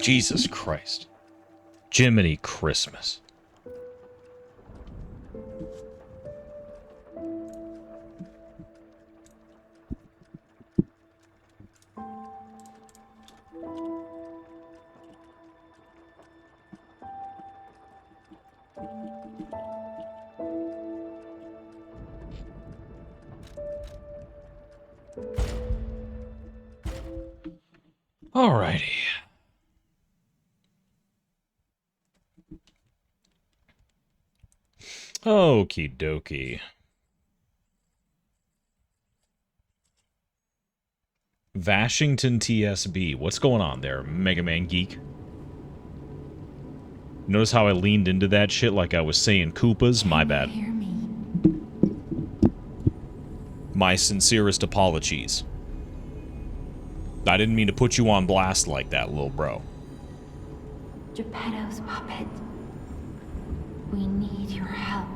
Jesus Christ. Jiminy Christmas. Alrighty. Okie dokie. Vashington TSB. What's going on there, Mega Man Geek? Notice how I leaned into that shit like I was saying Koopas? My bad. Hear me. My sincerest apologies. I didn't mean to put you on blast like that, little bro. Geppetto's puppet. We need your help.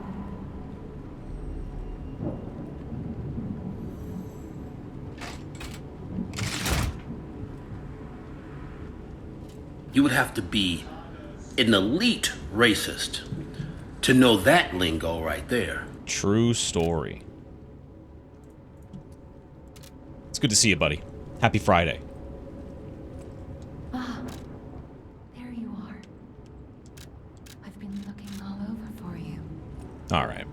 You would have to be an elite racist to know that lingo right there. True story. It's good to see you, buddy. Happy Friday. Ah, there you are. I've been looking all over for you. All right.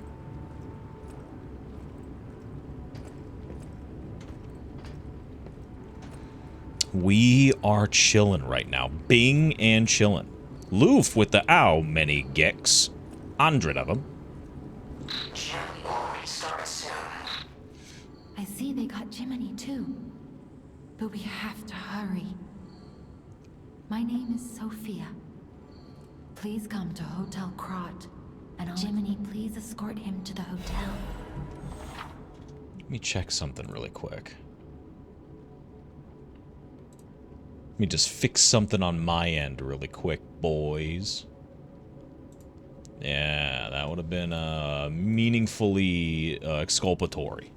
We are chilling right now. Bing and chilling. Loof with the ow many gex. 100 of them. I see they got Jiminy too. But we have to hurry. My name is Sophia. Please come to Hotel Krot. And Jiminy, please escort him to the hotel. Let me check something really quick. Let me just fix something on my end really quick, boys. Yeah, that would have been meaningfully exculpatory.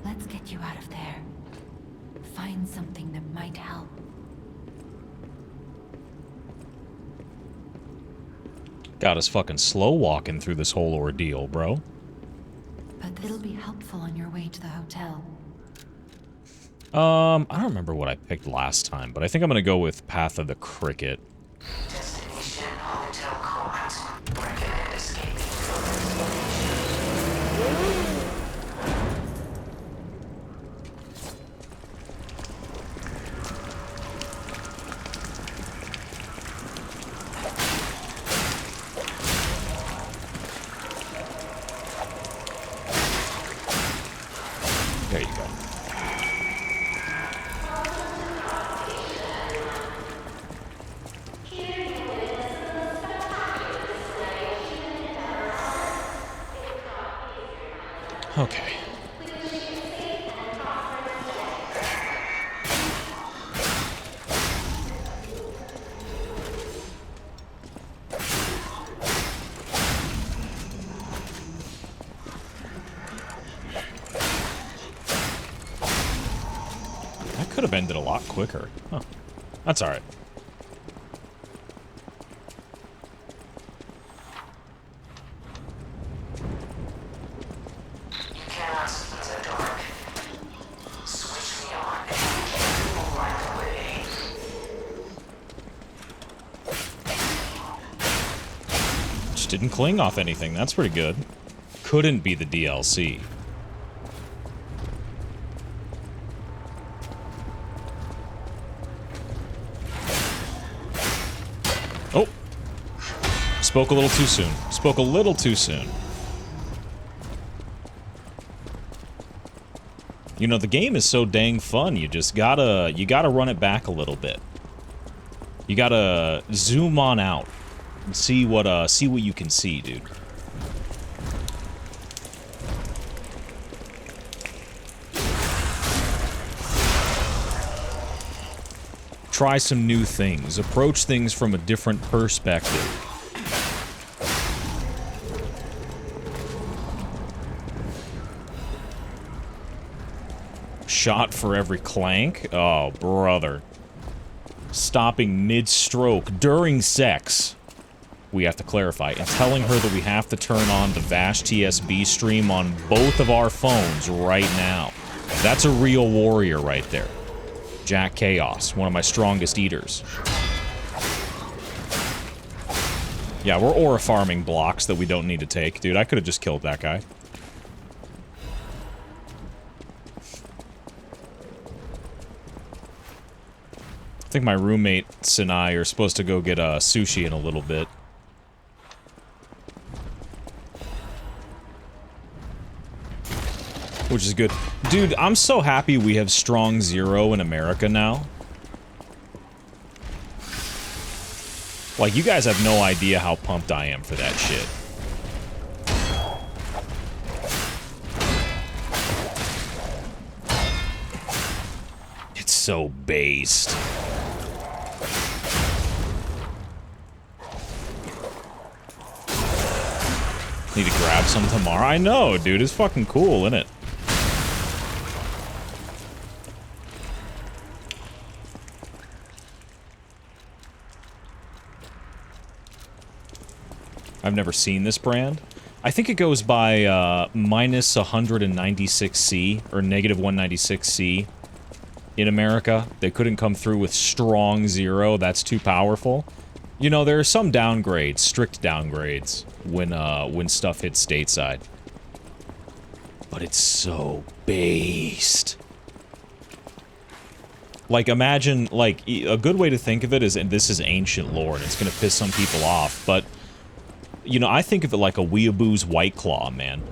Let's get you out of there. Find something that might help. Got us fucking slow walking through this whole ordeal, bro. But it'll be helpful on your way to the hotel. I don't remember what I picked last time, but I think I'm gonna go with Path of the Cricket. Destination Hotel Krot. Recommend escaping from There you go. Okay. That could have ended a lot quicker. Huh. That's alright. You cannot see in the dark. Switch me on and you will light the way. Just didn't cling off anything. That's pretty good. Couldn't be the DLC. Oh. Spoke a little too soon. Spoke a little too soon. You know, the game is so dang fun. You just gotta run it back a little bit. You gotta zoom on out and see what you can see, dude. Try some new things. Approach things from a different perspective. Shot for every clank? Oh, brother. Stopping mid-stroke during sex. We have to clarify. And telling her that we have to turn on the Vash TSB stream on both of our phones right now. That's a real warrior right there. Jack Chaos, one of my strongest eaters. Yeah, we're aura farming blocks that we don't need to take. Dude, I could have just killed that guy. I think my roommates and I are supposed to go get sushi in a little bit. Which is good. Dude, I'm so happy we have strong 0 in America now. Like, you guys have no idea how pumped I am for that shit. It's so based. Need to grab some tomorrow? I know, dude. It's fucking cool, isn't it? I've never seen this brand. I think it goes by minus 196C or negative 196C in America. They couldn't come through with strong 0. That's too powerful. You know, there are some downgrades, strict downgrades, when stuff hits stateside. But it's so based. Like, imagine, like, a good way to think of it is, and this is ancient lore, and it's gonna piss some people off, but you know, I think of it like a Weeaboo's White Claw, man.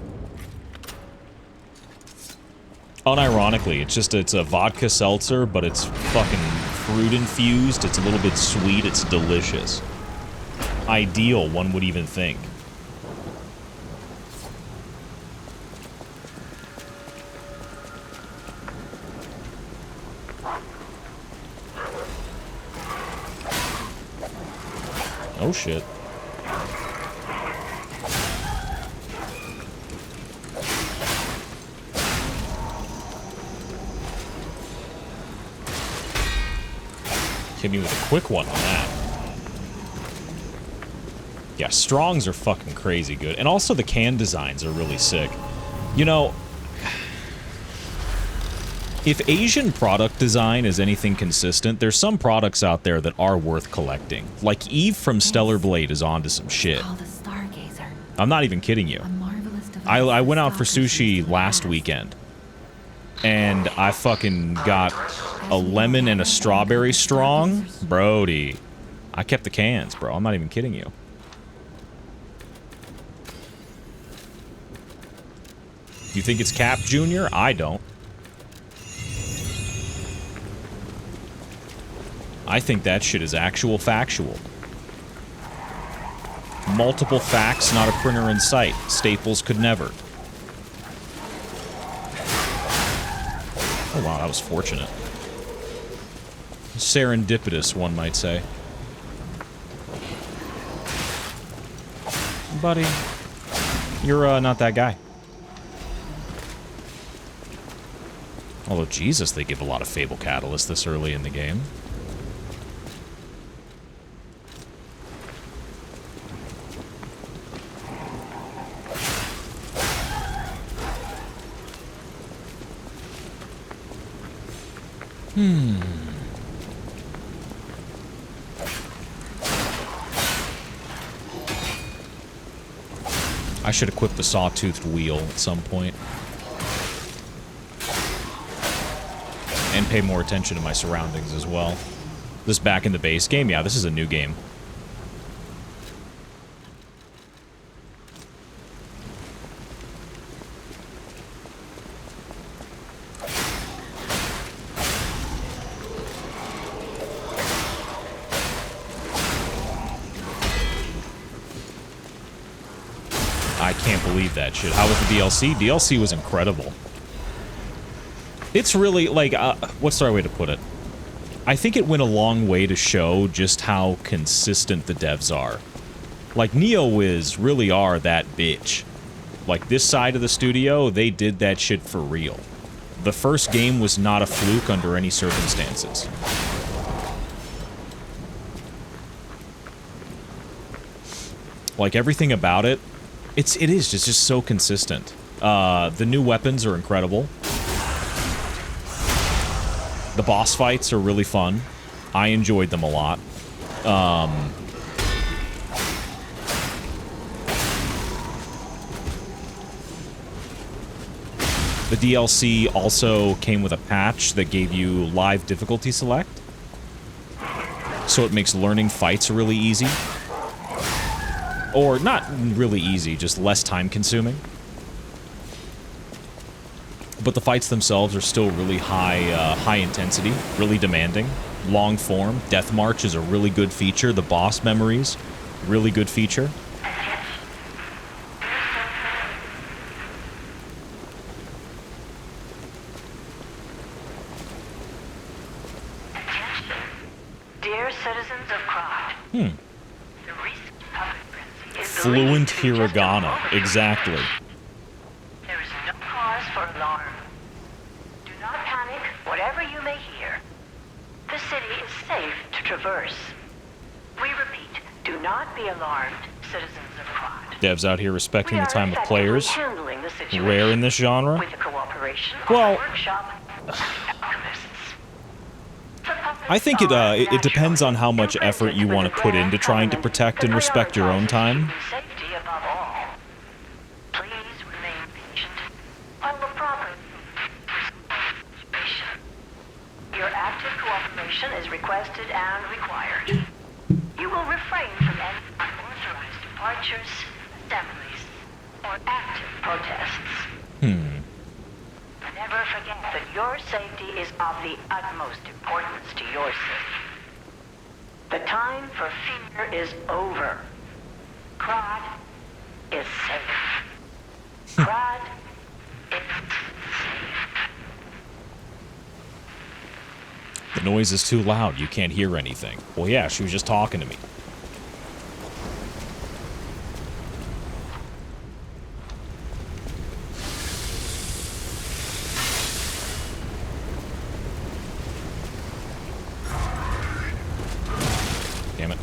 Unironically, it's a vodka seltzer, but it's fucking fruit infused. It's a little bit sweet. It's delicious. Ideal, one would even think. Oh shit. Hit me with a quick one on that. Yeah, strongs are fucking crazy good. And also the can designs are really sick. You know, if Asian product design is anything consistent, there's some products out there that are worth collecting. Like Eve from Stellar Blade is onto some shit. I'm not even kidding you. I went out for sushi last weekend. And I fucking got a lemon and a strawberry strong. Brody. I kept the cans, bro. I'm not even kidding you. You think it's Cap Jr.? I don't. I think that shit is actual factual. Multiple facts, not a printer in sight. Staples could never. Oh wow, that was fortunate. Serendipitous, one might say. Buddy, you're not that guy. Although, Jesus, they give a lot of Fable Catalyst this early in the game. I should equip the sawtoothed wheel at some point. And pay more attention to my surroundings as well. This back in the base game? Yeah, this is a new game. I can't believe that shit. How was the DLC? DLC was incredible. It's really, like, what's the right way to put it? I think it went a long way to show just how consistent the devs are. Like, NeoWiz really are that bitch. Like, this side of the studio, they did that shit for real. The first game was not a fluke under any circumstances. Like, everything about it, it is just so consistent. The new weapons are incredible. The boss fights are really fun. I enjoyed them a lot. The DLC also came with a patch that gave you live difficulty select. So it makes learning fights really easy. Or not really easy, just less time consuming. But the fights themselves are still really high intensity, really demanding. Long form. Death March is a really good feature. The boss memories, really good feature. Dear citizens of Krod. The recent public frenzy is Fluent Hiragana, exactly. There is no cause for alarm. Do not panic, whatever you may hear. The city is safe to traverse. We repeat, do not be alarmed, citizens of Krod. Devs out here respecting We the are time of effectively players. handling the situation Rare in this genre. with the cooperation of Well, the workshop of alchemists. The puppets I think are it depends on how much naturally effort you want to put into trying to protect and respect your own time. human safety above all. Please remain patient while the proper situation. Your active cooperation is requested and required. You will refrain from any unauthorized departures, assemblies, or active protests. Never forget that your safety is of the utmost importance to your city. The time for fear is over. Krod is safe. Krod is safe. The noise is too loud. You can't hear anything. Well, yeah, she was just talking to me. Damn it.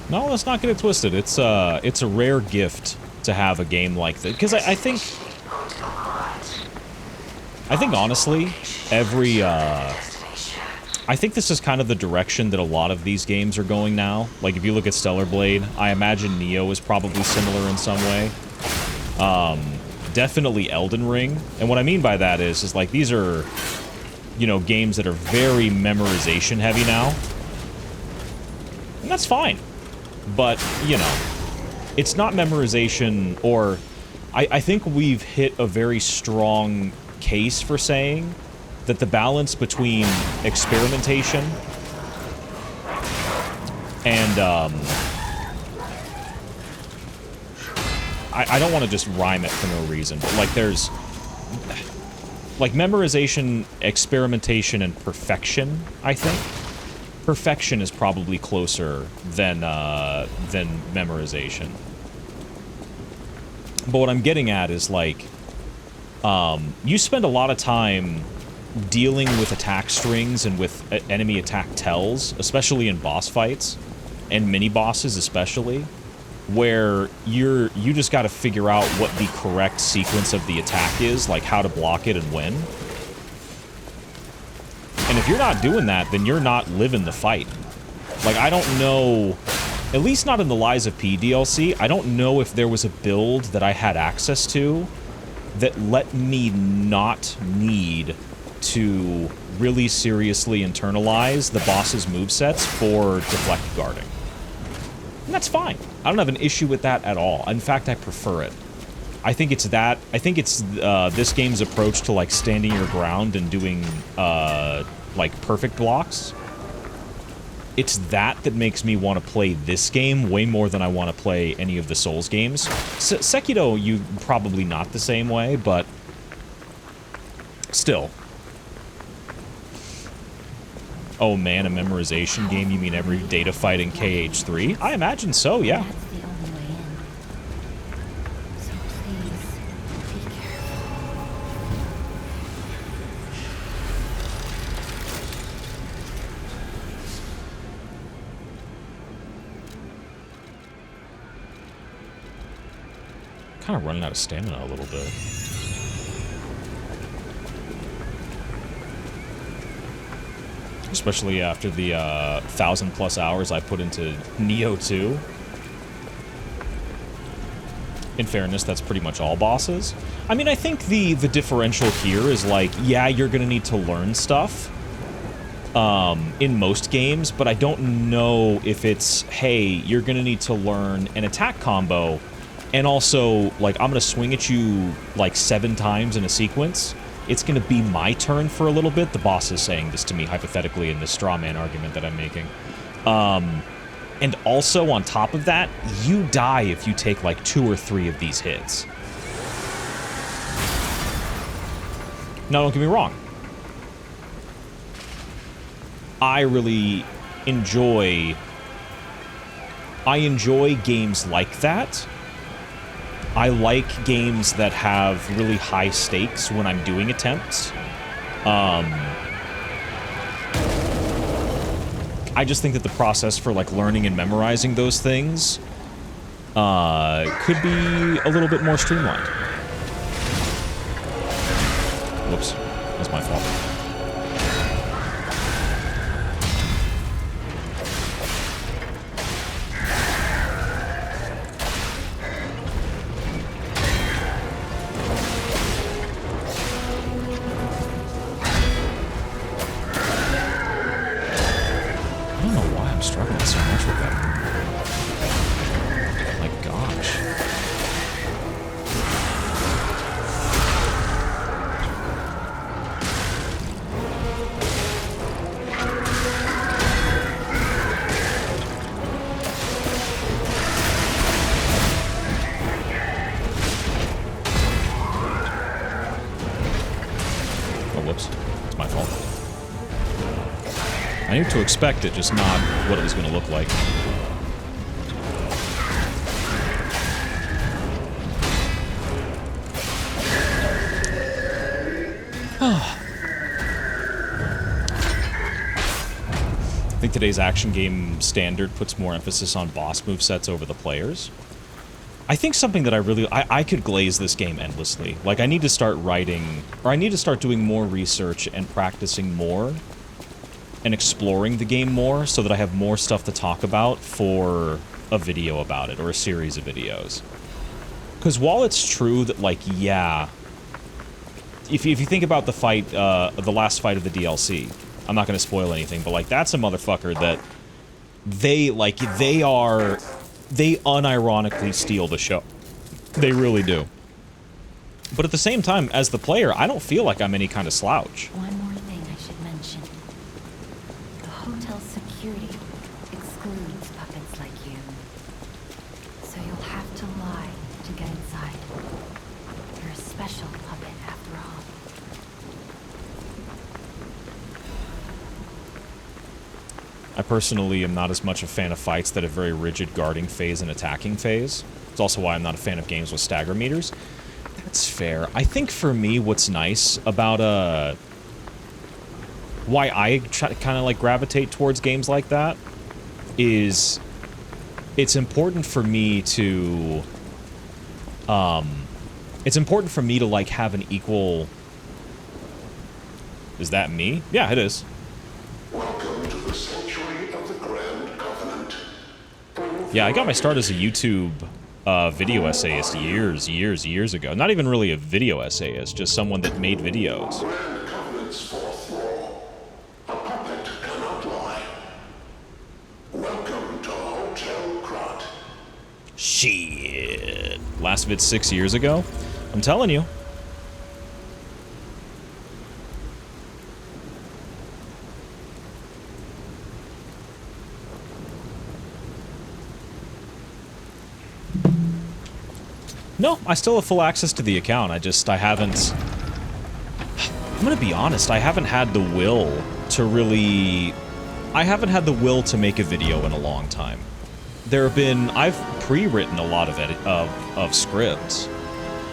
No, let's not get it twisted. It's a rare gift to have a game like this, because I think honestly, I think this is kind of the direction that a lot of these games are going now. Like, if you look at Stellar Blade, I imagine Nioh is probably similar in some way. Definitely Elden Ring. And what I mean by that is like, these are, you know, games that are very memorization heavy now. And that's fine. But, you know, it's not memorization, or I think we've hit a very strong case for saying that the balance between experimentation and I don't want to just rhyme it for no reason, but like there's like memorization, experimentation, and perfection. I think perfection is probably closer than memorization. But what I'm getting at is like, you spend a lot of time dealing with attack strings and with enemy attack tells, especially in boss fights, and mini-bosses especially, where you just got to figure out what the correct sequence of the attack is, like how to block it and when. And if you're not doing that, then you're not living the fight. Like, I don't know, at least not in the Lies of P DLC, I don't know if there was a build that I had access to that let me not need to really seriously internalize the boss's movesets for deflect guarding. And that's fine. I don't have an issue with that at all. In fact, I prefer it. I think it's this game's approach to like standing your ground and doing like perfect blocks it's that makes me want to play this game way more than I want to play any of the Souls games. Sekiro, you probably not the same way, but still. Oh man, a memorization game? You mean every data fight in KH3? I imagine so, yeah. That's the only way in. So please, be careful. Kind of running out of stamina a little bit. Especially after the 1,000+ hours I put into Neo 2. In fairness, that's pretty much all bosses. I mean, I think the differential here is like, yeah, you're gonna need to learn stuff in most games, but I don't know if it's, hey, you're gonna need to learn an attack combo, and also, like, I'm gonna swing at you like 7 times in a sequence. It's going to be my turn for a little bit. The boss is saying this to me, hypothetically, in this straw man argument that I'm making. And also, on top of that, you die if you take, like, 2 or 3 of these hits. Now, don't get me wrong. I really enjoy games like that. I like games that have really high stakes when I'm doing attempts. I just think that the process for, like, learning and memorizing those things could be a little bit more streamlined. Whoops. That's my fault. I knew to expect it, just not what it was going to look like. I think today's action game standard puts more emphasis on boss movesets over the players. I think something that I could glaze this game endlessly. Like, I need to start writing, or I need to start doing more research and practicing more and exploring the game more so that I have more stuff to talk about for a video about it, or a series of videos. Because while it's true that, like, yeah, if you think about the fight, the last fight of the DLC, I'm not going to spoil anything, but, like, that's a motherfucker that they unironically steal the show. They really do. But at the same time, as the player, I don't feel like I'm any kind of slouch. One more thing I should mention. The hotel's security excludes puppets like you. So you'll have to lie to get inside. You're a special puppet after all. I personally am not as much a fan of fights that have very rigid guarding phase and attacking phase. It's also why I'm not a fan of games with stagger meters. That's fair. I think for me, what's nice about why I kind of like gravitate towards games like that is it's important for me to like have an equal. Is that me? Yeah, it is. Welcome to the sanctuary of the Grand Covenant. Yeah, I got my start as a YouTube video essayist years ago. Not even really a video essayist, just someone that made videos. Grand Covenant's fourth law. A puppet cannot lie. Welcome to Hotel Krot. Shit. Last vid 6 years ago? I'm telling you. No, I still have full access to the account. I haven't... I'm gonna be honest, I haven't had the will to really... I haven't had the will to make a video in a long time. I've pre-written a lot of scripts.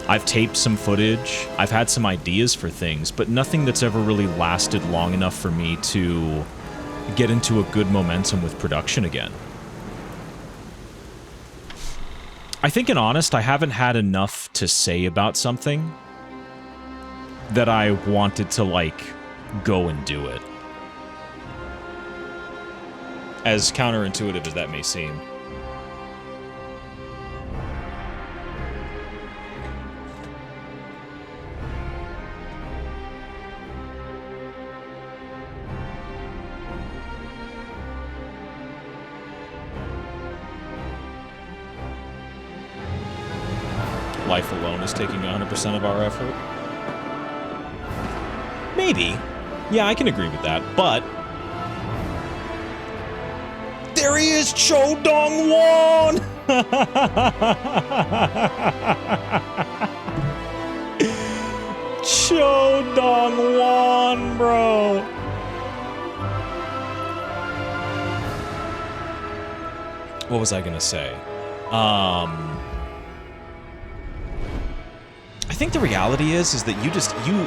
I've taped some footage, I've had some ideas for things, but nothing that's ever really lasted long enough for me to get into a good momentum with production again. I think, in honest, I haven't had enough to say about something that I wanted to, like, go and do it. As counterintuitive as that may seem. Life alone is taking 100% of our effort. Maybe. Yeah, I can agree with that, but... There he is, Cho Dong-won! Cho Dong-won, bro! What was I gonna say? I think the reality is that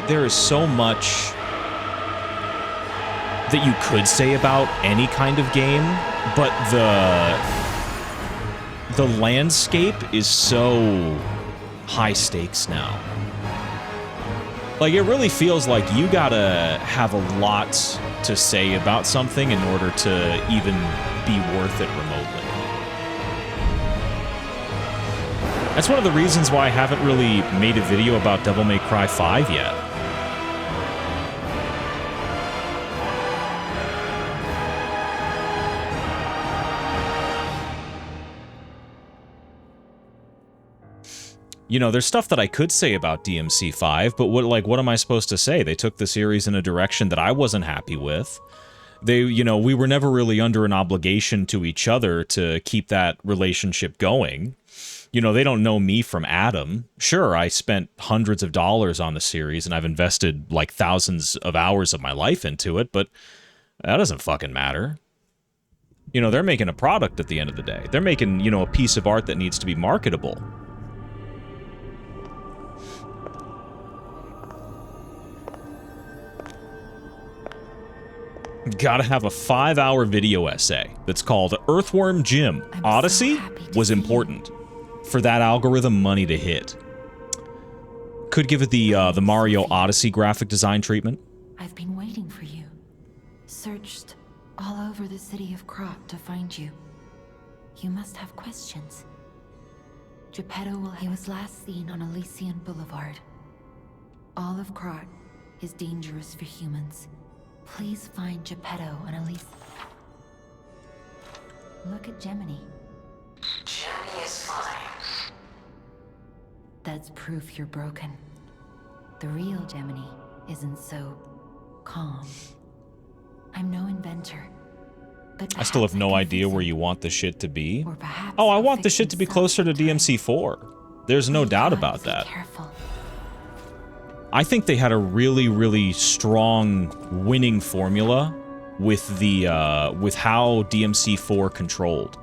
there is so much that you could say about any kind of game, but the landscape is so high stakes now. Like, it really feels like you gotta have a lot to say about something in order to even be worth it remotely. That's one of the reasons why I haven't really made a video about Devil May Cry 5 yet. You know, there's stuff that I could say about DMC5, but what am I supposed to say? They took the series in a direction that I wasn't happy with. We were never really under an obligation to each other to keep that relationship going. You know, they don't know me from Adam. Sure, I spent hundreds of dollars on the series, and I've invested, like, thousands of hours of my life into it, but that doesn't fucking matter. You know, they're making a product at the end of the day. They're making, a piece of art that needs to be marketable. Gotta have a 5-hour video essay that's called Earthworm Jim. Odyssey was important for that algorithm money to hit. Could give it the Mario Odyssey graphic design treatment. I've been waiting for you. Searched all over the city of Krat to find you. You must have questions. He was last seen on Elysian Boulevard. All of Krat is dangerous for humans. Please find Geppetto and Elise. Look at Gemini. Gemini is fine. That's proof you're broken. The real Gemini isn't so calm. I'm no inventor, but I still have no idea where you want the shit to be. Oh, I want the shit to be closer to DMC4. There's no doubt about that. Careful. I think they had a really, really strong winning formula with with how DMC4 controlled.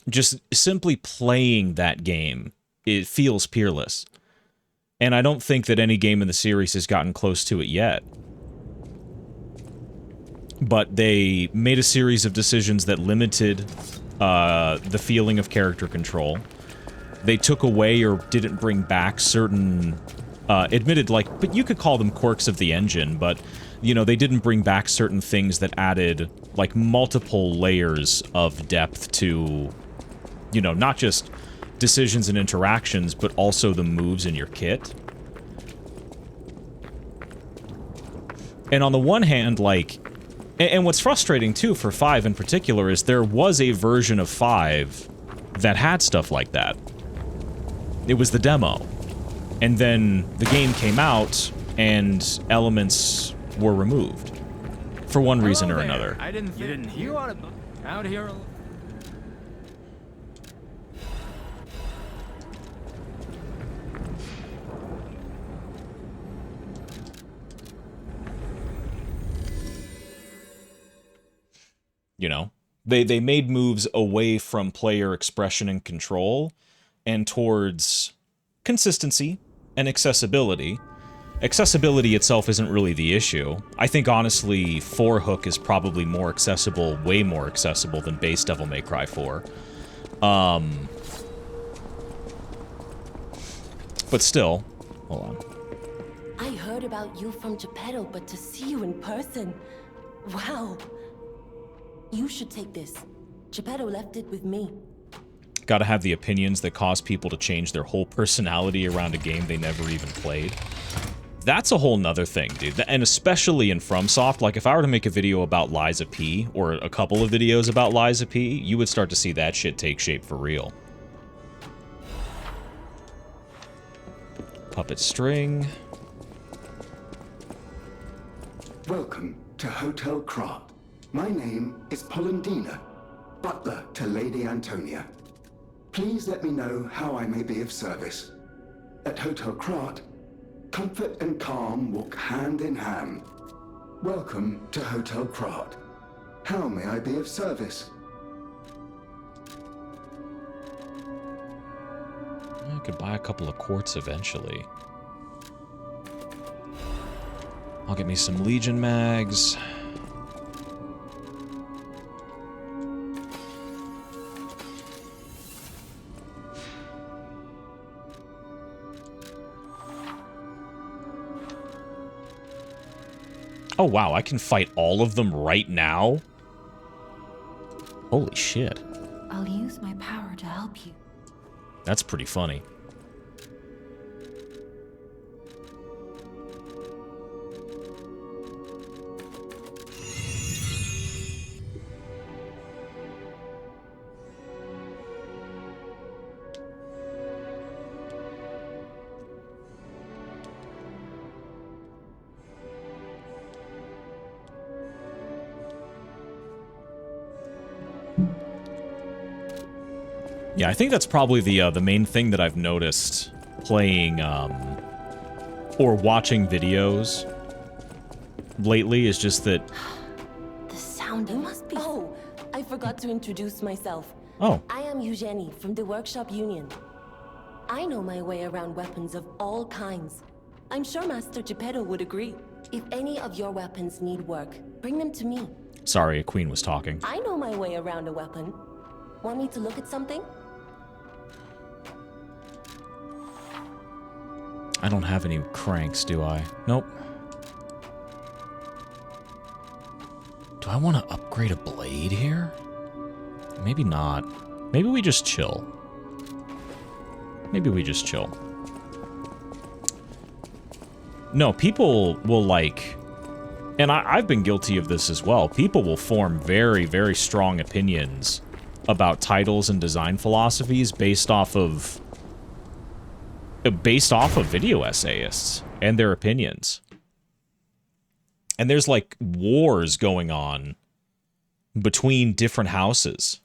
Just simply playing that game, it feels peerless. And I don't think that any game in the series has gotten close to it yet. But they made a series of decisions that limited the feeling of character control. They took away or didn't bring back certain, but you could call them quirks of the engine, but, they didn't bring back certain things that added, like, multiple layers of depth to, not just decisions and interactions, but also the moves in your kit. And on the one hand, like, and what's frustrating, too, for 5 in particular, is there was a version of 5 that had stuff like that. It was the demo. And then the game came out, and elements were removed. For one reason or another. You didn't hear out here. you know? They made moves away from player expression and control and towards consistency and accessibility. Accessibility itself isn't really the issue. I think, honestly, 4 Hook is probably more accessible, way more accessible than base Devil May Cry 4. But still, hold on. I heard about you from Geppetto, but to see you in person, wow. You should take this. Geppetto left it with me. Gotta have the opinions that cause people to change their whole personality around a game they never even played. That's a whole nother thing, dude. And especially in FromSoft, like if I were to make a video about Liza P, or a couple of videos about Liza P, you would start to see that shit take shape for real. Puppet string. Welcome to Hotel Krat. My name is Polendina, butler to Lady Antonia. Please let me know how I may be of service. At Hotel Krat, comfort and calm walk hand in hand. Welcome to Hotel Krat. How may I be of service? I could buy a couple of quartz eventually. I'll get me some Legion mags. Oh wow, I can fight all of them right now? Holy shit. I'll use my power to help you. That's pretty funny. Yeah, I think that's probably the main thing that I've noticed playing or watching videos lately is just that. The sound must be. Oh, I forgot to introduce myself. Oh. I am Eugenie from the Workshop Union. I know my way around weapons of all kinds. I'm sure Master Geppetto would agree. If any of your weapons need work, bring them to me. Sorry, a queen was talking. I know my way around a weapon. Want me to look at something? I don't have any cranks, do I? Nope. Do I want to upgrade a blade here? Maybe not. Maybe we just chill. Maybe we just chill. No, people will like... And I've been guilty of this as well. People will form very, very strong opinions about titles and design philosophies based off of video essayists and their opinions. And there's like wars going on between different houses.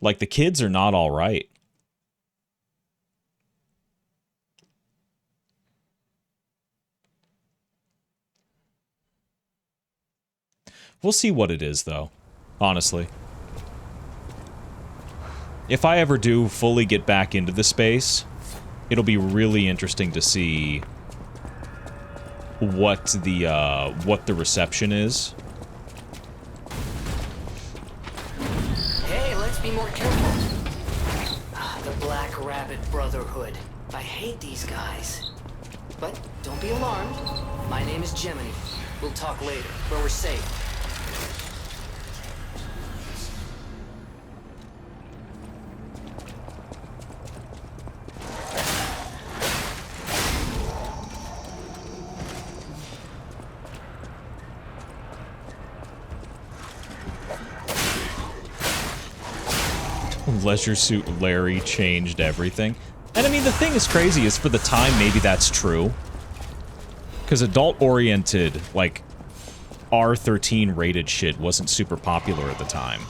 Like the kids are not all right. We'll see what it is though, honestly. If I ever do fully get back into the space, it'll be really interesting to see what the reception is. Hey, let's be more careful. The Black Rabbit Brotherhood. I hate these guys. But don't be alarmed. My name is Gemini. We'll talk later, where we're safe. Leisure Suit Larry changed everything. And I mean, the thing is crazy is for the time, maybe that's true. Because adult-oriented, like, R13 rated shit wasn't super popular at the time.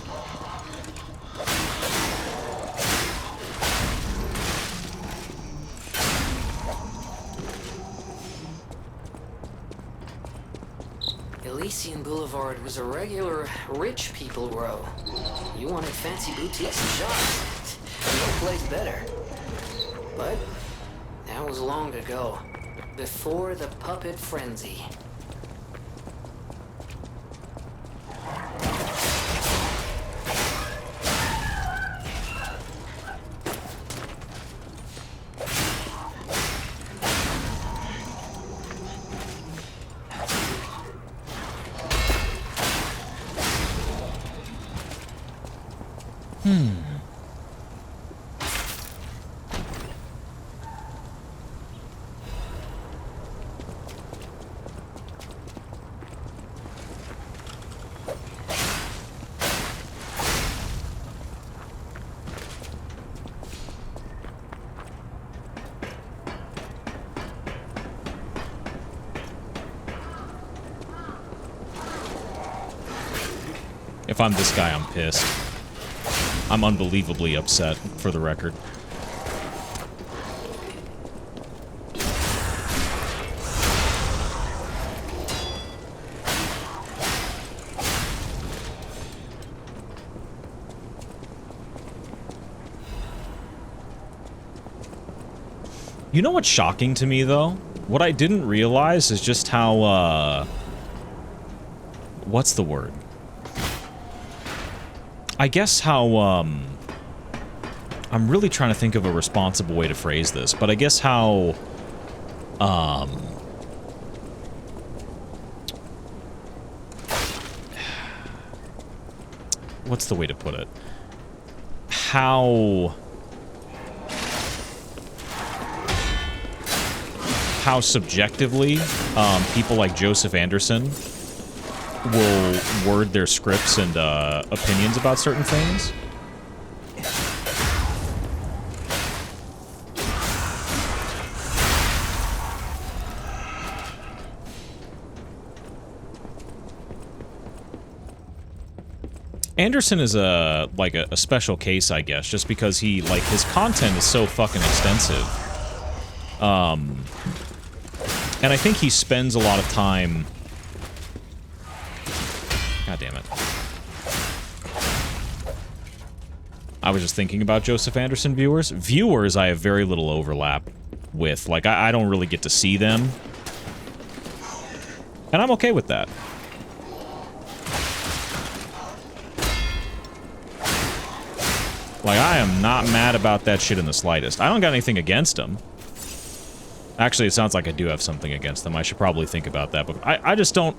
Elysian Boulevard was a regular rich people row. You wanted fancy boutiques and shops. No place better. But that was long ago. Before the puppet frenzy. If I'm this guy, I'm pissed. I'm unbelievably upset, for the record. You know what's shocking to me, though? What I didn't realize is just how, what's the word? I guess how, I'm really trying to think of a responsible way to phrase this, but I guess how, what's the way to put it? How subjectively, people like Joseph Anderson will word their scripts and opinions about certain things. Anderson is a special case, I guess, just because he, like, his content is so fucking extensive. And I think he spends a lot of time... God damn it. I was just thinking about Joseph Anderson viewers. Viewers I have very little overlap with. Like, I don't really get to see them. And I'm okay with that. Like, I am not mad about that shit in the slightest. I don't got anything against them. Actually, it sounds like I do have something against them. I should probably think about that, but I just don't...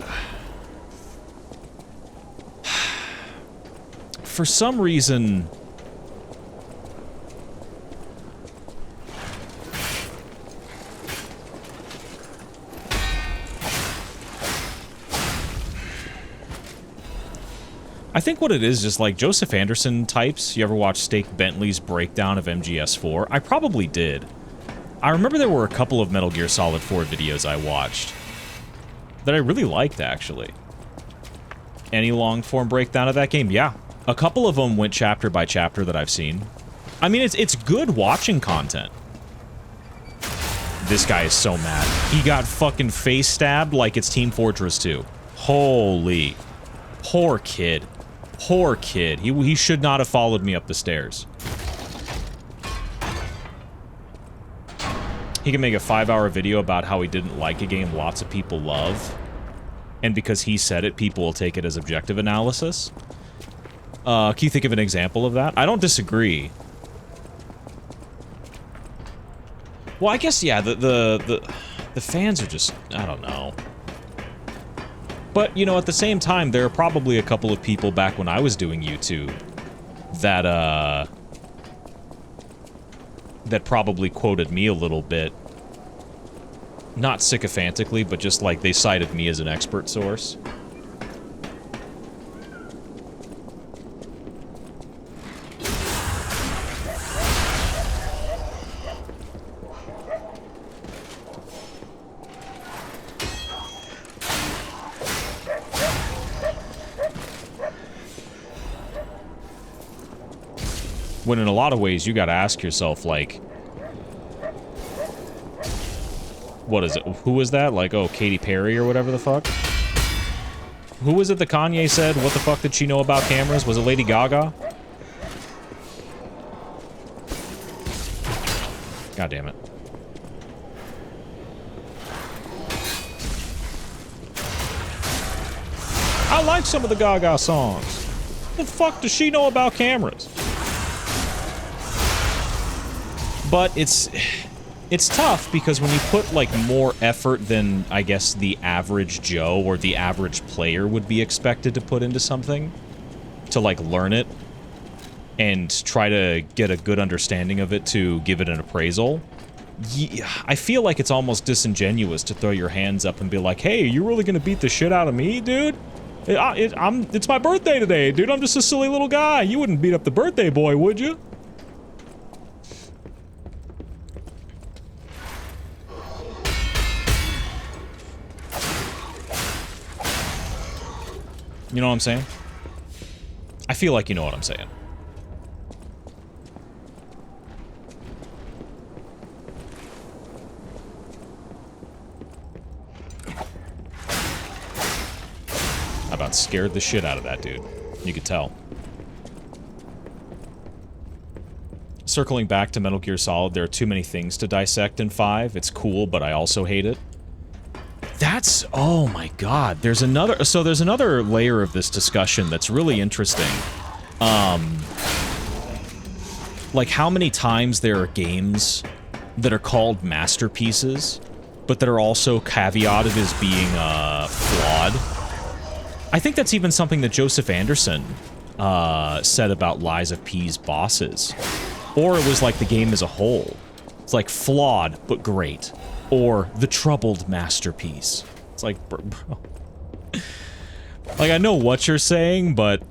For some reason... I think what it is just like Joseph Anderson types. You ever watch Steak Bentley's breakdown of MGS4? I probably did. I remember there were a couple of Metal Gear Solid 4 videos I watched that I really liked, actually. Any long-form breakdown of that game? Yeah. A couple of them went chapter by chapter that I've seen. I mean, it's good watching content. This guy is so mad. He got fucking face stabbed like it's Team Fortress 2. Holy. Poor kid. Poor kid. He should not have followed me up the stairs. He can make a 5-hour video about how he didn't like a game lots of people love. And because he said it, people will take it as objective analysis. Can you think of an example of that? I don't disagree. Well, I guess, yeah, the fans are just... I don't know. But, you know, at the same time, there are probably a couple of people back when I was doing YouTube that, that probably quoted me a little bit. Not sycophantically, but just like they cited me as an expert source. When in a lot of ways, you gotta ask yourself, like... What is it? Who is that? Like, oh, Katy Perry or whatever the fuck? Who was it that Kanye said, what the fuck did she know about cameras? Was it Lady Gaga? God damn it. I like some of the Gaga songs. What the fuck does she know about cameras? But it's tough because when you put like more effort than I guess the average Joe or the average player would be expected to put into something to like learn it and try to get a good understanding of it to give it an appraisal, I feel like it's almost disingenuous to throw your hands up and be like, hey, you really gonna beat the shit out of me, dude? It's my birthday today, dude. I'm just a silly little guy. You wouldn't beat up the birthday boy, would you? You know what I'm saying? I feel like you know what I'm saying. I about scared the shit out of that dude. You could tell. Circling back to Metal Gear Solid, there are too many things to dissect in 5. It's cool, but I also hate it. That's... oh my god. There's another... so there's another layer of this discussion that's really interesting. Like how many times there are games that are called masterpieces, but that are also caveated as being, flawed. I think that's even something that Joseph Anderson, said about Lies of P's bosses. Or it was like the game as a whole. It's like flawed, but great. Or the troubled masterpiece. It's like, bro. Like, I know what you're saying, but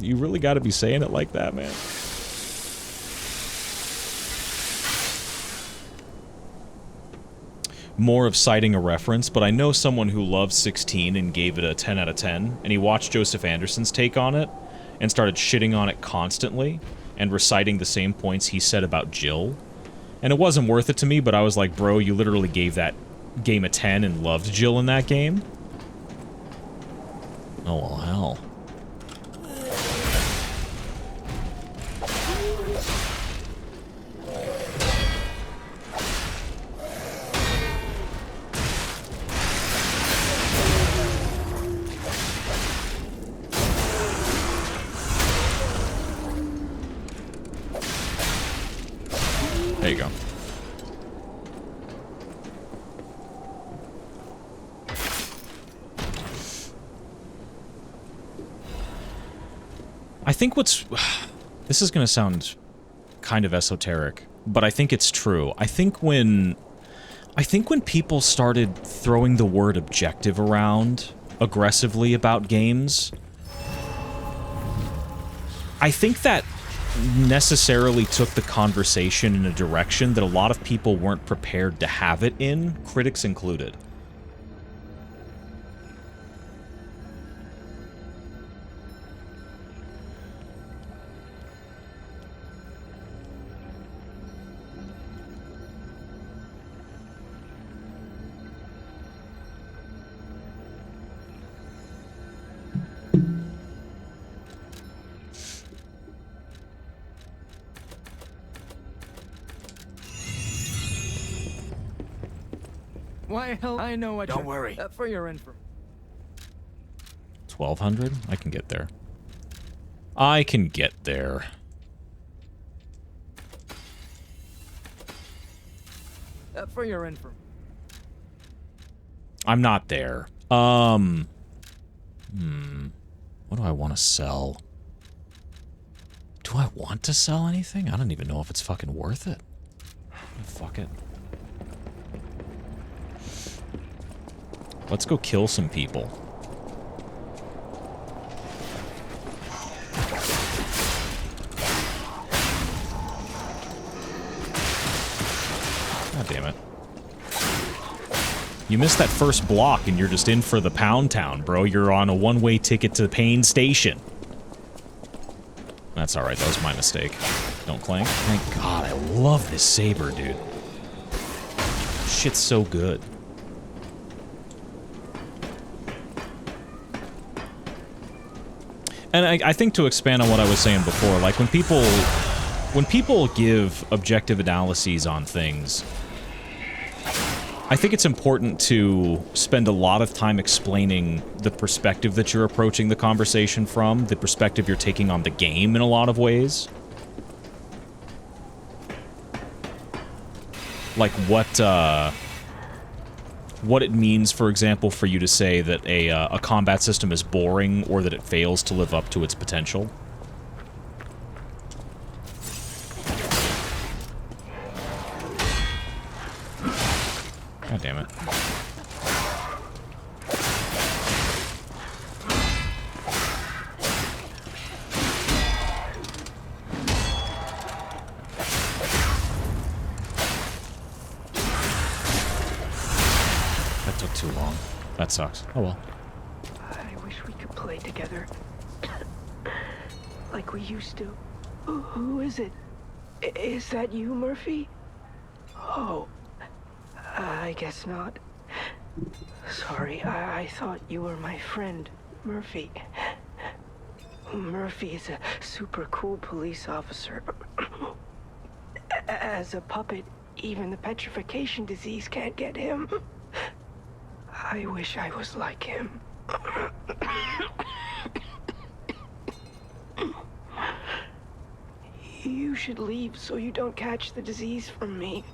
you really gotta be saying it like that, man. More of citing a reference, but I know someone who loves 16 and gave it a 10 out of 10, and he watched Joseph Anderson's take on it and started shitting on it constantly and reciting the same points he said about Jill. And it wasn't worth it to me, but I was like, bro, you literally gave that game a 10 and loved Jill in that game? Oh, well, hell. There you go. I think what's... this is gonna sound kind of esoteric, but I think it's true. I think when people started throwing the word objective around aggressively about games, I think that necessarily took the conversation in a direction that a lot of people weren't prepared to have it in, critics included. Why, hell, I know what. Don't worry. For your info. 1200? I can get there. I can get there. For your info. I'm not there. What do I want to sell? Do I want to sell anything? I don't even know if it's fucking worth it. Fuck it. Let's go kill some people. God damn it. You missed that first block and you're just in for the Pound Town, bro. You're on a one-way ticket to Payne Station. That's alright, that was my mistake. Don't clank. Thank God, I love this saber, dude. Shit's so good. And I think to expand on what I was saying before, like when people give objective analyses on things, I think it's important to spend a lot of time explaining the perspective that you're approaching the conversation from, the perspective you're taking on the game in a lot of ways. Like what it means, for example, for you to say that a combat system is boring or that it fails to live up to its potential. God damn it. That took too long. That sucks. Oh well. I wish we could play together. Like we used to. Who is it? Is that you, Murphy? Oh. I guess not. Sorry, I thought you were my friend, Murphy. Murphy is a super cool police officer. As a puppet, even the petrification disease can't get him. I wish I was like him. You should leave so you don't catch the disease from me.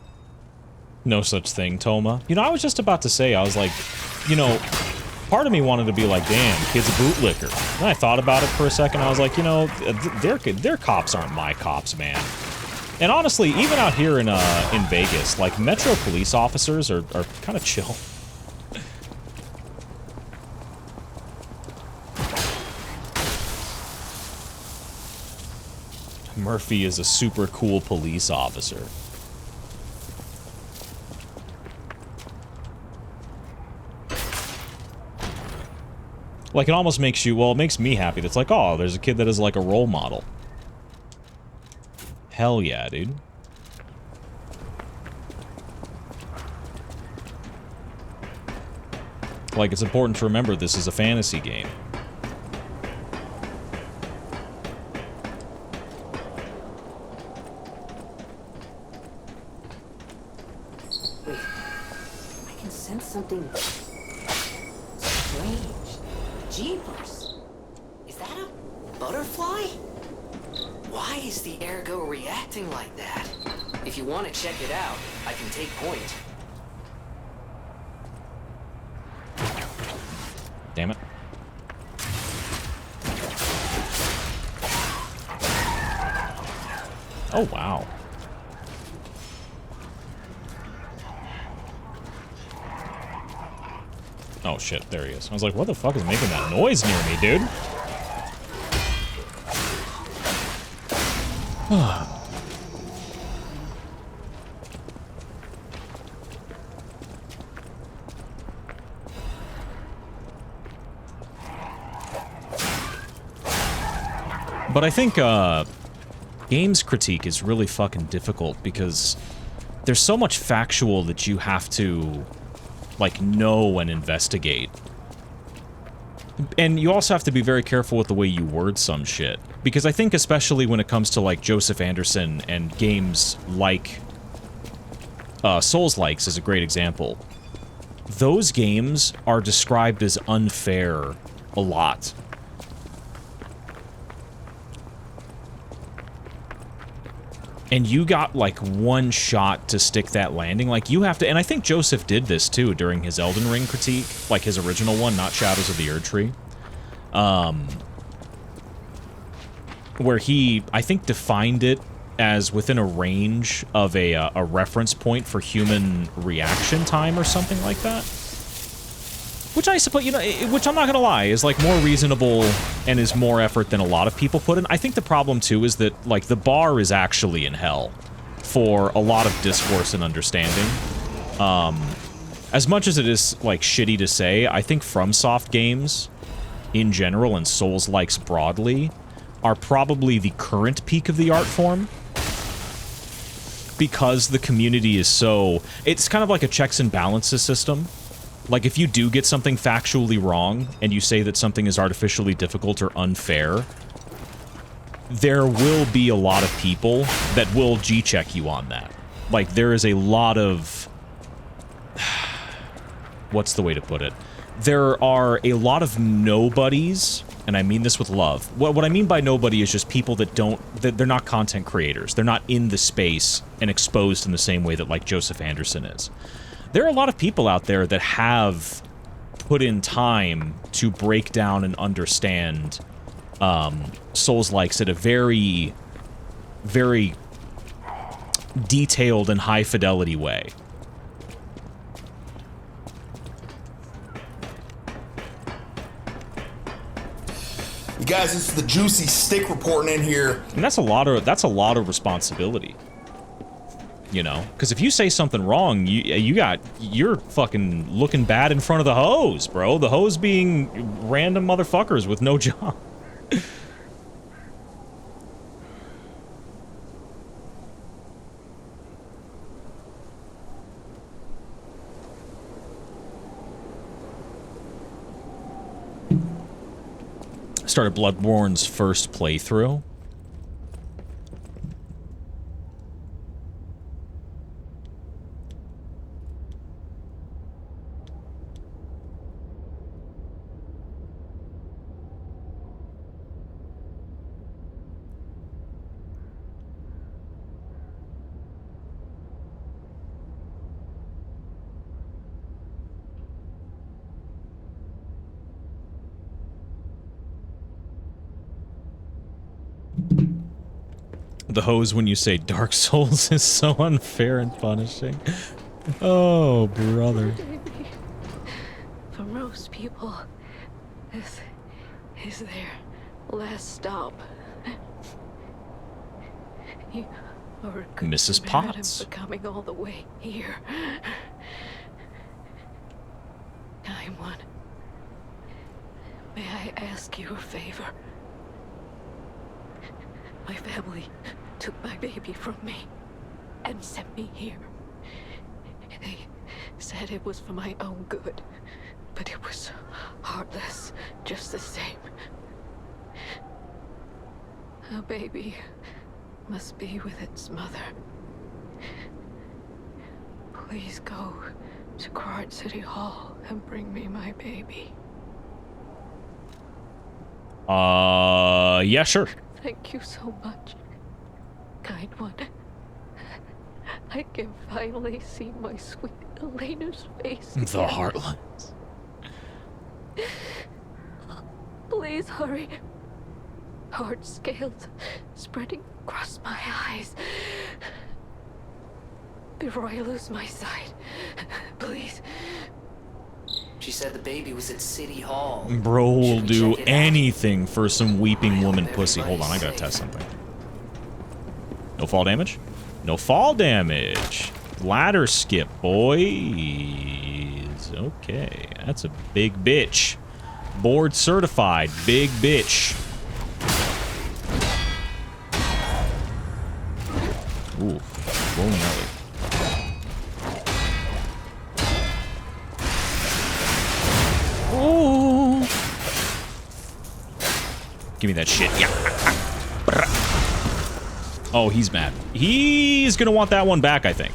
No such thing, Toma. You know, I was just about to say, I was like, you know, part of me wanted to be like, damn, kid's a bootlicker. And I thought about it for a second. I was like, you know, their cops aren't my cops, man. And honestly, even out here in Vegas, like, Metro police officers are kind of chill. Murphy is a super cool police officer. Like, it almost makes you, well, it makes me happy. It's like, oh, there's a kid that is like a role model. Hell yeah, dude. Like, it's important to remember this is a fantasy game. Wait, I can sense something strange. Jeepers! Is that a butterfly? Why is the ergo reacting like that? If you want to check it out, I can take point. Damn it. Oh, wow. Oh shit, there he is. I was like, what the fuck is making that noise near me, dude? But I think, games critique is really fucking difficult because there's so much factual that you have to, like, know and investigate. And you also have to be very careful with the way you word some shit. Because I think especially when it comes to, like, Joseph Anderson and games like Souls-likes is a great example. Those games are described as unfair a lot. And you got, like, one shot to stick that landing. Like, you have to... And I think Joseph did this, too, during his Elden Ring critique. Like, his original one, not Shadows of the Erdtree. Where he, I think, defined it as within a range of a reference point for human reaction time or something like that. Which I suppose, you know, which I'm not gonna lie, is, like, more reasonable and is more effort than a lot of people put in. I think the problem, too, is that, like, the bar is actually in hell for a lot of discourse and understanding. As much as it is, like, shitty to say, I think FromSoft games, in general, and Souls-likes broadly, are probably the current peak of the art form. Because the community is so... It's kind of like a checks and balances system. Like, if you do get something factually wrong, and you say that something is artificially difficult or unfair, there will be a lot of people that will G-check you on that. Like, there is a lot of... What's the way to put it? There are a lot of nobodies, and I mean this with love. What I mean by nobody is just people that they're not content creators. They're not in the space and exposed in the same way that, like, Joseph Anderson is. There are a lot of people out there that have put in time to break down and understand Souls-likes at a very, very detailed and high-fidelity way. You guys, this is the juicy stick reporting in here. And that's a lot of responsibility. You know, because if you say something wrong, you're fucking looking bad in front of the hoes, bro. The hoes being random motherfuckers with no job. Started Bloodborne's first playthrough. The hose when you say Dark Souls is so unfair and punishing. Oh, brother. For most people, this is their last stop. You are Mrs. Potts. for coming all the way here. I'm one. May I ask you a favor? My family took my baby from me and sent me here. They said it was for my own good, but it was heartless just the same. A baby must be with its mother. Please go to Krat City Hall and bring me my baby. Yeah, sure. Thank you so much, kind one. I can finally see my sweet Elena's face again. The Heartlands. Please hurry. Hard scales spreading across my eyes. Before I lose my sight, please. She said the baby was at City Hall. Bro will Should we do check it out? anything for some weeping woman pussy. Hold on, I gotta test something. No fall damage? No fall damage. Ladder skip, boys. Okay, that's a big bitch. Board certified, big bitch. Ooh, rolling alley. Ooh. Give me that shit. Yeah. Oh, he's mad. He's gonna want that one back, I think.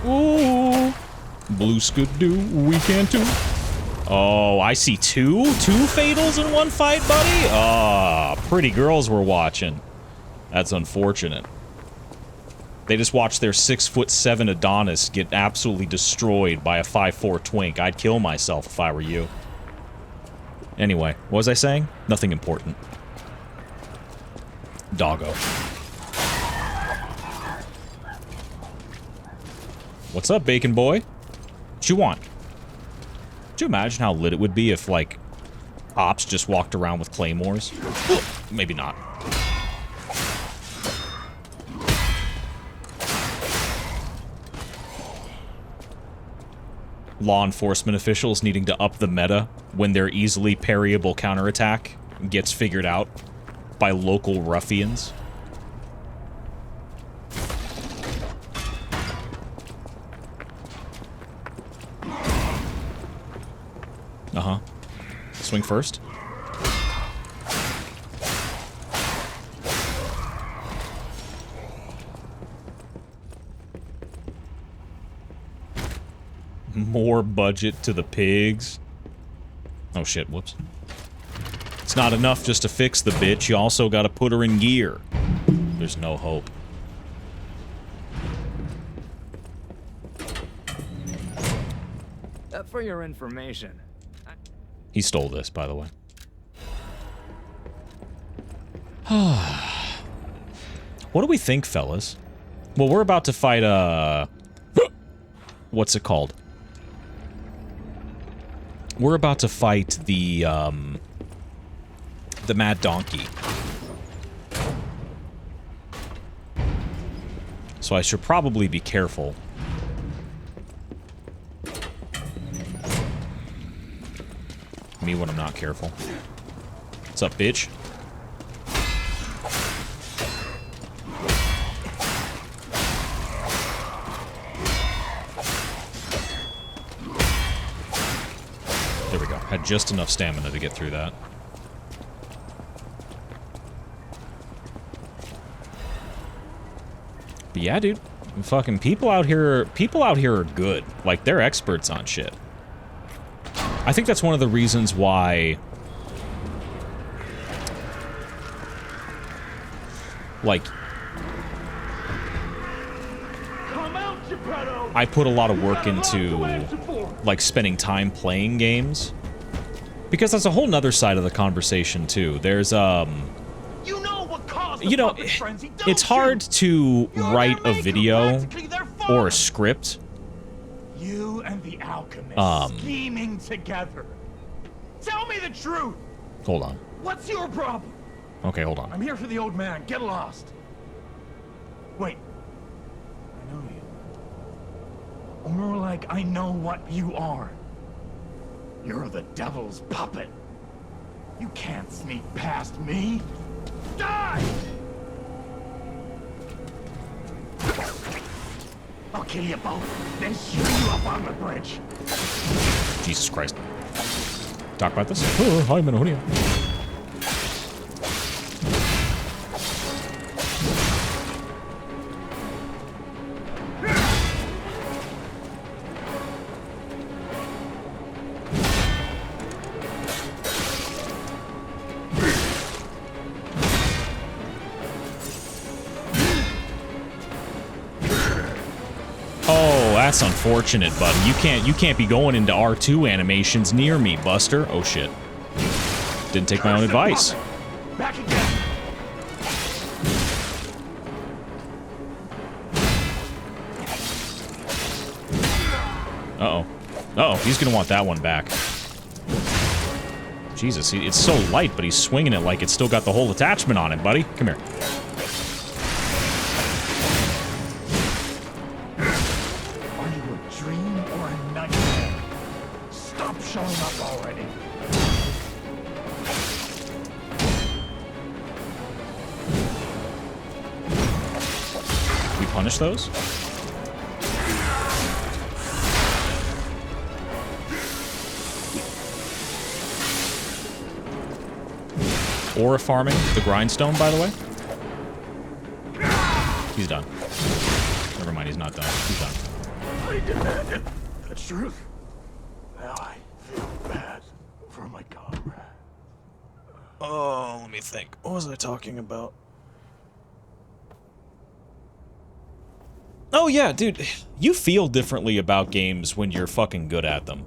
Ooh. Blue Skidoo, we can too. Oh, I see two fatals in one fight, buddy? Ah, pretty girls we're watching. That's unfortunate. They just watched their 6'7" Adonis get absolutely destroyed by a 5'4" twink. I'd kill myself if I were you. Anyway, what was I saying? Nothing important. Doggo. What's up, bacon boy? What you want? Could you imagine how lit it would be if, like, ops just walked around with claymores? Maybe not. law enforcement officials needing to up the meta when their easily parryable counterattack gets figured out by local ruffians. Uh-huh. Swing first. More budget to the pigs. Oh shit, whoops. It's not enough just to fix the bitch, you also gotta put her in gear. There's no hope. For your information. He stole this, by the way. What do we think, fellas? Well, we're about to fight, what's it called? We're about to fight the Mad Donkey. So I should probably be careful. Me when I'm not careful. What's up, bitch? There we go. Had just enough stamina to get through that. But yeah, dude. Fucking people out here are good. Like, they're experts on shit. I think that's one of the reasons why, like, I put a lot of work into, like, spending time playing games. Because that's a whole nother side of the conversation, too. There's, you know, it's hard to write a video or a script. You and the alchemist scheming together. Tell me the truth. Hold on. What's your problem? Okay, hold on. I'm here for the old man. Get lost. Wait. I know you. Or more like I know what you are. You're the devil's puppet. You can't sneak past me. Die! I'll kill you both, then shoot you up on the bridge. Jesus Christ. Talk about this? Oh, hi, Manonia. That's unfortunate, buddy. You can't be going into R2 animations near me, Buster. Oh shit. Didn't take my own advice. Back again. Uh-oh. Uh-oh, he's gonna want that one back. Jesus, it's so light, but he's swinging it like it's still got the whole attachment on it, buddy. Come here. Punish those? Aura farming the grindstone, by the way. He's done. Never mind, he's not done. He's done. I demanded the truth. Now I feel bad for my comrade. Oh, let me think. What was I talking about? Oh yeah, dude, you feel differently about games when you're fucking good at them.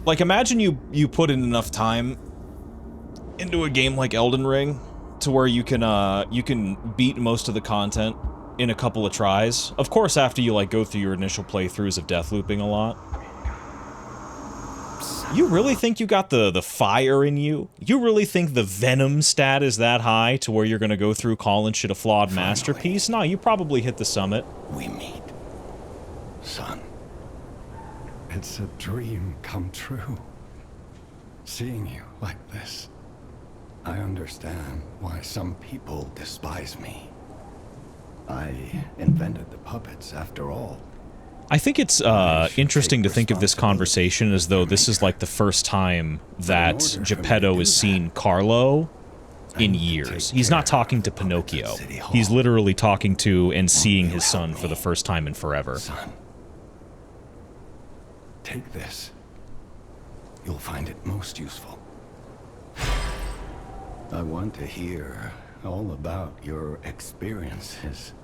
Like, imagine you put in enough time into a game like Elden Ring to where you can beat most of the content in a couple of tries. Of course, after you, like, go through your initial playthroughs of death looping a lot. You really think you got the fire in you? You really think the venom stat is that high to where you're gonna go through calling shit a flawed masterpiece? No, you probably hit the summit. We meet. Son, It's a dream come true. Seeing you like this. I understand why some people despise me. I invented the puppets after all. I think it's interesting to think of this conversation as though this is like the first time that Geppetto has seen Carlo in years. He's not talking to Pinocchio. He's literally talking to and seeing his son for the first time in forever. Son, take this. You'll find it most useful. I want to hear all about your experiences,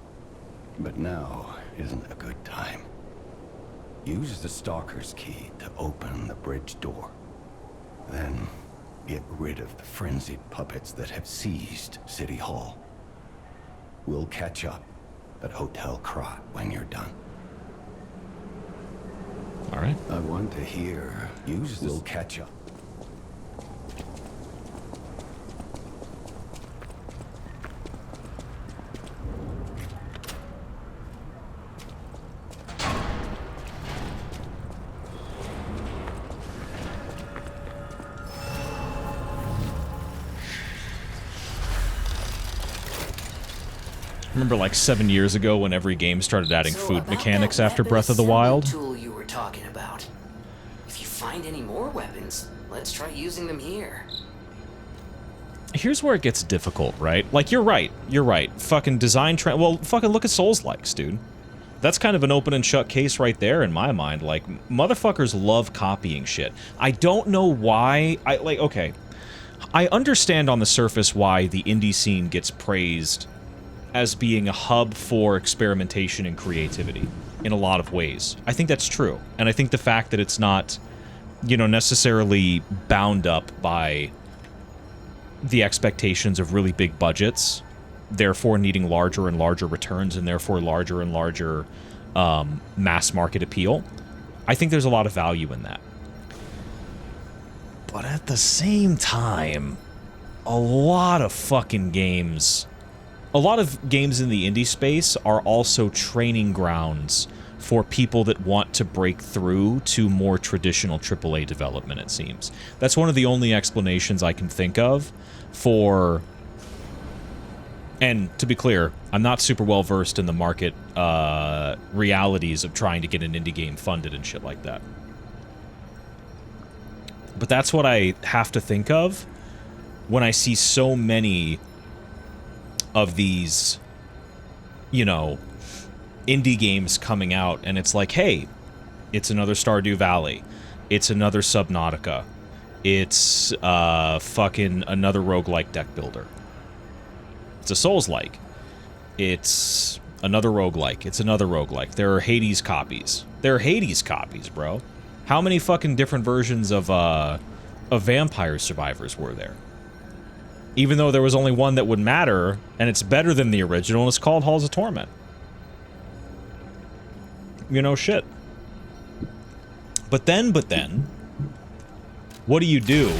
but now isn't a good time. Use the Stalker's key to open the bridge door. Then get rid of the frenzied puppets that have seized City Hall. We'll catch up at Hotel Krat when you're done. All right. I want to hear. We'll catch up. Remember like 7 years ago when every game started adding food mechanics after Breath of the Wild? Tool you were talking about. If you find any more weapons, let's try using them here. Here's where it gets difficult, right? Like, you're right. Fucking design trend. Well, fucking look at Souls-likes, dude. That's kind of an open and shut case right there in my mind. Like, motherfuckers love copying shit. I don't know why. Okay. I understand on the surface why the indie scene gets praised as being a hub for experimentation and creativity in a lot of ways. I think that's true. And I think the fact that it's not, you know, necessarily bound up by the expectations of really big budgets, therefore needing larger and larger returns and therefore larger and larger mass market appeal, I think there's a lot of value in that. But at the same time, a lot of games in the indie space are also training grounds for people that want to break through to more traditional AAA development, it seems. That's one of the only explanations I can think of for... And to be clear, I'm not super well versed in the market realities of trying to get an indie game funded and shit like that. But that's what I have to think of when I see so many of these, you know, indie games coming out, and it's like, hey, it's another Stardew Valley, it's another Subnautica, it's fucking another roguelike deck builder, it's a Souls-like, it's another roguelike, it's another roguelike. There are Hades copies, bro. How many fucking different versions of Vampire Survivors were there? Even though there was only one that would matter, and it's better than the original, and it's called Halls of Torment. You know, shit. But then, what do you do?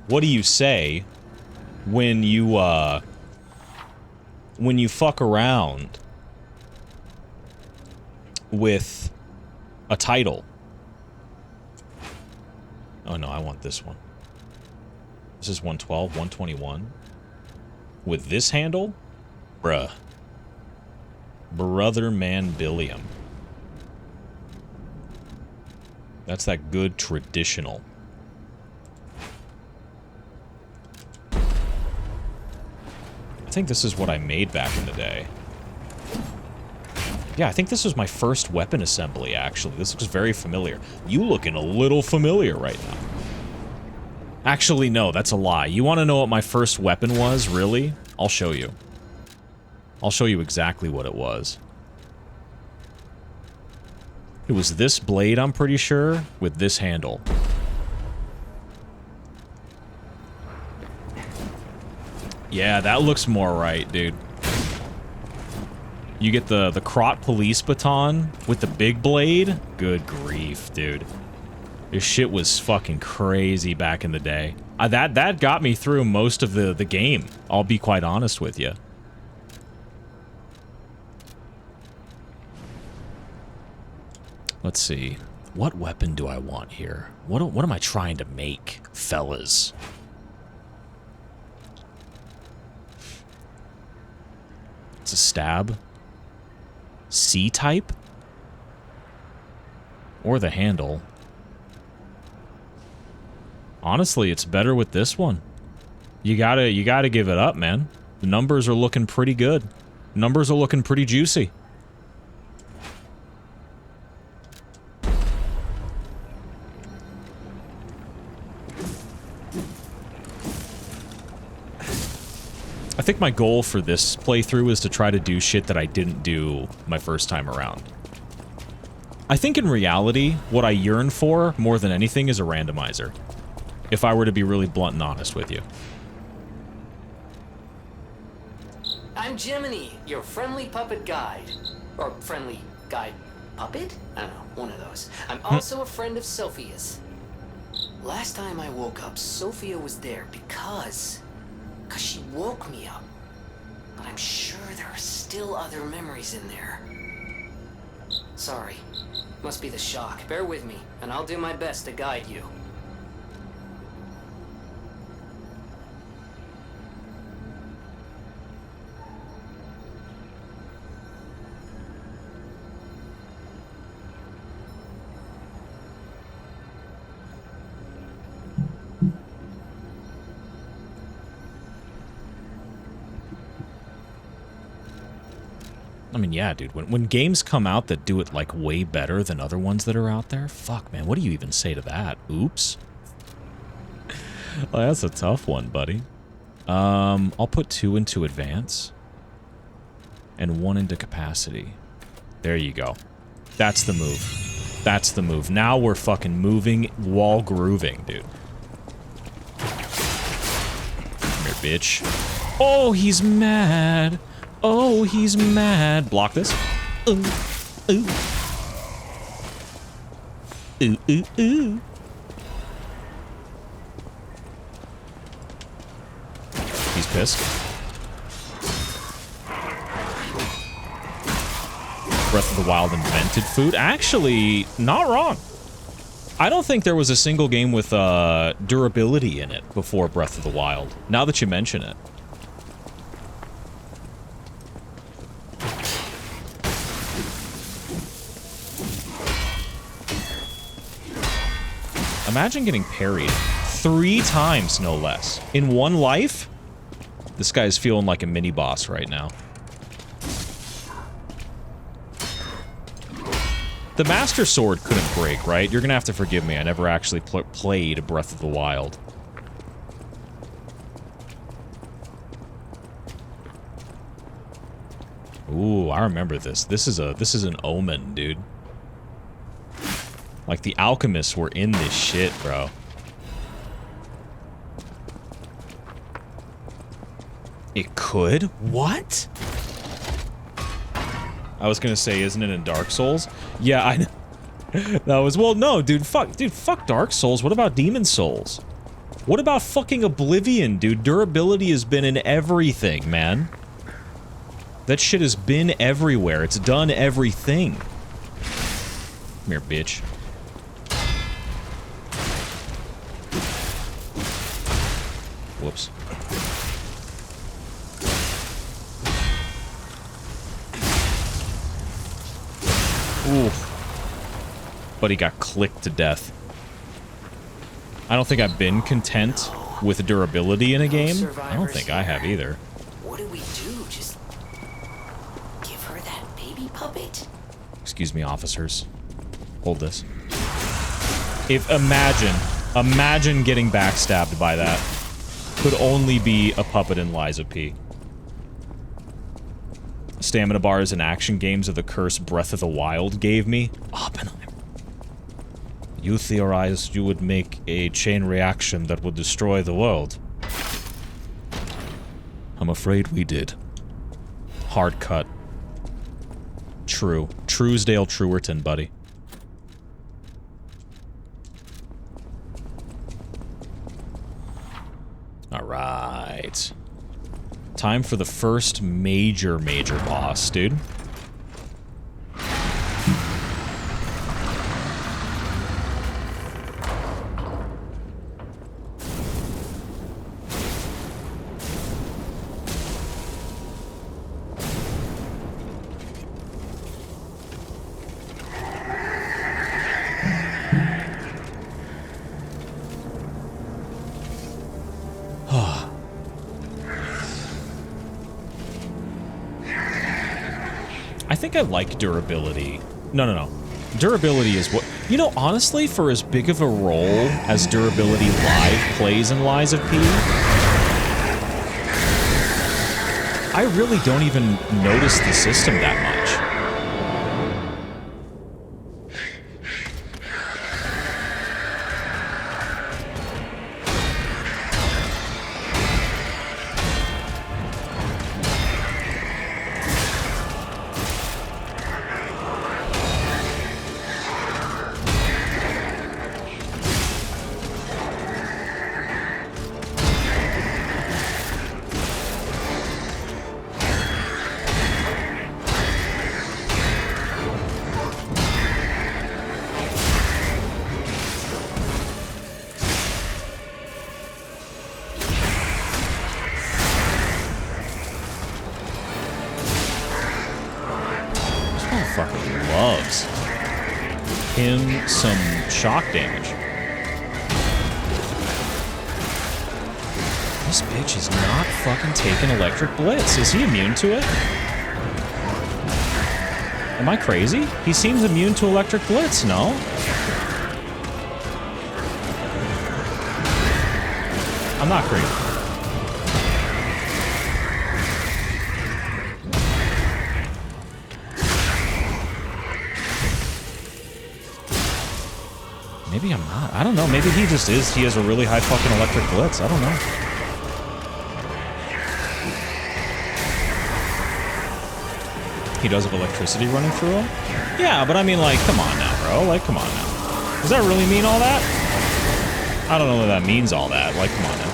What do you say when you fuck around with a title? Oh no, I want this one. This is 112, 121. With this handle? Bruh. Brother man Billiam. That's that good traditional. I think this is what I made back in the day. Yeah, I think this was my first weapon assembly, actually. This looks very familiar. You looking a little familiar right now. Actually, no, that's a lie. You want to know what my first weapon was, really? I'll show you. I'll show you exactly what it was. It was this blade, I'm pretty sure, with this handle. Yeah, that looks more right, dude. You get the Krat police baton with the big blade? Good grief, dude. This shit was fucking crazy back in the day. That got me through most of the game, I'll be quite honest with you. Let's see. What weapon do I want here? What am I trying to make, fellas? It's a stab. C-type? Or the handle. Honestly, it's better with this one. You gotta give it up, man. The numbers are looking pretty good. Numbers are looking pretty juicy. I think my goal for this playthrough is to try to do shit that I didn't do my first time around. I think in reality, what I yearn for more than anything is a randomizer. If I were to be really blunt and honest with you. I'm Jiminy, your friendly puppet guide. Or friendly guide puppet? I don't know, one of those. I'm also a friend of Sophia's. Last time I woke up, Sophia was there because she woke me up. But I'm sure there are still other memories in there. Sorry. Must be the shock. Bear with me, and I'll do my best to guide you. I mean, yeah, dude, when games come out that do it, like, way better than other ones that are out there, fuck, man, what do you even say to that? Oops. Well, that's a tough one, buddy. I'll put 2 into advance. And 1 into capacity. There you go. That's the move. That's the move. Now we're fucking moving while grooving, dude. Come here, bitch. Oh, he's mad. Oh, he's mad. Block this. Ooh. Ooh. Ooh, ooh, ooh. He's pissed. Breath of the Wild invented food. Actually, not wrong. I don't think there was a single game with durability in it before Breath of the Wild. Now that you mention it. Imagine getting parried 3 times, no less. In one life? This guy's feeling like a mini-boss right now. The Master Sword couldn't break, right? You're gonna have to forgive me. I never actually played Breath of the Wild. Ooh, I remember this. This is an omen, dude. Like, the alchemists were in this shit, bro. It could? What? I was gonna say, isn't it in Dark Souls? Yeah, I know. That was, well, no, dude, fuck Dark Souls. What about Demon Souls? What about fucking Oblivion, dude? Durability has been in everything, man. That shit has been everywhere. It's done everything. Come here, bitch. Whoops. Oof. But he got clicked to death. I don't think I've been content with durability in a game. I don't think I have either. What do we do? Just give her that baby puppet? Excuse me, officers. Hold this. Imagine getting backstabbed by that. Could only be a puppet in Lies of P. Stamina bars in action games of the curse Breath of the Wild gave me. Oppenheimer. You theorized you would make a chain reaction that would destroy the world. I'm afraid we did. Hard cut. True. Truesdale Trewerton, buddy. Alright. Time for the first major boss, dude. I think I like durability. No. Durability is what... You know, honestly, for as big of a role as durability live plays in Lies of P, I really don't even notice the system that much. Some shock damage. This bitch is not fucking taking electric blitz. Is he immune to it? Am I crazy? He seems immune to electric blitz, no? I'm not crazy. Maybe I'm not. I don't know. Maybe he just is. He has a really high fucking electric blitz. I don't know. He does have electricity running through him? Yeah, but I mean, like, come on now, bro. Like, come on now. Does that really mean all that? I don't know if that means all that. Like, come on now.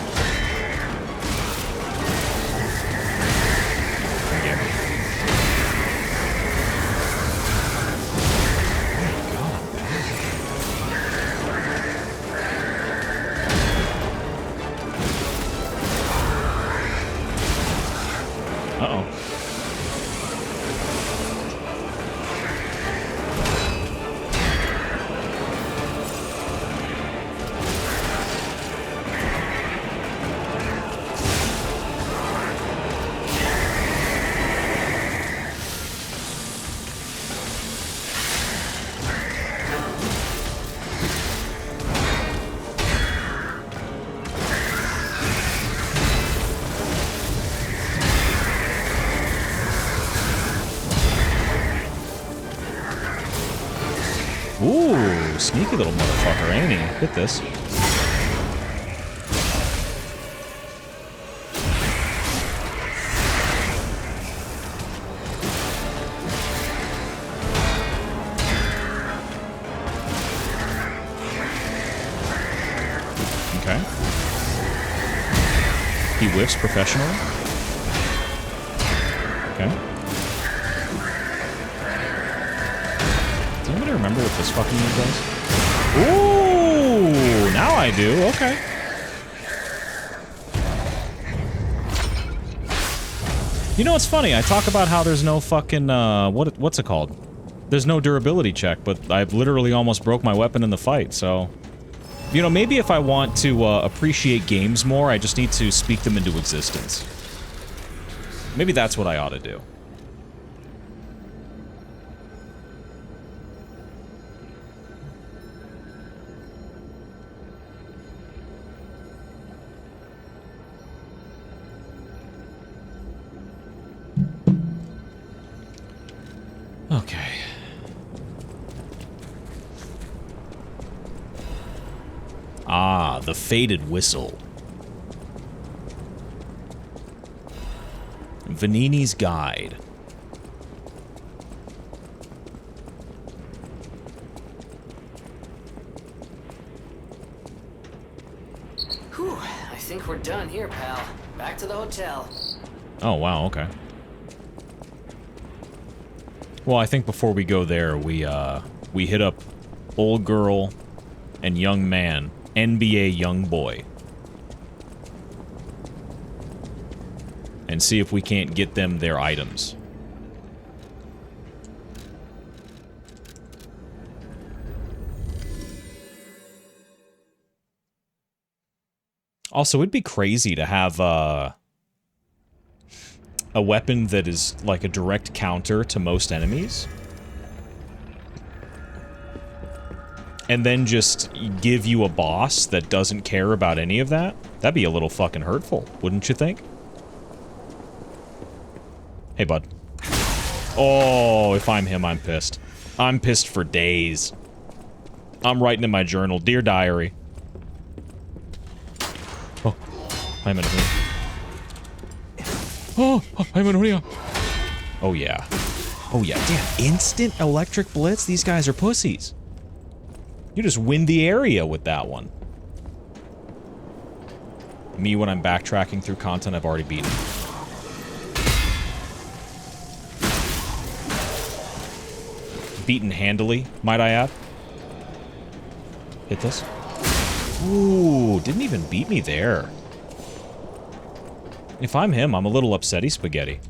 Ooh, sneaky little motherfucker, ain't he? Hit this. Okay. He whiffs professionally. Okay. Remember what this fucking move does? Ooh, now I do. Okay. You know what's funny? I talk about how there's no fucking what's it called? There's no durability check, but I've literally almost broke my weapon in the fight. So, you know, maybe if I want to appreciate games more, I just need to speak them into existence. Maybe that's what I ought to do. Okay. Ah, the faded whistle. Vanini's Guide. Whew, I think we're done here, pal. Back to the hotel. Oh, wow, okay. Well, I think before we go there, we hit up old girl and young man, NBA young boy. And see if we can't get them their items. Also, it'd be crazy to have, a weapon that is like a direct counter to most enemies, and then just give you a boss that doesn't care about any of that, that'd be a little fucking hurtful, wouldn't you think? Hey, bud. Oh, if I'm him, I'm pissed. I'm pissed for days. I'm writing in my journal, Dear Diary. Oh, I'm in here. Oh, I'm in here. Oh, yeah. Oh, yeah. Damn, instant electric blitz? These guys are pussies. You just win the area with that one. Me when I'm backtracking through content I've already beaten. Beaten handily, might I add. Hit this. Ooh, didn't even beat me there. If I'm him, I'm a little upsetty spaghetti.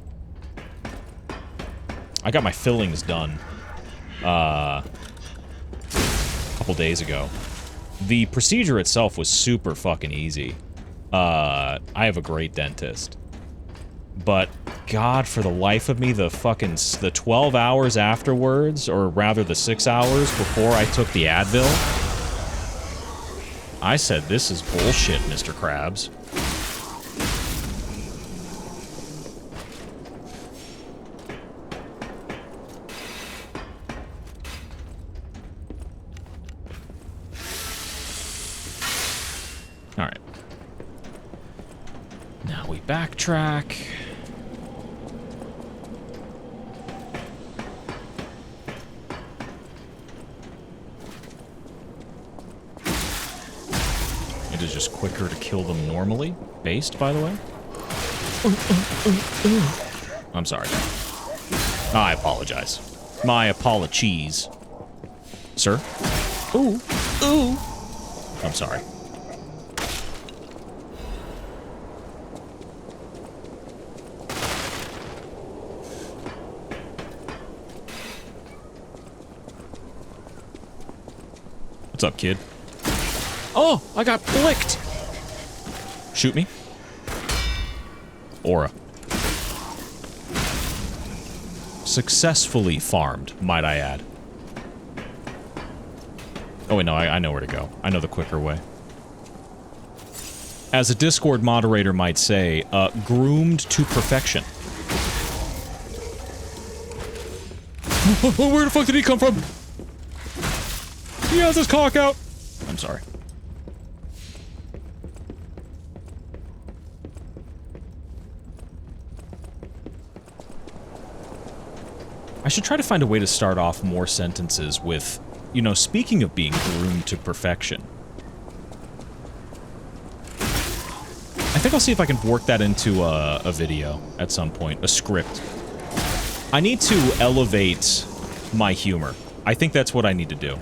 I got my fillings done. A couple days ago. The procedure itself was super fucking easy. I have a great dentist. But, God, for the life of me, the 12 hours afterwards, or rather the 6 hours before I took the Advil, I said, this is bullshit, Mr. Krabs. Alright. Now we backtrack. It is just quicker to kill them normally. Based, by the way. I'm sorry. I apologize. My apologies. Sir? Ooh. Ooh. I'm sorry. What's up, kid? Oh, I got blicked! Shoot me. Aura. Successfully farmed, might I add. Oh wait, no, I know where to go. I know the quicker way. As a Discord moderator might say, groomed to perfection. Where the fuck did he come from? He has his cock out! I'm sorry. I should try to find a way to start off more sentences with, you know, speaking of being groomed to perfection. I think I'll see if I can work that into a video at some point, a script. I need to elevate my humor. I think that's what I need to do.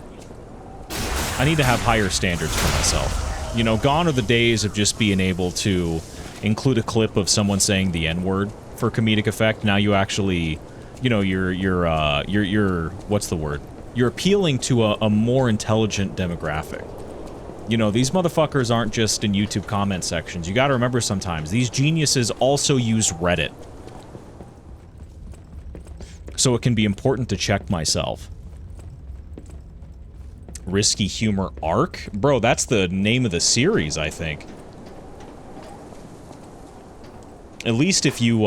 I need to have higher standards for myself. You know, gone are the days of just being able to include a clip of someone saying the N-word for comedic effect. Now you actually, you know, you're what's the word? You're appealing to a more intelligent demographic. You know, these motherfuckers aren't just in YouTube comment sections. You gotta remember sometimes, these geniuses also use Reddit. So it can be important to check myself. Risky Humor Arc? Bro, that's the name of the series, I think. At least if you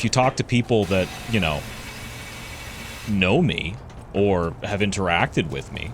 talk to people that, you know me, or have interacted with me.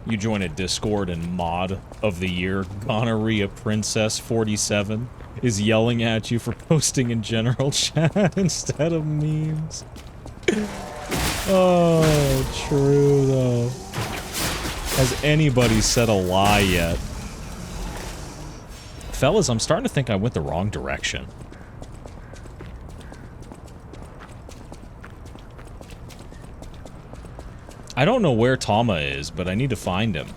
You join a Discord and mod of the year, Gonorrhea Princess 47. is yelling at you for posting in general chat instead of memes. Oh, true though. Has anybody said a lie yet? Fellas, I'm starting to think I went the wrong direction. I don't know where Tama is, but I need to find him.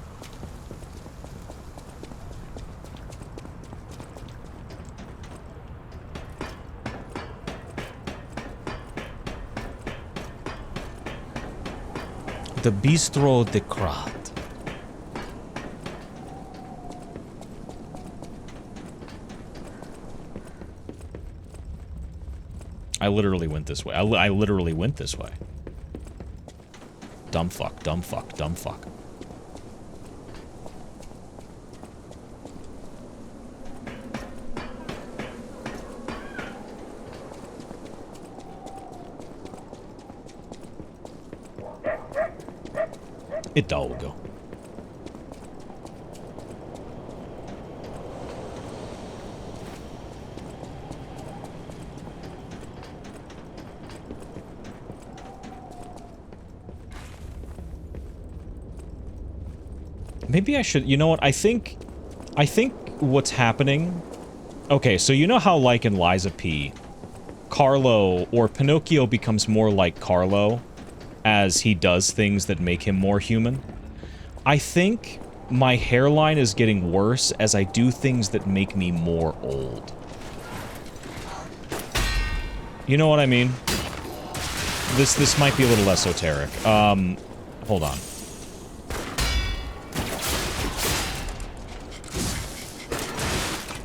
The Bistro de Krat. I literally went this way. I literally went this way. Dumb fuck, dumb fuck, dumb fuck. It all will go. Maybe I should, you know what, I think what's happening, okay, so you know how like in Liza P, Carlo, or Pinocchio becomes more like Carlo as he does things that make him more human? I think my hairline is getting worse as I do things that make me more old. You know what I mean? This might be a little esoteric. Hold on.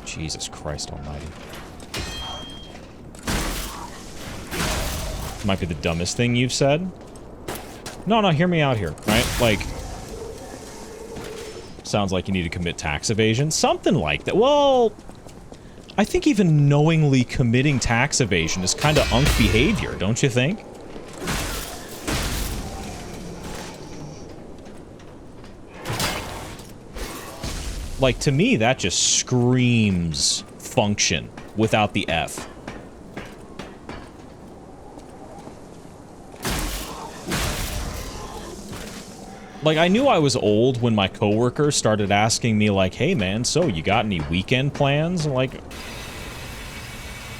Jesus Christ almighty. Might be the dumbest thing you've said. No, hear me out here, right? Like, sounds like you need to commit tax evasion. Something like that. Well, I think even knowingly committing tax evasion is kind of unk behavior, don't you think? Like, to me, that just screams function without the F. Like, I knew I was old when my coworker started asking me, like, hey, man, so you got any weekend plans? I'm like,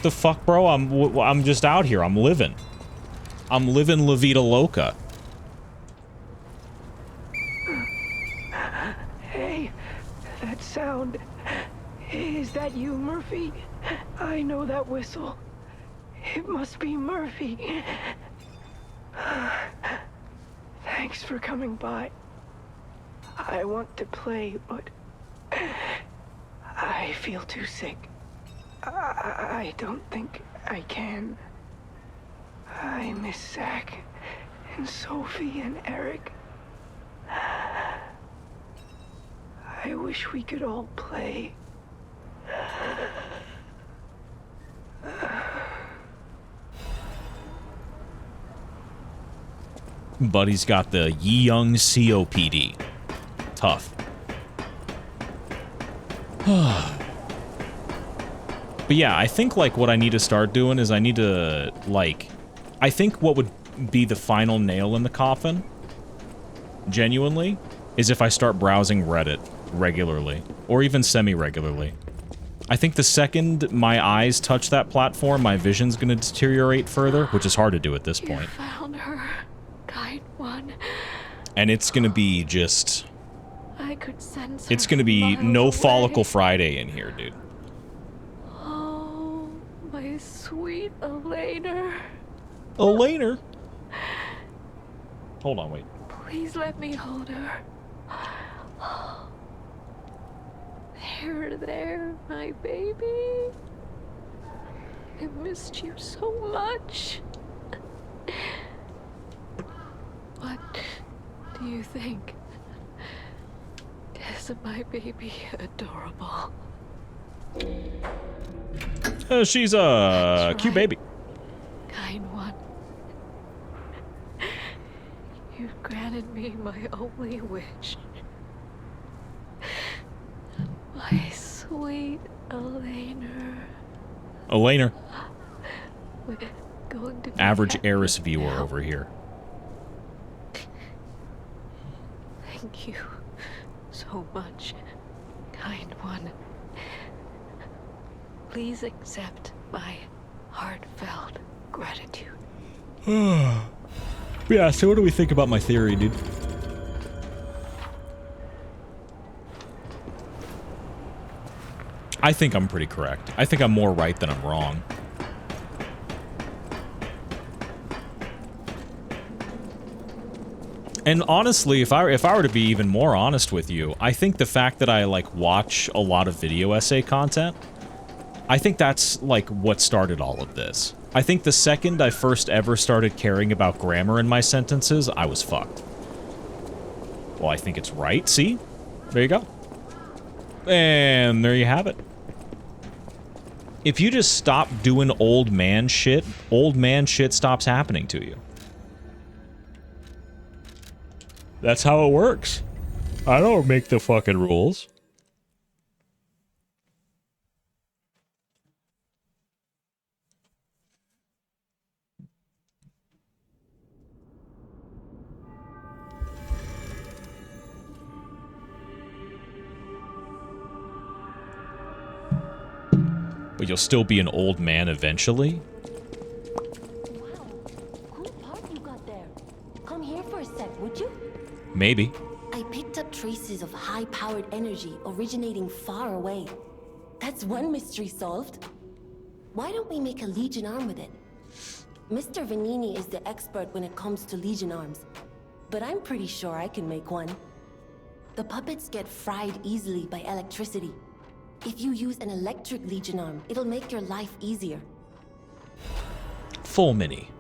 the fuck, bro? I'm just out here. I'm living. I'm living La Vida Loca. Hey, that sound. Is that you, Murphy? I know that whistle. It must be Murphy. Thanks for coming by. I want to play, but I feel too sick. I don't think I can. I miss Zach and Sophie and Eric. I wish we could all play. Buddy's got the Young COPD. Tough. But yeah, I think, like, what I need to start doing is I need to, like... I think what would be the final nail in the coffin, genuinely, is if I start browsing Reddit regularly. Or even semi-regularly. I think the second my eyes touch that platform, my vision's gonna deteriorate further, which is hard to do at this point. You found her, kind one. And it's gonna be just... I could sense It's gonna be no Follicle Friday in here, dude. Oh, my sweet Elena. Elena? Hold on, wait. Please let me hold her. There, my baby. I missed you so much. What do you think? Isn't my baby adorable? She's a cute baby. Kind one. You've granted me my only wish. My sweet Elena. Elainer. We're going to be Average happy heiress viewer now. over here. Thank you so much, kind one. Please accept my heartfelt gratitude. Yeah, so what do we think about my theory, dude? I think I'm pretty correct. I think I'm more right than I'm wrong. And honestly, if I were to be even more honest with you, I think the fact that I, like, watch a lot of video essay content, I think that's, like, what started all of this. I think the second I first ever started caring about grammar in my sentences, I was fucked. Well, I think it's right. See? There you go. And there you have it. If you just stop doing old man shit stops happening to you. That's how it works. I don't make the fucking rules. But you'll still be an old man eventually? Wow, cool part you got there. Come here for a sec, would you? Maybe. I picked up traces of high-powered energy originating far away. That's one mystery solved. Why don't we make a Legion arm with it? Mr. Vanini is the expert when it comes to Legion arms, but I'm pretty sure I can make one. The puppets get fried easily by electricity. If you use an electric Legion arm, it'll make your life easier. Full mini.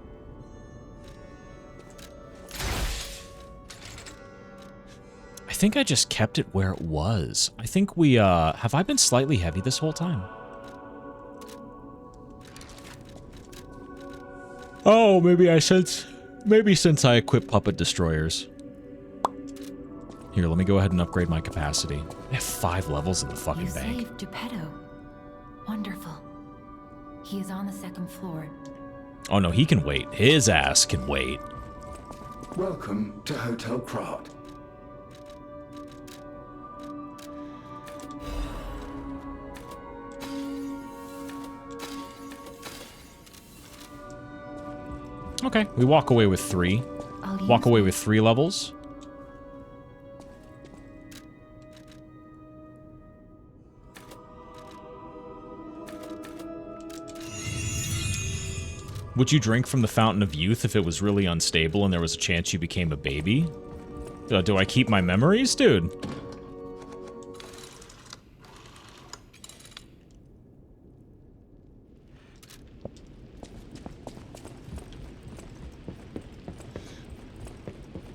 I think I just kept it where it was. I think we, have I been slightly heavy this whole time? Oh, maybe since I equipped puppet destroyers. Here, let me go ahead and upgrade my capacity. I have 5 levels in the fucking You bank. saved Geppetto. Wonderful. He is on the 2nd floor. Oh no, he can wait. His ass can wait. Welcome to Hotel Krat. Okay, we walk away with 3. Walk away with 3 levels. Would you drink from the Fountain of Youth if it was really unstable and there was a chance you became a baby? Do I keep my memories? Dude.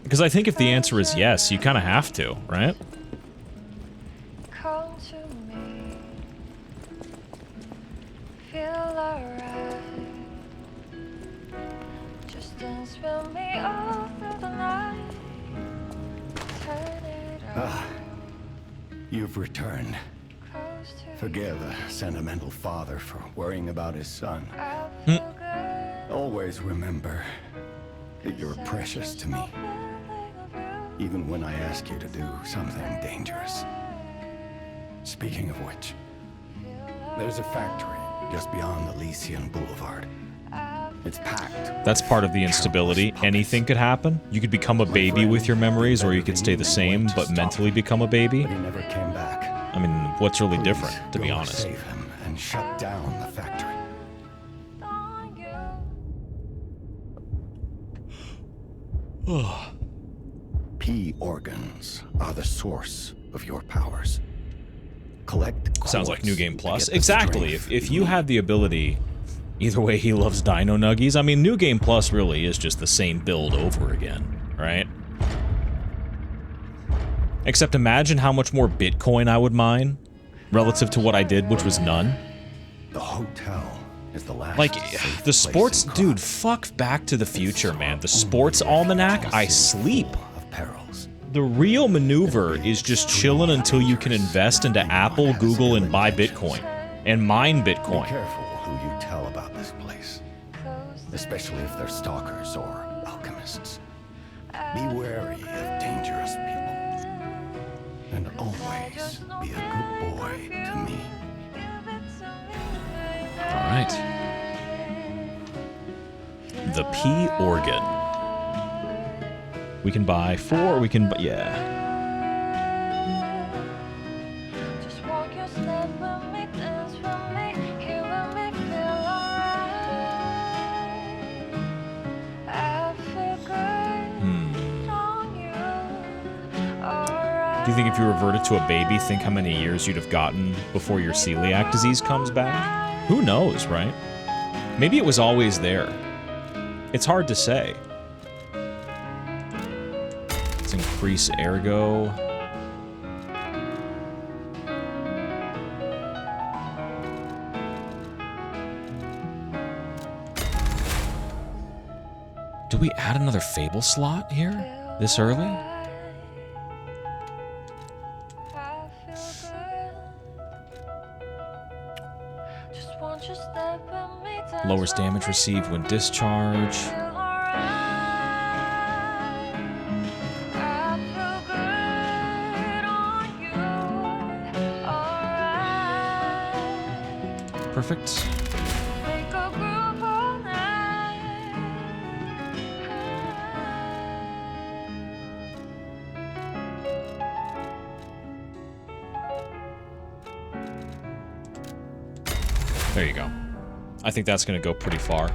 Because I think if the answer is yes, you kind of have to, right? Come to me. Feel alright. Just dance with me all through the night. Turn it on. You've returned. Forgive a sentimental father for worrying about his son. Always remember that you're precious to me. Even when I ask you to do something dangerous. Speaking of which, there's a factory just beyond Elysian Boulevard. It's packed. That's part of the instability. Anything could happen. You could become a baby with your memories, or you could stay the same, but mentally become a baby. But he never came back. I mean, what's really Please different, to be go honest? Save him and shut down the factory. P organs are the source of your powers. Collect Sounds like New Game quartz Plus. to get the Exactly. strength If you you had the ability... Either way, he loves Dino Nuggies. I mean, New Game Plus really is just the same build over again, right? Except imagine how much more Bitcoin I would mine relative to what I did, which was none. The hotel is the last. Like, safe the place sports... in Krat. Dude, fuck Back to the Future, man. The sports almanac, I sleep. Of perils. The real maneuver is just chilling until you can invest into Apple, Google, and buy Bitcoin. And mine Be Bitcoin. careful who you tell about this place, especially if they're stalkers or alchemists. Be wary of dangerous people. And always be a good boy to me. All right. The P organ. We can buy 4. We can buy, yeah. Do you think if you reverted to a baby, think how many years you'd have gotten before your celiac disease comes back? Who knows, right? Maybe it was always there. It's hard to say. Let's increase ergo. Do we add another Fable slot here this early? Lowers damage received when discharged. Perfect. There you go. I think that's going to go pretty far.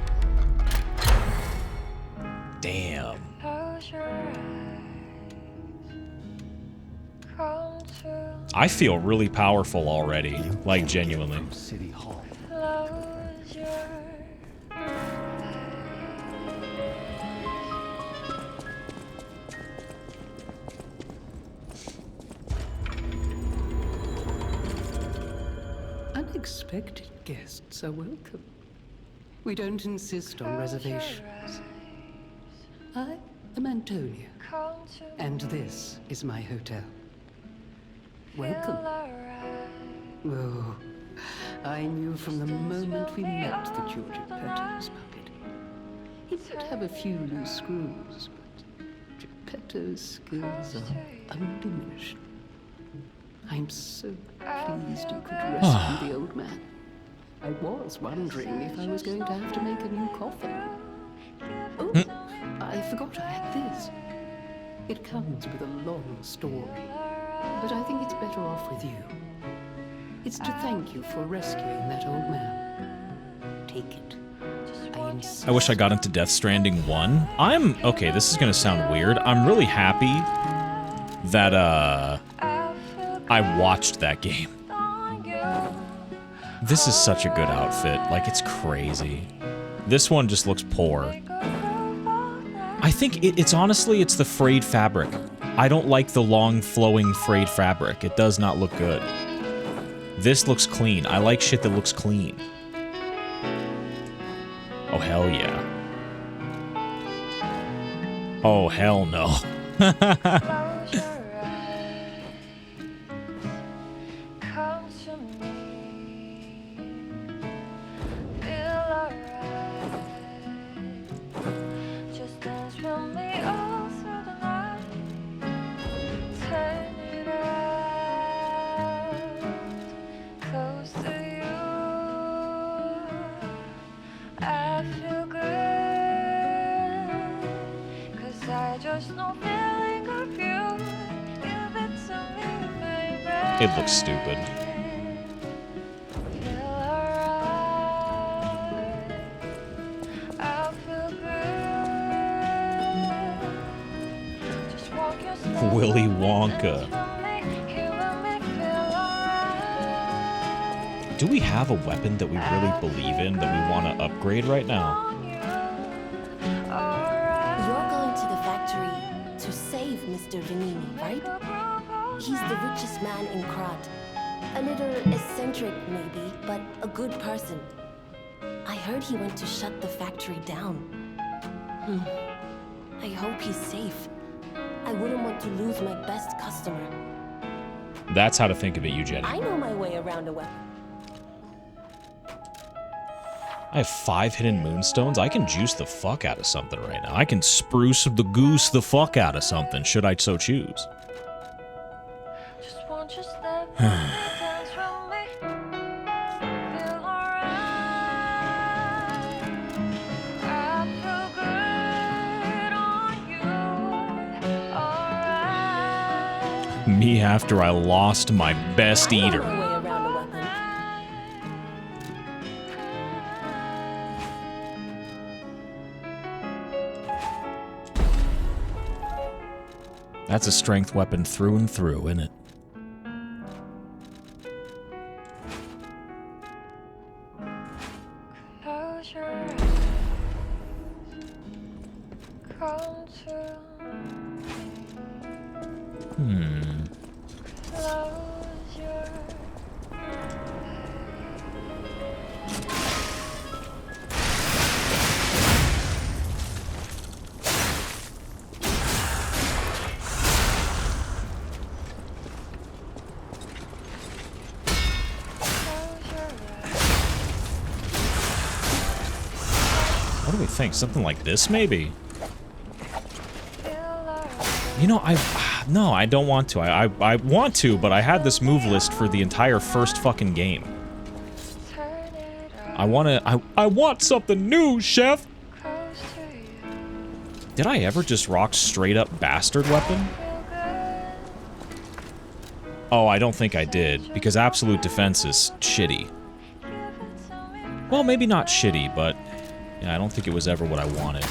Damn. I feel really powerful already, like genuinely. City Hall. Unexpected guests are welcome. We don't insist on reservations. I am Antonia, and this is my hotel. Welcome. Oh, I knew from the moment we met that you're Geppetto's puppet. He might have a few loose screws, but Geppetto's skills are undiminished. I'm so pleased you could rescue the old man. I was wondering if I was going to have to make a new coffin. Oh, I forgot I had this. It comes with a long story, but I think it's better off with you. It's to thank you for rescuing that old man. Take it. I wish I got into Death Stranding 1. Okay, this is gonna sound weird. I'm really happy that, I watched that game. This is such a good outfit. Like, it's crazy. This one just looks poor. I think it's honestly, it's the frayed fabric. I don't like the long, flowing, frayed fabric. It does not look good. This looks clean. I like shit that looks clean. Oh, hell yeah. Oh, hell no. It looks stupid. Willy Wonka. Do we have a weapon that we really believe in that we want to upgrade right now? You're going to the factory to save Mr. Vanini, right? He's the richest man in Krat. A little eccentric, maybe, but a good person. I heard he went to shut the factory down. I hope he's safe. I wouldn't want to lose my best customer. That's how to think of it, you Jenny. I know my way around a weapon. I have 5 hidden moonstones. I can juice the fuck out of something right now. I can spruce the goose the fuck out of something, should I so choose. Just want you step dance from me. Feel alright. I feel good on you. Alright. Me after I lost my best eater. That's a strength weapon through and through, isn't it? Close your eyes. Come to me. Close your What do we think? Something like this, maybe? You know, no, I don't want to. I want to, but I had this move list for the entire first fucking game. I want something new, chef! Did I ever just rock straight up bastard weapon? Oh, I don't think I did, because absolute defense is shitty. Well, maybe not shitty, but yeah, I don't think it was ever what I wanted.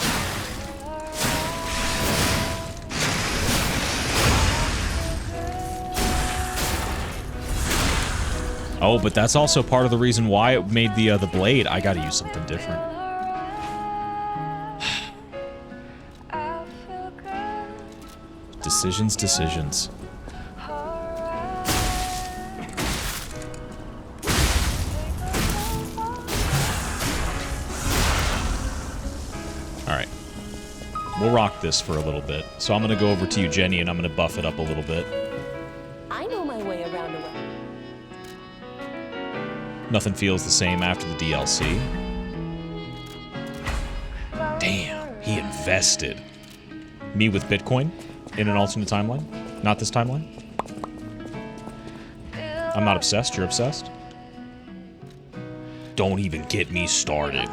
Oh, but that's also part of the reason why it made the blade. I gotta use something different. Decisions. Alright. We'll rock this for a little bit. So I'm gonna go over to you, Jenny, and I'm gonna buff it up a little bit. I know my way around a weapon. Nothing feels the same after the DLC. Damn, he invested. Me with Bitcoin in an alternate timeline? Not this timeline? I'm not obsessed, you're obsessed? Don't even get me started.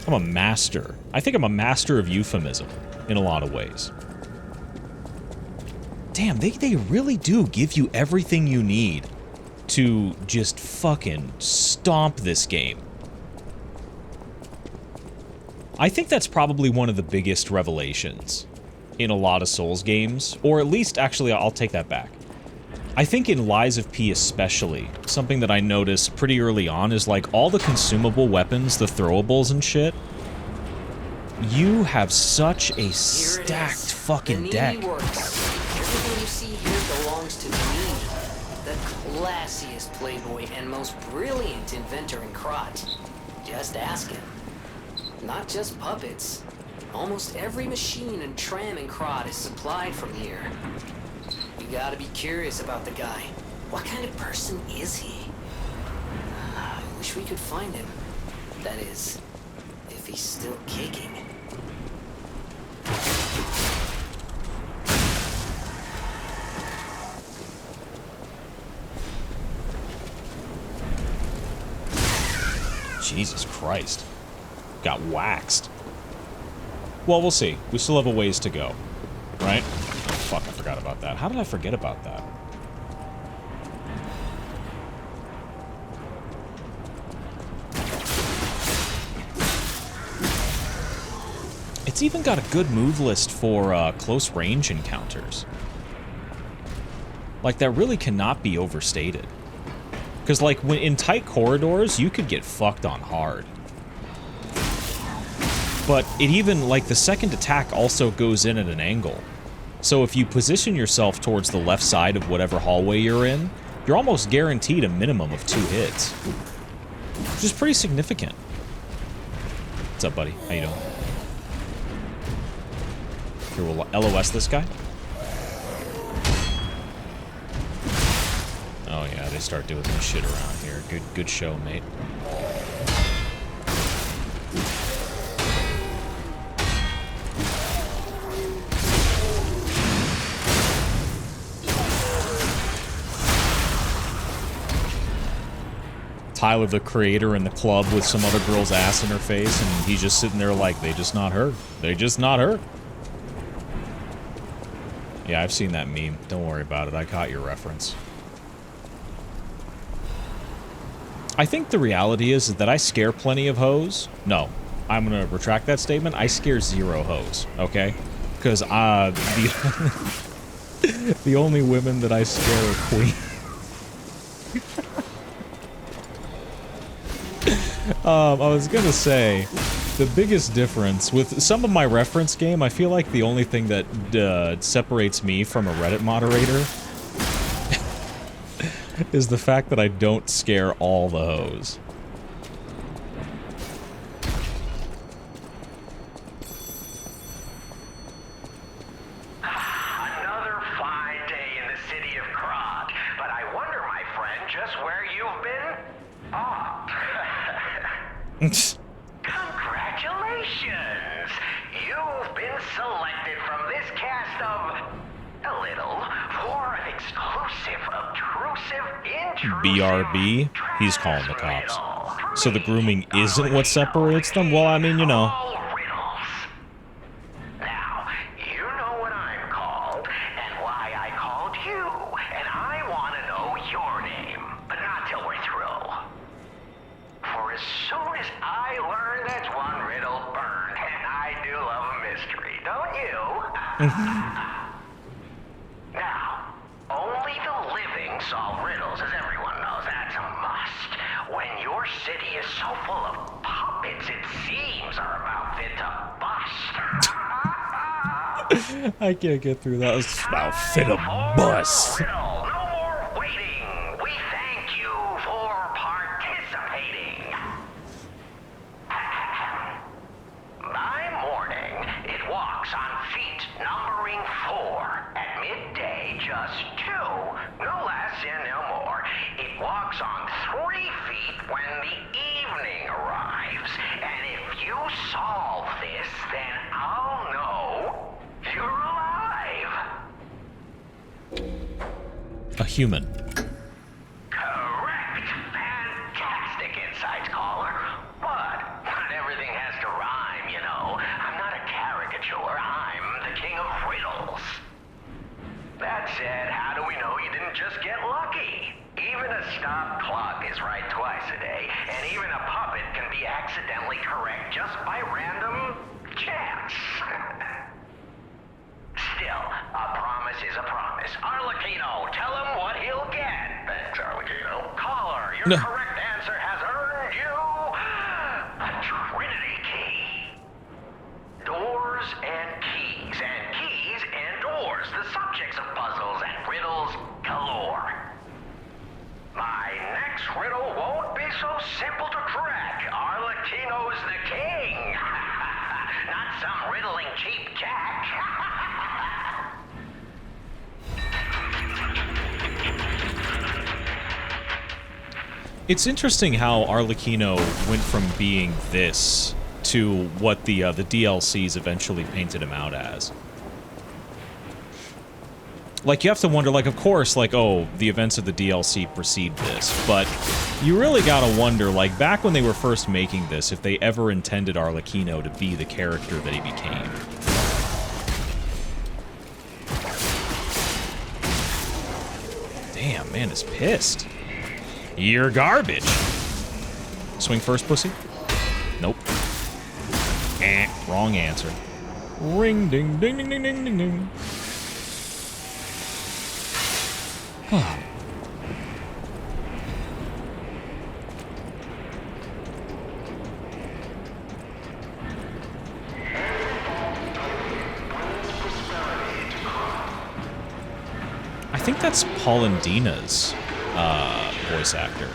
I'm a master. I think I'm a master of euphemism in a lot of ways. Damn, they really do give you everything you need to just fucking stomp this game. I think that's probably one of the biggest revelations in a lot of Souls games, or at least, actually, I'll take that back. I think in Lies of P especially, something that I noticed pretty early on is like all the consumable weapons, the throwables and shit, you have such a stacked fucking deck. Everything you see here belongs to me, the classiest playboy and most brilliant inventor in Krot. Just ask him. Not just puppets. Almost every machine and tram in Krot is supplied from here. You gotta be curious about the guy. What kind of person is he? I wish we could find him. That is, if he's still kicking. Jesus Christ. Got waxed. Well, we'll see. We still have a ways to go. Right? Fuck, I forgot about that. How did I forget about that? It's even got a good move list for close range encounters. Like, that really cannot be overstated. Because, like, when in tight corridors, you could get fucked on hard. But it even, like, the second attack also goes in at an angle. So if you position yourself towards the left side of whatever hallway you're in, you're almost guaranteed a minimum of 2 hits. Which is pretty significant. What's up, buddy? How you doing? Here, we'll LOS this guy. Oh yeah, they start doing this shit around here. Good show, mate. Tyler, the creator, in the club with some other girl's ass in her face, and he's just sitting there like, they just not her. They just not her. Yeah, I've seen that meme. Don't worry about it. I caught your reference. I think the reality is that I scare plenty of hoes. No, I'm gonna retract that statement. I scare 0 hoes, okay? Because the only women that I scare are queens. I was gonna say, the biggest difference with some of my reference game, I feel like the only thing that separates me from a Reddit moderator is the fact that I don't scare all the hoes. Another fine day in the city of Krog, but I wonder, my friend, just where you've been? Oh. Congratulations! You've been selected from this cast of a little for an exclusive, obtrusive, BRB, he's calling the cops. So the grooming isn't what separates them? Well, I mean, you know. Now, you know what I'm called and why I called you, and I want to know your name, but not till we're through. For as soon as I learn there's one riddle burned, and I do love a mystery, don't you? Now, only the living solve riddles, as everyone knows. That's a must. When your city is so full of puppets, it seems are about fit to bust. I can't get through that. It's about fit a bus. No more waiting. We thank you for participating. By morning, it walks on feet numbering 4. At midday, just 2. No less and no more. It walks on 3 feet when the evening arrives. And if you solve this, then I'll know you're alive. A human. Correct. Fantastic insights, caller. But not everything has to rhyme, you know. I'm not a caricature. I'm the king of riddles. That said, how do we know you didn't just get lucky? Even a stopped clock is right twice a day, and even a puppet can be accidentally correct just by random chance. Still, a promise is a promise. Arlecchino, tell him what he'll get. Thanks, Arlecchino. Caller, your correct answer has earned you a Trinity key. Doors and keys and doors, the subjects of puzzles and riddles galore. My next riddle won't be so simple to crack. Arlecchino's the king. Not some riddling cheap jack. It's interesting how Arlecchino went from being this to what the DLCs eventually painted him out as. Like, you have to wonder, like, of course, like, oh, the events of the DLC precede this, but you really gotta wonder, like, back when they were first making this, if they ever intended Arlecchino to be the character that he became. Damn, man is pissed. You're garbage. Swing first, pussy? Nope. Wrong answer. Ring, ding, ding, ding, ding, ding, ding, ding. think that's Paulindina's voice actor.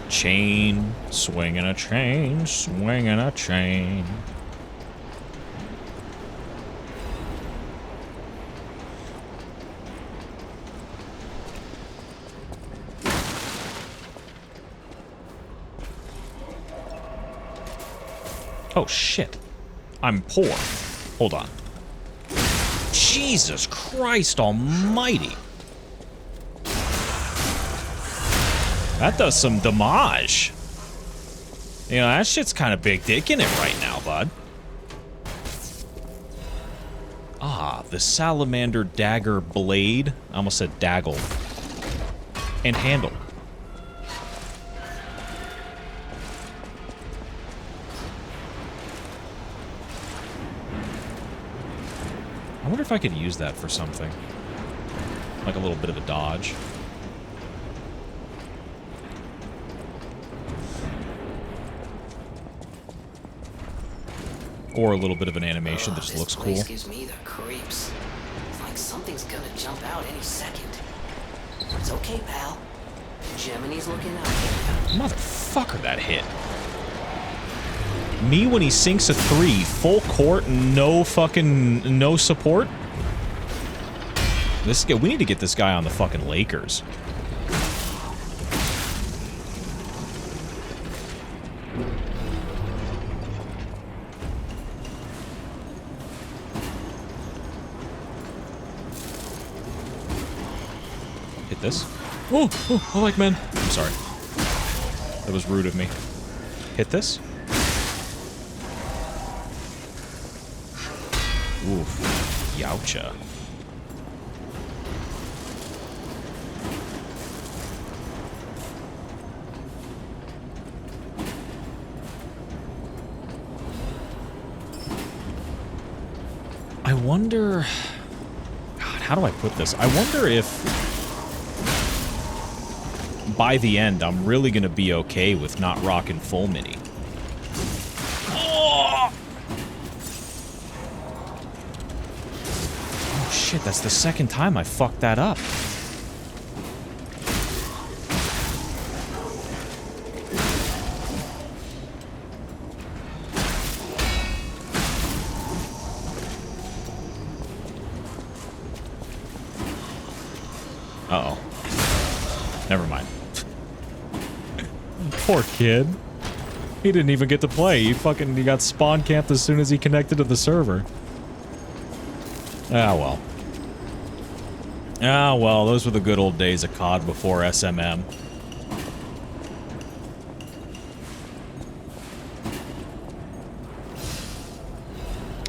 Chain, swinging a chain, swinging a chain. Oh, shit. I'm poor. Hold on. Jesus Christ almighty. That does some damage. You know, that shit's kind of big dick in it right now, bud. Ah, the salamander dagger blade. I almost said daggle. And handle. I wonder if I could use that for something. Like a little bit of a dodge. Or a little bit of an animation that just looks cool. This place gives me the creeps. It's like something's gonna jump out any second. It's okay, pal. Gemini's looking out for you. Motherfucker, that hit. Me when he sinks a 3, full court, no support. This guy, we need to get this guy on the fucking Lakers. Hit this. Oh, I like men. I'm sorry. That was rude of me. Hit this. Oof. Yowcha. I wonder... God, how do I put this? I wonder if... by the end, I'm really gonna be okay with not rocking full mini. Oh! Oh shit, that's the second time I fucked that up. Uh-oh. Never mind. Poor kid. He didn't even get to play. He got spawn camped as soon as he connected to the server. Ah, well. Ah, well, those were the good old days of COD before SMM.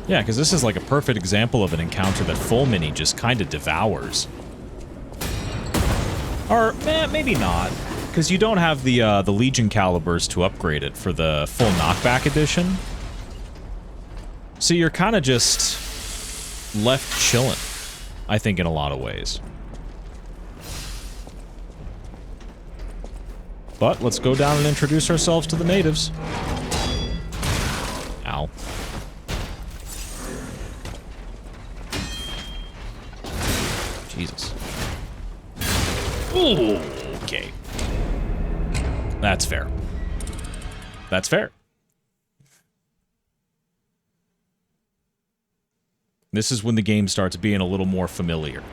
Yeah, because this is like a perfect example of an encounter that full mini just kind of devours. Or, maybe not. Because you don't have the Legion calibers to upgrade it for the full knockback edition. So you're kind of just left chilling, I think, in a lot of ways. But let's go down and introduce ourselves to the natives. Ow. Jesus. Ooh, okay. That's fair. That's fair. This is when the game starts being a little more familiar.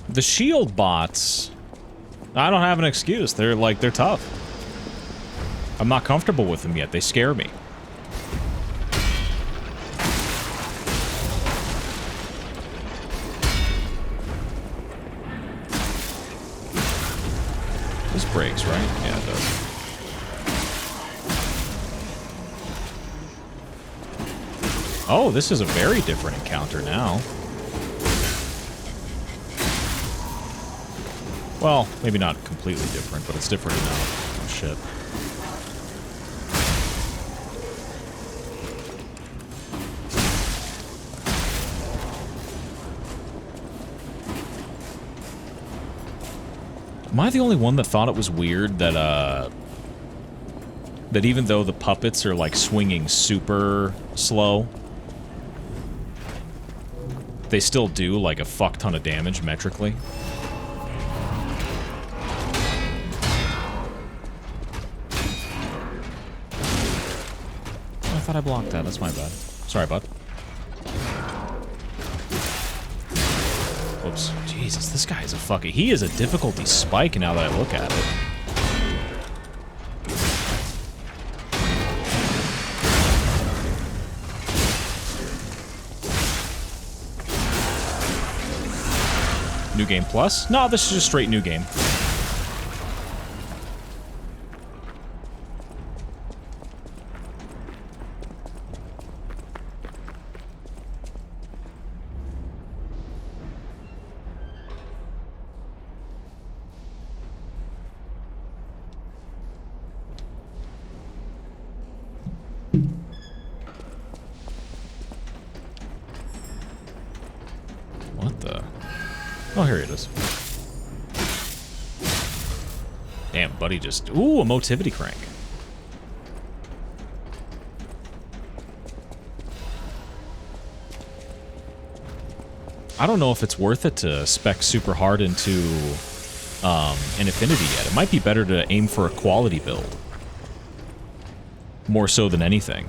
The shield bots, I don't have an excuse. They're tough. I'm not comfortable with them yet. They scare me. This breaks, right? Yeah, it does. Oh, this is a very different encounter now. Well, maybe not completely different, but it's different enough. Oh, shit. Am I the only one that thought it was weird that, that even though the puppets are, like, swinging super slow, they still do, like, a fuck ton of damage metrically? I thought I blocked that. That's my bad. Sorry, bud. Whoops. Jesus, this guy is a fucking... He is a difficulty spike now that I look at it. New Game Plus? No, this is just straight new game. What the... Oh, here it is. Damn, buddy just... Ooh, a motivity crank. I don't know if it's worth it to spec super hard into an affinity yet. It might be better to aim for a quality build. More so than anything.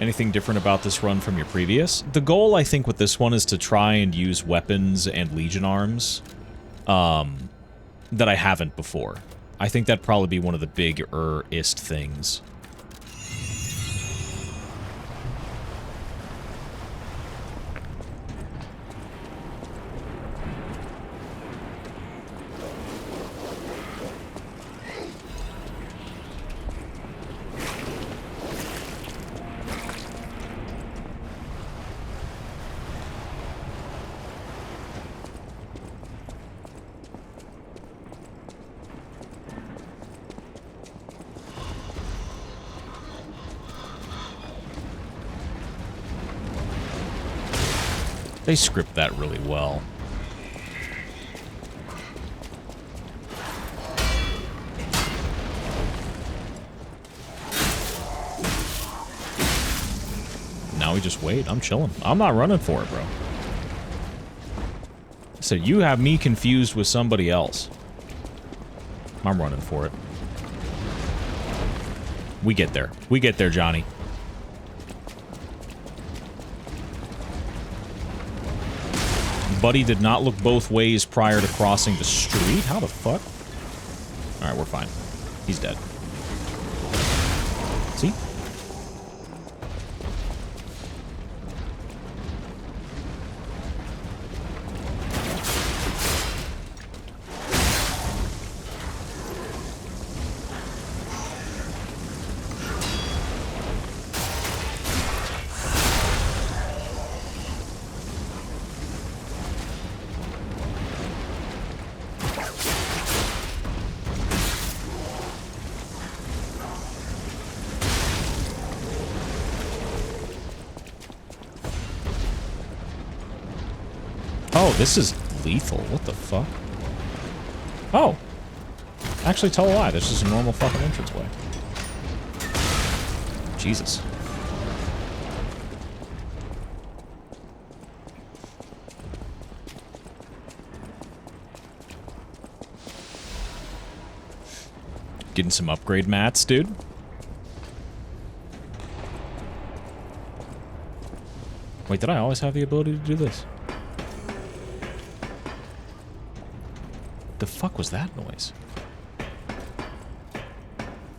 Anything different about this run from your previous? The goal, I think, with this one is to try and use weapons and Legion arms that I haven't before. I think that'd probably be one of the big-ist things. They script that really well. Now we just wait. I'm chilling. I'm not running for it, bro. So you have me confused with somebody else. I'm running for it. We get there. We get there, Johnny. Buddy did not look both ways prior to crossing the street. How the fuck? Alright, we're fine. He's dead. See? Oh, this is lethal. What the fuck? Oh. Actually, tell a lie. This is a normal fucking entranceway. Jesus. Getting some upgrade mats, dude. Wait, did I always have the ability to do this? The fuck was that noise?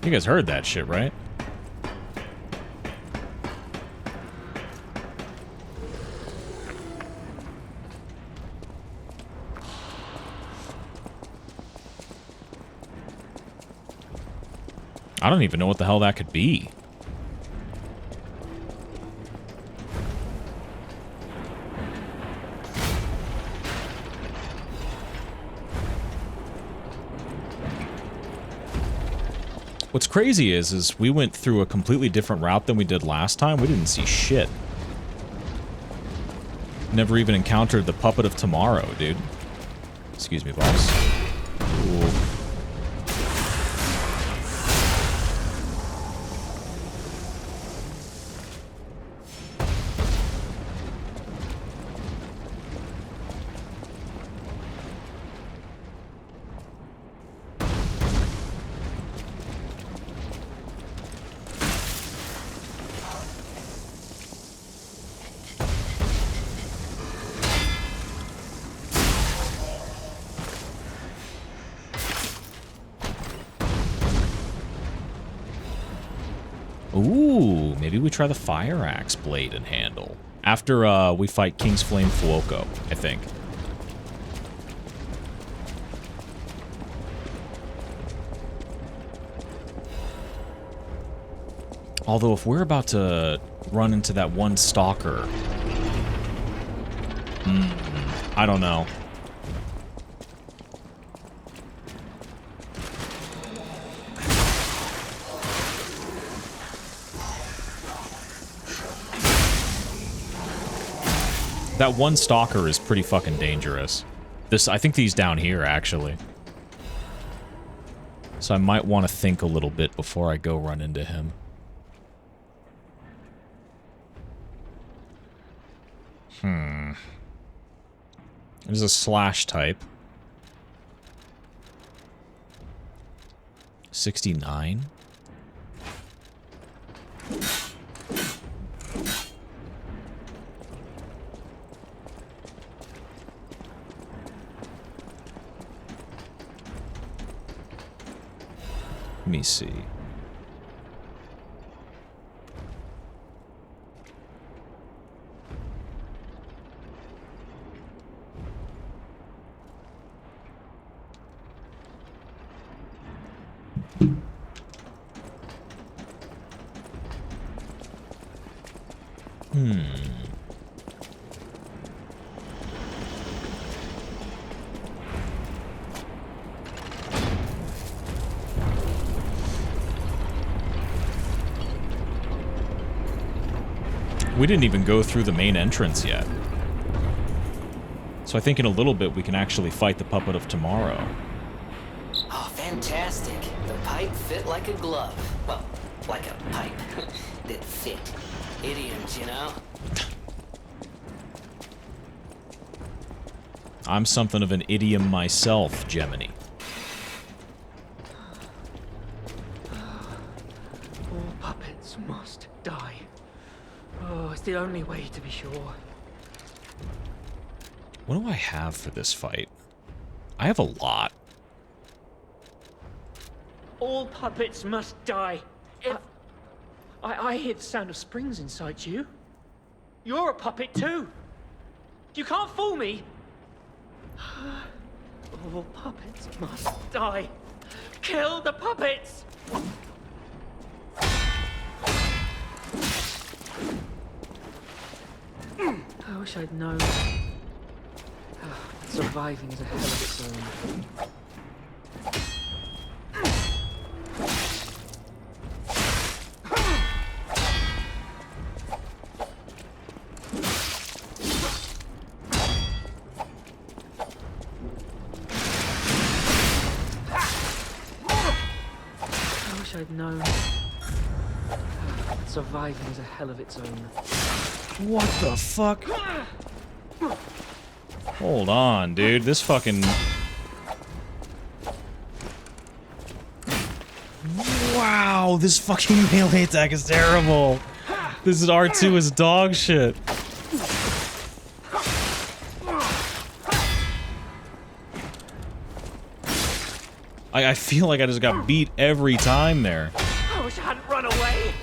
You guys heard that shit, right? I don't even know what the hell that could be. What's crazy is we went through a completely different route than we did last time. We didn't see shit. Never even encountered the Puppet of Tomorrow, dude. Excuse me, boss. Cool. Ooh, maybe we try the fire axe blade and handle. After we fight King's Flame Fuoco, I think. Although if we're about to run into that one stalker... I don't know. That one stalker is pretty fucking dangerous. I think he's down here, actually. So I might want to think a little bit before I go run into him. There's a slash type. 69? Let me see. We didn't even go through the main entrance yet. So I think in a little bit we can actually fight the Puppet of Tomorrow. Oh, fantastic. The pipe fit like a glove. Well, like a pipe that fit. Idioms, you know? I'm something of an idiom myself, Gemini. All puppets must die. Oh, it's the only way to be sure. What do I have for this fight? I have a lot. All puppets must die. I hear the sound of springs inside you. You're a puppet too. You can't fool me. All puppets must die. Kill the puppets! I wish I'd known. Surviving is a hell of its own. I wish I'd known. Surviving is a hell of its own. What the fuck? Hold on, dude. This fucking... Wow, this fucking melee attack is terrible. This is R2 is dog shit. I feel like I just got beat every time there. I wish I hadn't run away.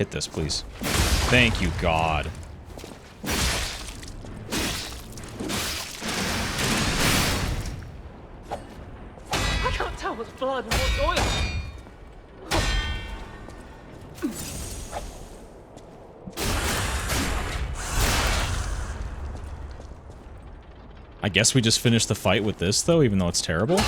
Hit this, please. Thank you, God. I can't tell what's blood and what's oil. I guess we just finished the fight with this, though, even though it's terrible.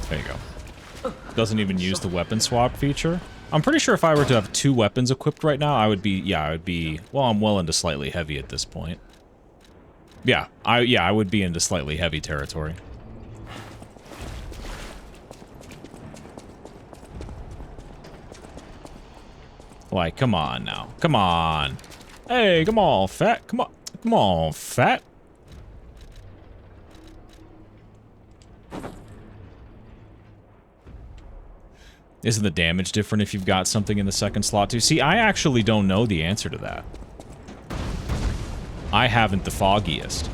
There you go. Doesn't even use the weapon swap feature. I'm pretty sure if I were to have 2 weapons equipped right now, I would be, well, I'm well into slightly heavy at this point. Yeah, I would be into slightly heavy territory. Like, come on now. Come on. Hey, come on, fat. Come on. Come on, fat. Isn't the damage different if you've got something in the second slot too? See, I actually don't know the answer to that. I haven't the foggiest.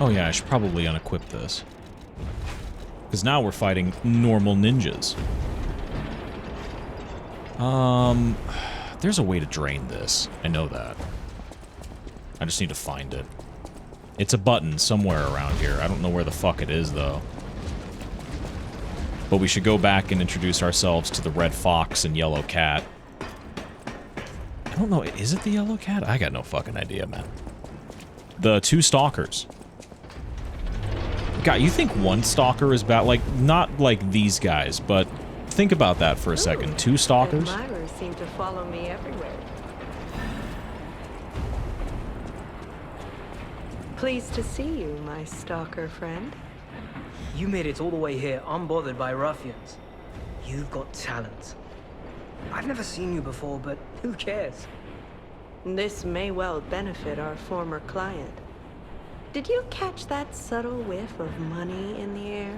Oh yeah, I should probably unequip this. Because now we're fighting normal ninjas. There's a way to drain this. I know that. I just need to find it. It's a button somewhere around here. I don't know where the fuck it is, though. But we should go back and introduce ourselves to the red fox and yellow cat. I don't know, is it the yellow cat? I got no fucking idea, man. The 2 stalkers. God, you think 1 stalker is bad? Like, not like these guys, but think about that for a second. 2 stalkers? Admirers seem to follow me everywhere. Pleased to see you, my stalker friend. You made it all the way here unbothered by ruffians. You've got talent. I've never seen you before, but who cares? This may well benefit our former client. Did you catch that subtle whiff of money in the air?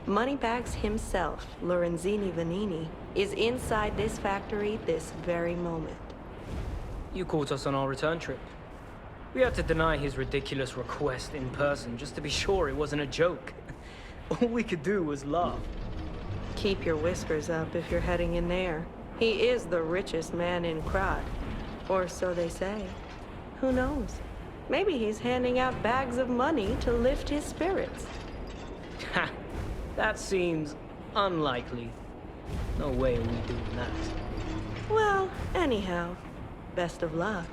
Moneybags himself, Lorenzini Vanini, is inside this factory this very moment. You caught us on our return trip. We had to deny his ridiculous request in person just to be sure it wasn't a joke. All we could do was laugh. Keep your whiskers up if you're heading in there. He is the richest man in Krat. Or so they say. Who knows? Maybe he's handing out bags of money to lift his spirits. Ha! That seems unlikely. No way are we doing that. Well, anyhow, best of luck.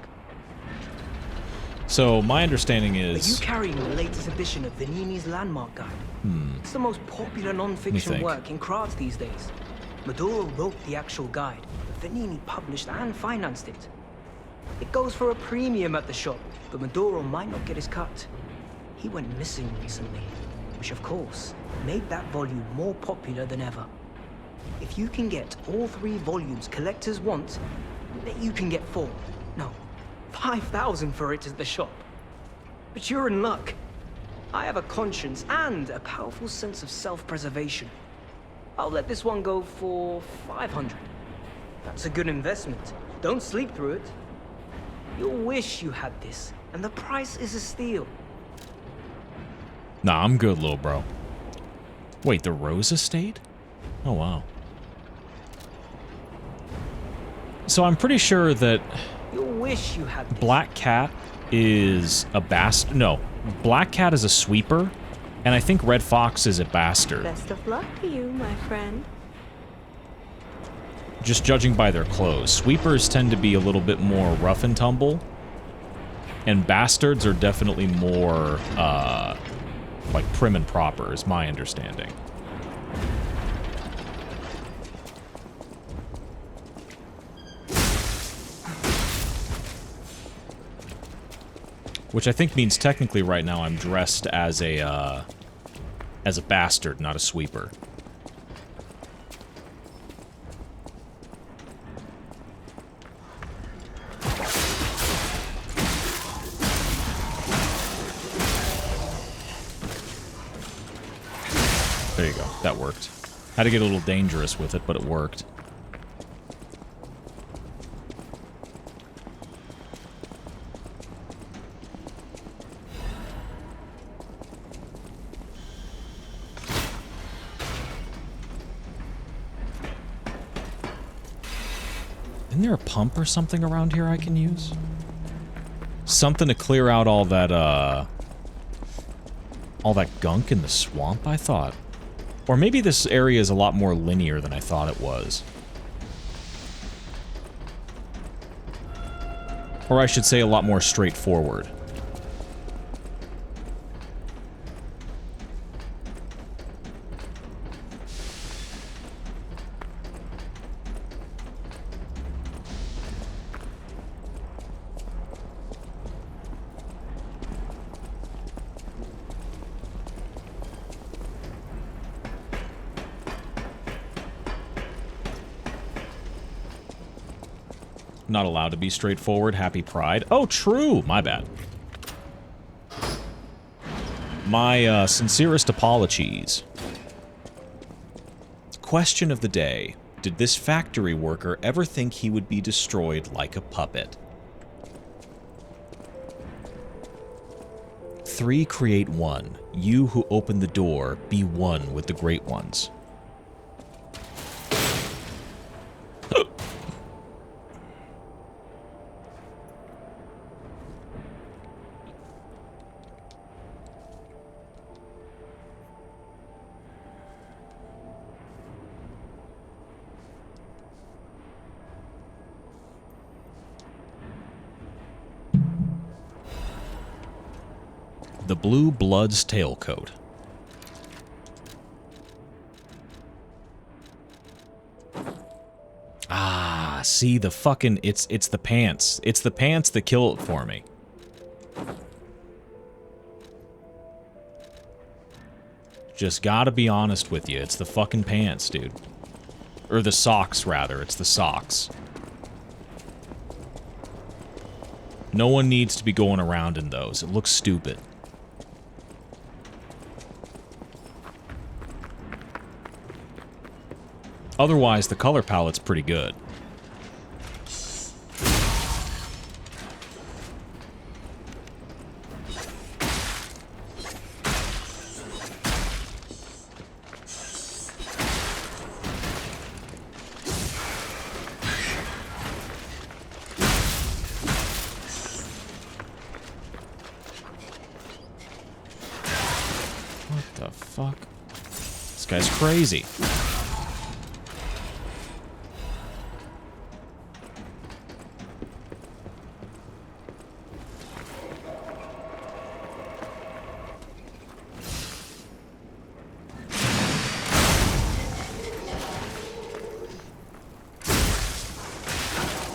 So, my understanding is... Are you carrying the latest edition of Vanini's Landmark Guide? It's the most popular non-fiction work in Krat these days. Maduro wrote the actual guide, but Vanini published and financed it. It goes for a premium at the shop, but Maduro might not get his cut. He went missing recently, which of course made that volume more popular than ever. If you can get all 3 volumes collectors want, you can get 4. No, 5,000 for it at the shop. But you're in luck. I have a conscience and a powerful sense of self-preservation. I'll let this one go for 500. That's a good investment. Don't sleep through it. You'll wish you had this, and the price is a steal. Nah, I'm good, little bro. Wait, the Rose Estate? Oh, wow. So I'm pretty sure that... You'll wish you had this. Black Cat is a bast... No. Black Cat is a sweeper, And I think Red Fox is a bastard. Best of luck to you, my friend. Just judging by their clothes. Sweepers tend to be a little bit more rough and tumble. And bastards are definitely more, like prim and proper, is my understanding. Which I think means technically right now I'm dressed as a bastard, not a sweeper. There you go. That worked. Had to get a little dangerous with it, but it worked. Isn't there a pump or something around here I can use? Something to clear out all that gunk in the swamp, I thought. Or maybe this area is a lot more linear than I thought it was. Or I should say a lot more straightforward. Not allowed to be straightforward. Happy Pride. Oh, true. My bad. My sincerest apologies. Question of the day. Did this factory worker ever think he would be destroyed like a puppet? 3 create 1. You who open the door, be one with the great ones. The Blue Blood's tailcoat. Ah, see the fucking it's the pants. It's the pants that kill it for me. Just gotta be honest with you. It's the fucking pants, dude. Or the socks, rather. It's the socks. No one needs to be going around in those. It looks stupid. Otherwise, the color palette's pretty good. What the fuck? This guy's crazy.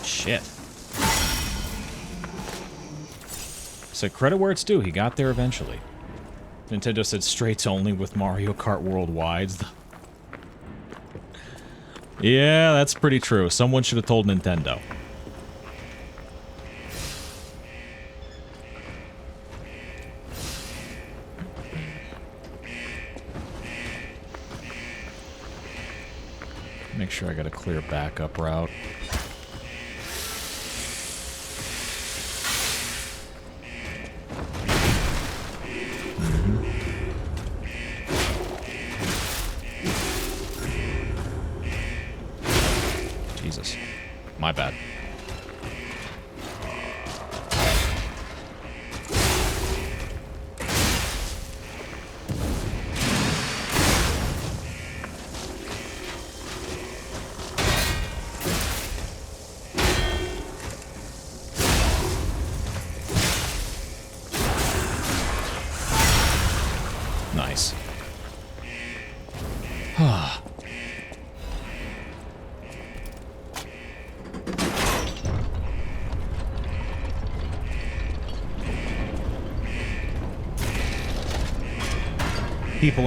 Shit. So credit where it's due, he got there eventually. Nintendo said straights only with Mario Kart Worldwides. Yeah, that's pretty true. Someone should have told Nintendo. Make sure I got a clear backup route. Jesus. My bad. People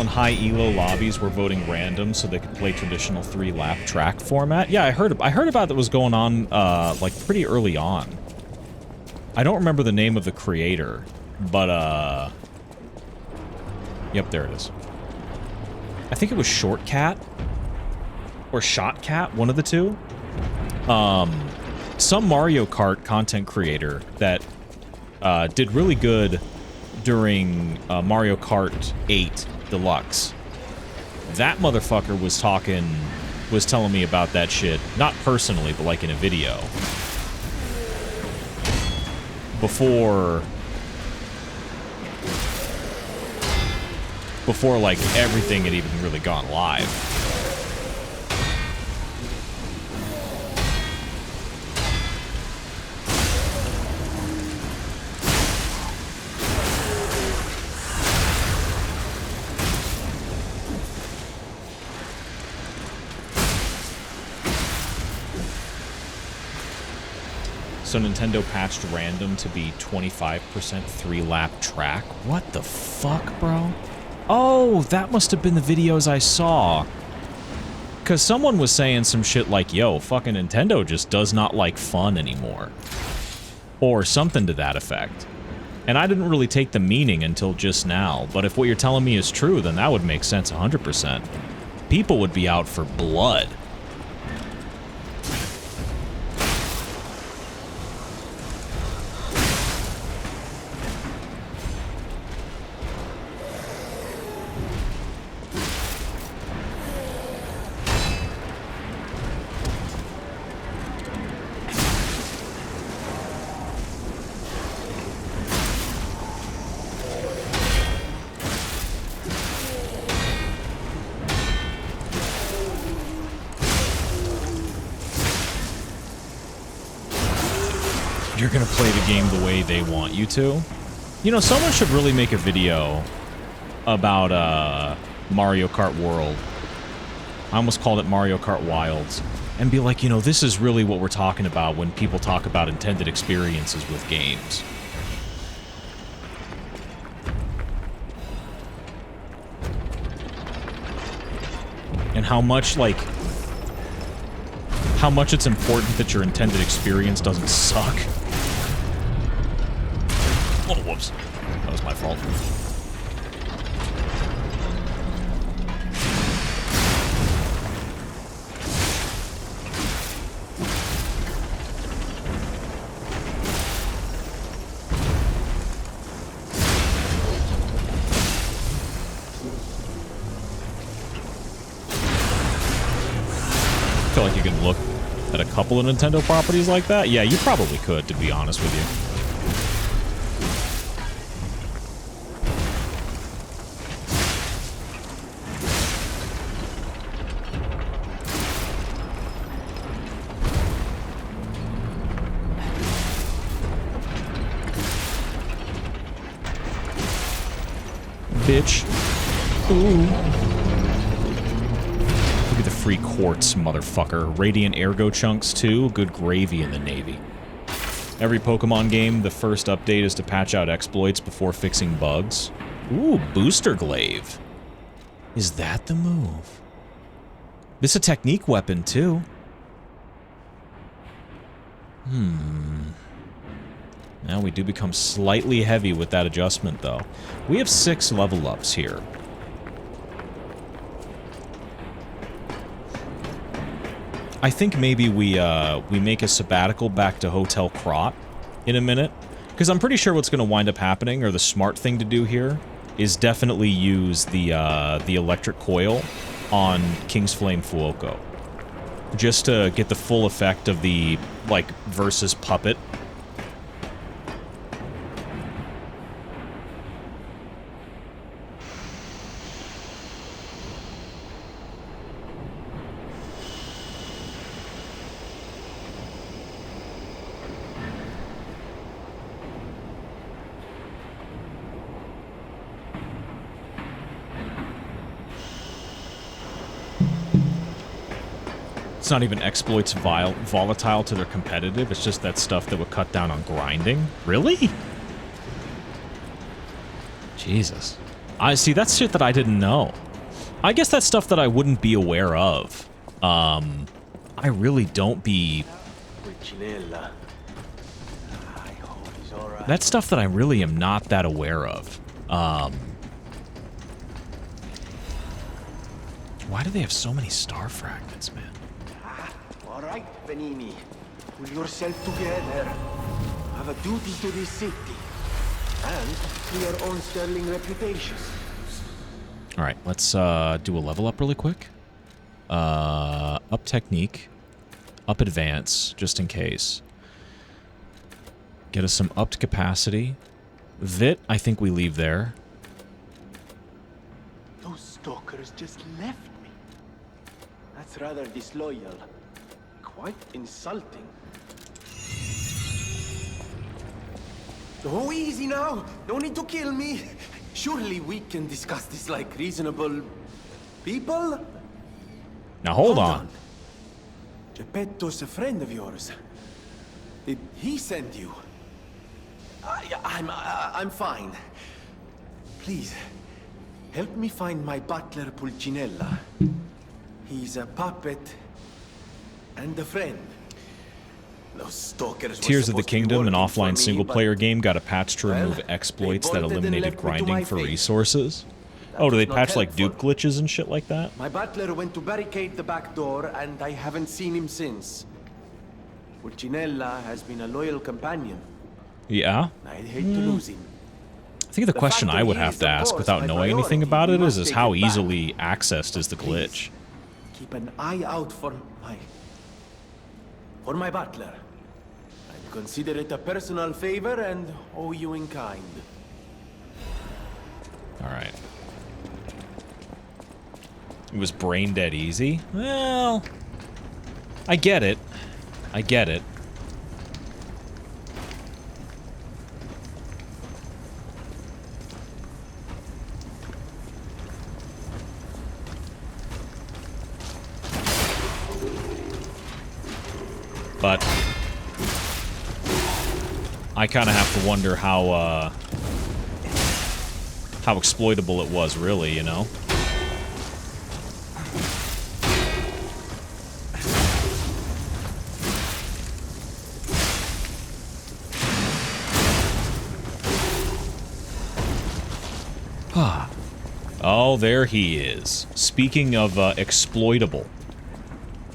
in high elo lobbies were voting random so they could play traditional 3-lap track format. Yeah, I heard about that was going on like pretty early on. I don't remember the name of the creator, but yep, there it is. I think it was Short Cat or Shot Cat, one of the two. Some Mario Kart content creator that did really good during Mario Kart 8 Deluxe. That motherfucker was telling me about that shit, not personally, but like in a video. Before like everything had even really gone live. So Nintendo patched random to be 25% 3-lap track. What the fuck, bro? Oh, that must have been the videos I saw. Because someone was saying some shit like, yo, fucking Nintendo just does not like fun anymore. Or something to that effect. And I didn't really take the meaning until just now, but if what you're telling me is true, then that would make sense 100%. People would be out for blood. You're gonna play the game the way they want you to. You know, someone should really make a video about Mario Kart World. I almost called it Mario Kart Wilds. And be like, you know, this is really what we're talking about when people talk about intended experiences with games. And how much, like, how much it's important that your intended experience doesn't suck. Oh, whoops. That was my fault. I feel like you can look at a couple of Nintendo properties like that. Yeah, you probably could, to be honest with you. Bitch. Ooh. Look at the free quartz, motherfucker. Radiant Ergo Chunks, too. Good gravy in the Navy. Every Pokemon game, the first update is to patch out exploits before fixing bugs. Ooh, Booster Glaive. Is that the move? This is a technique weapon, too. Now we do become slightly heavy with that adjustment, though. We have 6 level ups here. I think maybe we make a sabbatical back to Hotel Krot in a minute, because I'm pretty sure what's going to wind up happening, or the smart thing to do here, is definitely use the electric coil on King's Flame Fuoco, just to get the full effect of the, like, versus puppet. not even exploits volatile to their competitive. It's just that stuff that would cut down on grinding. Really? Jesus. I see, that's shit that I didn't know. I guess that's stuff that I wouldn't be aware of. I really don't be... That's stuff that I really am not that aware of. Why do they have so many star fragments, man? All right, Venini. Pull yourself together. Have a duty to this city. And to your own sterling reputation. Alright, let's do a level up really quick. Up technique. Up advance, just in case. Get us some upped capacity. Vit, I think we leave there. Those stalkers just left me. That's rather disloyal. Quite insulting. Oh, easy now. No need to kill me. Surely we can discuss this like reasonable people? Now hold on. Geppetto's a friend of yours. Did he send you? I'm fine. Please, help me find my butler Pulcinella. He's a puppet and a friend. Those stalkers Tears of the Kingdom, an offline single-player game, got a patch to remove exploits that eliminated grinding for resources. Oh, do they patch like dupe glitches and shit like that? My butler went to barricade the back door, and I haven't seen him since. Pulcinella has been a loyal companion. Yeah? I'd hate to lose him. I think the question I would have to ask without knowing anything about it is how easily accessed is the glitch? Keep an eye out for my butler. I'd consider it a personal favor and owe you in kind. Alright. It was brain dead easy? Well, I get it. I get it. But I kind of have to wonder how exploitable it was, really, you know? Oh, there he is. Speaking of exploitable.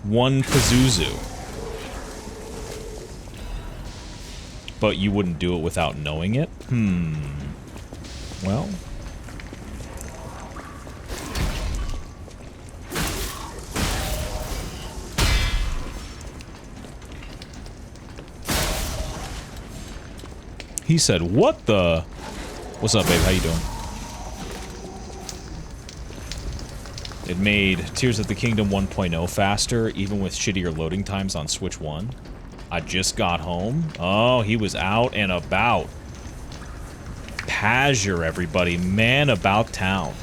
One Pazuzu. But you wouldn't do it without knowing it? Well. He said, what the? What's up, babe? How you doing? It made Tears of the Kingdom 1.0 faster, even with shittier loading times on Switch 1. I just got home. Oh, he was out and about. Pazure, everybody. Man about town.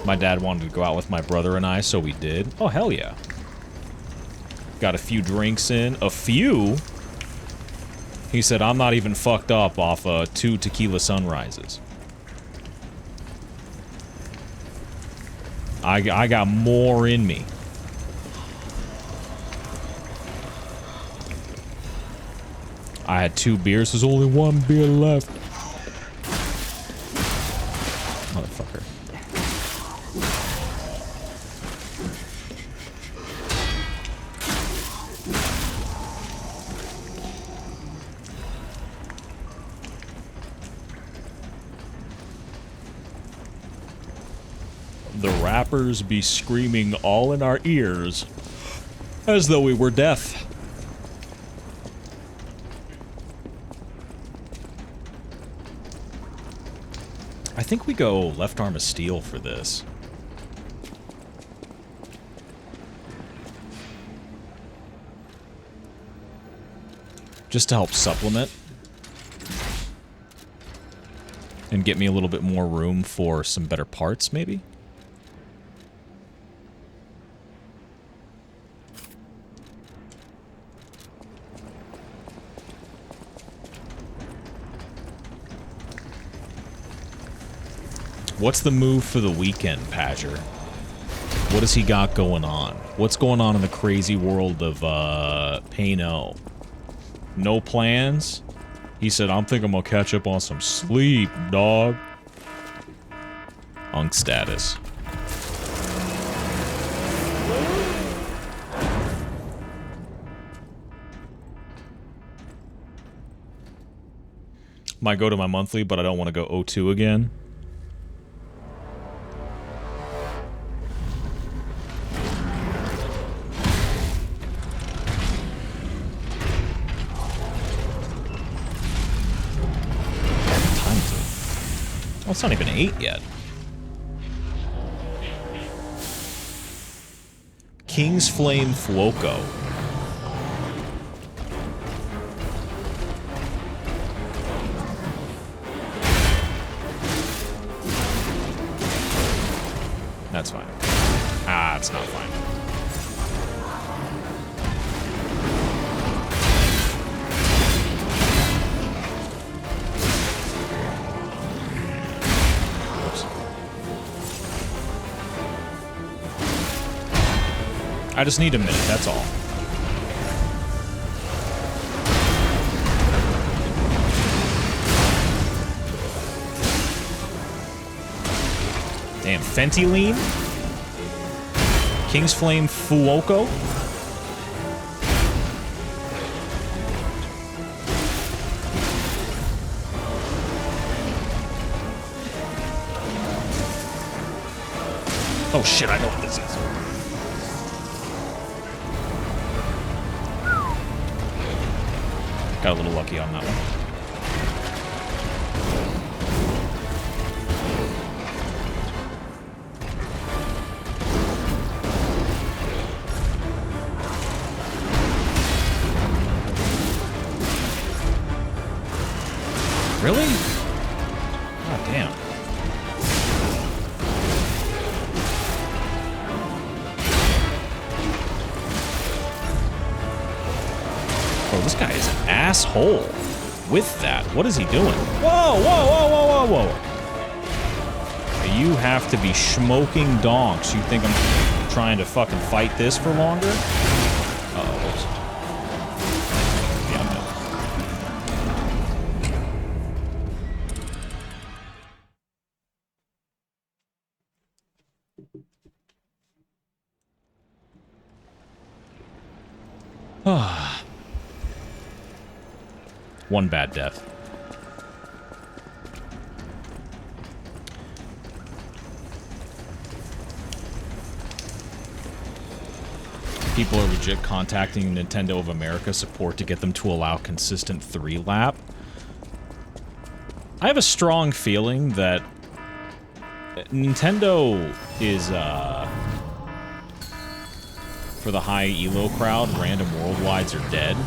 My dad wanted to go out with my brother and I, so we did. Oh, hell yeah. Got a few drinks in. A few? He said, I'm not even fucked up off 2 tequila sunrises. I got more in me. I had 2 beers. There's only 1 beer left. Motherfucker. The rappers be screaming all in our ears as though we were deaf. I think we go left arm of steel for this. Just to help supplement. And get me a little bit more room for some better parts, maybe? What's the move for the weekend, Padger? What has he got going on? What's going on in the crazy world of, Payno? No plans? He said, I'm thinking I'm gonna catch up on some sleep, dog. Unk status. Might go to my monthly, but I don't want to go O2 again. Well, it's not even 8 yet. King's Flame Fuoco. That's fine. Ah, it's not fine. I just need a minute, that's all. Damn, Fentiline? King's Flame Fuoco? Oh shit, I know what this is. Got a little lucky on that one. Really? Oh, damn. Oh, this guy is an asshole with that. What is he doing? Whoa, whoa, whoa, whoa, whoa, whoa. You have to be smoking donks. You think I'm trying to fucking fight this for longer? Uh-oh. Yeah, I'm done. One bad death. People are legit contacting Nintendo of America support to get them to allow consistent 3-lap. I have a strong feeling that Nintendo is, for the high elo crowd, random worldwides are dead.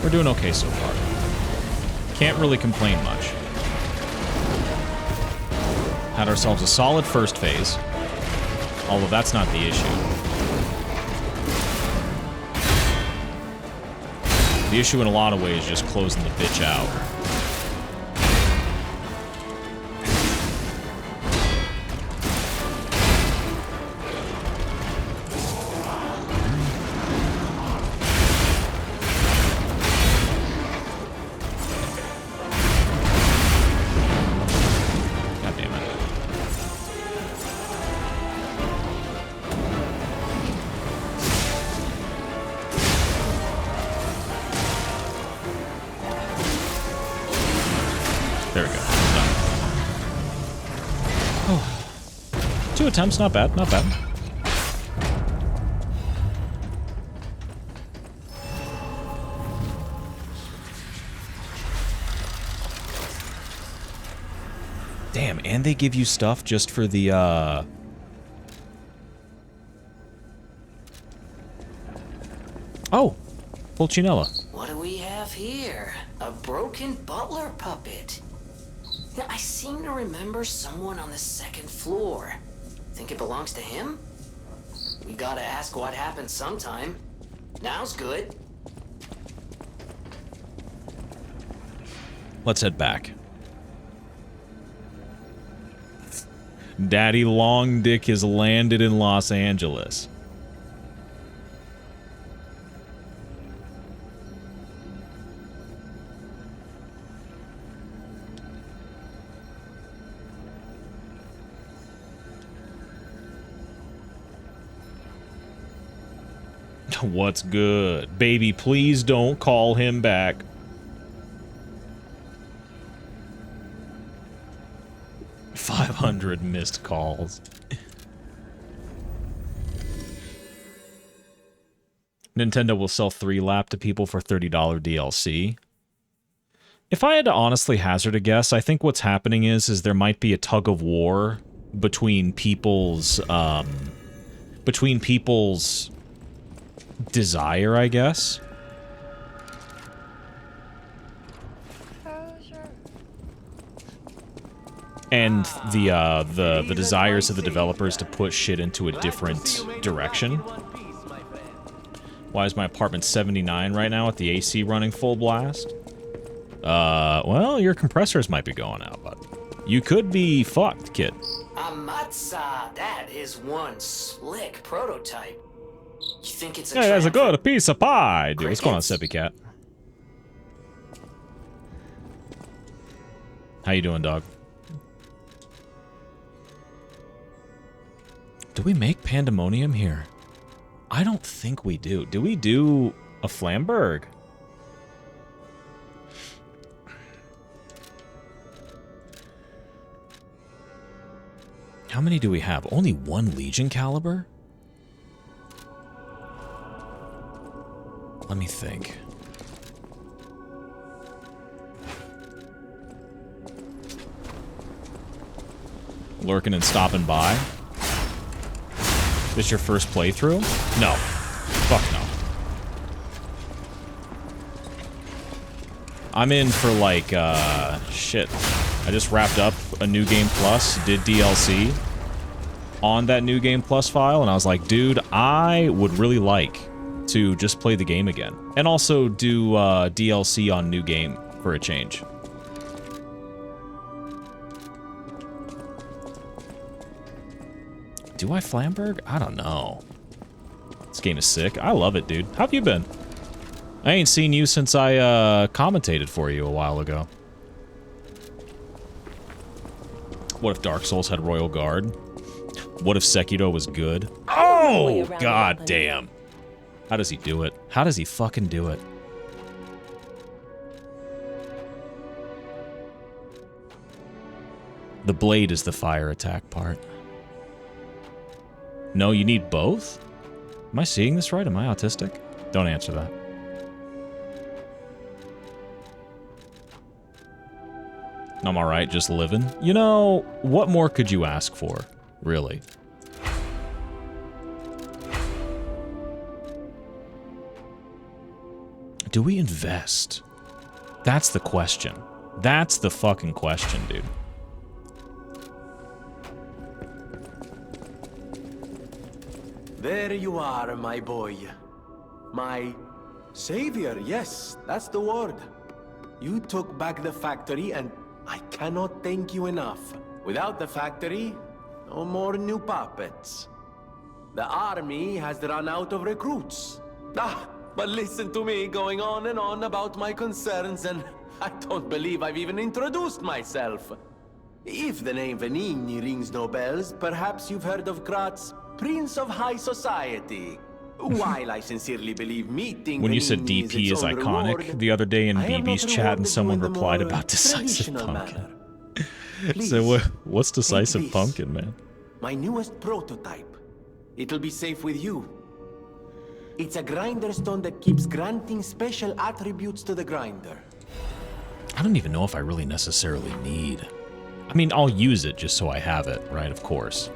We're doing okay so far. Can't really complain much. Had ourselves a solid first phase, although that's not the issue. The issue in a lot of ways is just closing the bitch out. 2 attempts, not bad, not bad. Damn, and they give you stuff just for the, Oh! Pulcinella. What do we have here? A broken butler puppet. Now, I seem to remember someone on the 2nd floor. Think it belongs to him? We gotta ask what happened sometime. Now's good. Let's head back. Daddy Long Dick has landed in Los Angeles. What's good? Baby, please don't call him back. $500 missed calls. Nintendo will sell 3-lap to people for $30 DLC. If I had to honestly hazard a guess, I think what's happening is there might be a tug of war between people's desire, I guess. And the desires of the developers to push shit into a different direction. Why is my apartment 79 right now with the AC running full blast? Well, your compressors might be going out, but you could be fucked, kid. Amatsa, that is one slick prototype. You think it's a Yeah, that's a good piece of pie, dude. What's going on, Seppi Cat? How you doing, dog? Do we make Pandemonium here? I don't think we do. Do we do a Flamberg? How many do we have? Only 1 Legion caliber? Let me think. Lurking and stopping by. This your first playthrough? No. Fuck no. I'm in for like, shit. I just wrapped up a New Game Plus, did DLC on that New Game Plus file, and I was like, dude, I would really like to just play the game again. And also do DLC on New Game for a change. Do I Flamberg? I don't know. This game is sick. I love it, dude. How have you been? I ain't seen you since I commentated for you a while ago. What if Dark Souls had Royal Guard? What if Sekiro was good? Oh, god damn. How does he do it? How does he fucking do it? The blade is the fire attack part. No, you need both? Am I seeing this right? Am I autistic? Don't answer that. I'm alright, just living. You know, what more could you ask for? Really? Do we invest? That's the question. That's the fucking question, dude. There you are, my boy. My savior, yes, that's the word. You took back the factory and I cannot thank you enough. Without the factory, no more new puppets. The army has run out of recruits. But listen to me going on and on about my concerns, and I don't believe I've even introduced myself. If the name Venigni rings no bells, perhaps you've heard of Kratz, Prince of High Society. While I sincerely believe meeting when you said Venigni DP is iconic, reward, the other day in BB's chat and someone replied about Decisive Pumpkin. So what's Decisive Pumpkin, man? My newest prototype. It'll be safe with you. It's a grinder stone that keeps granting special attributes to the grinder. I don't even know if I really necessarily need. I mean, I'll use it just so I have it, right? Of course.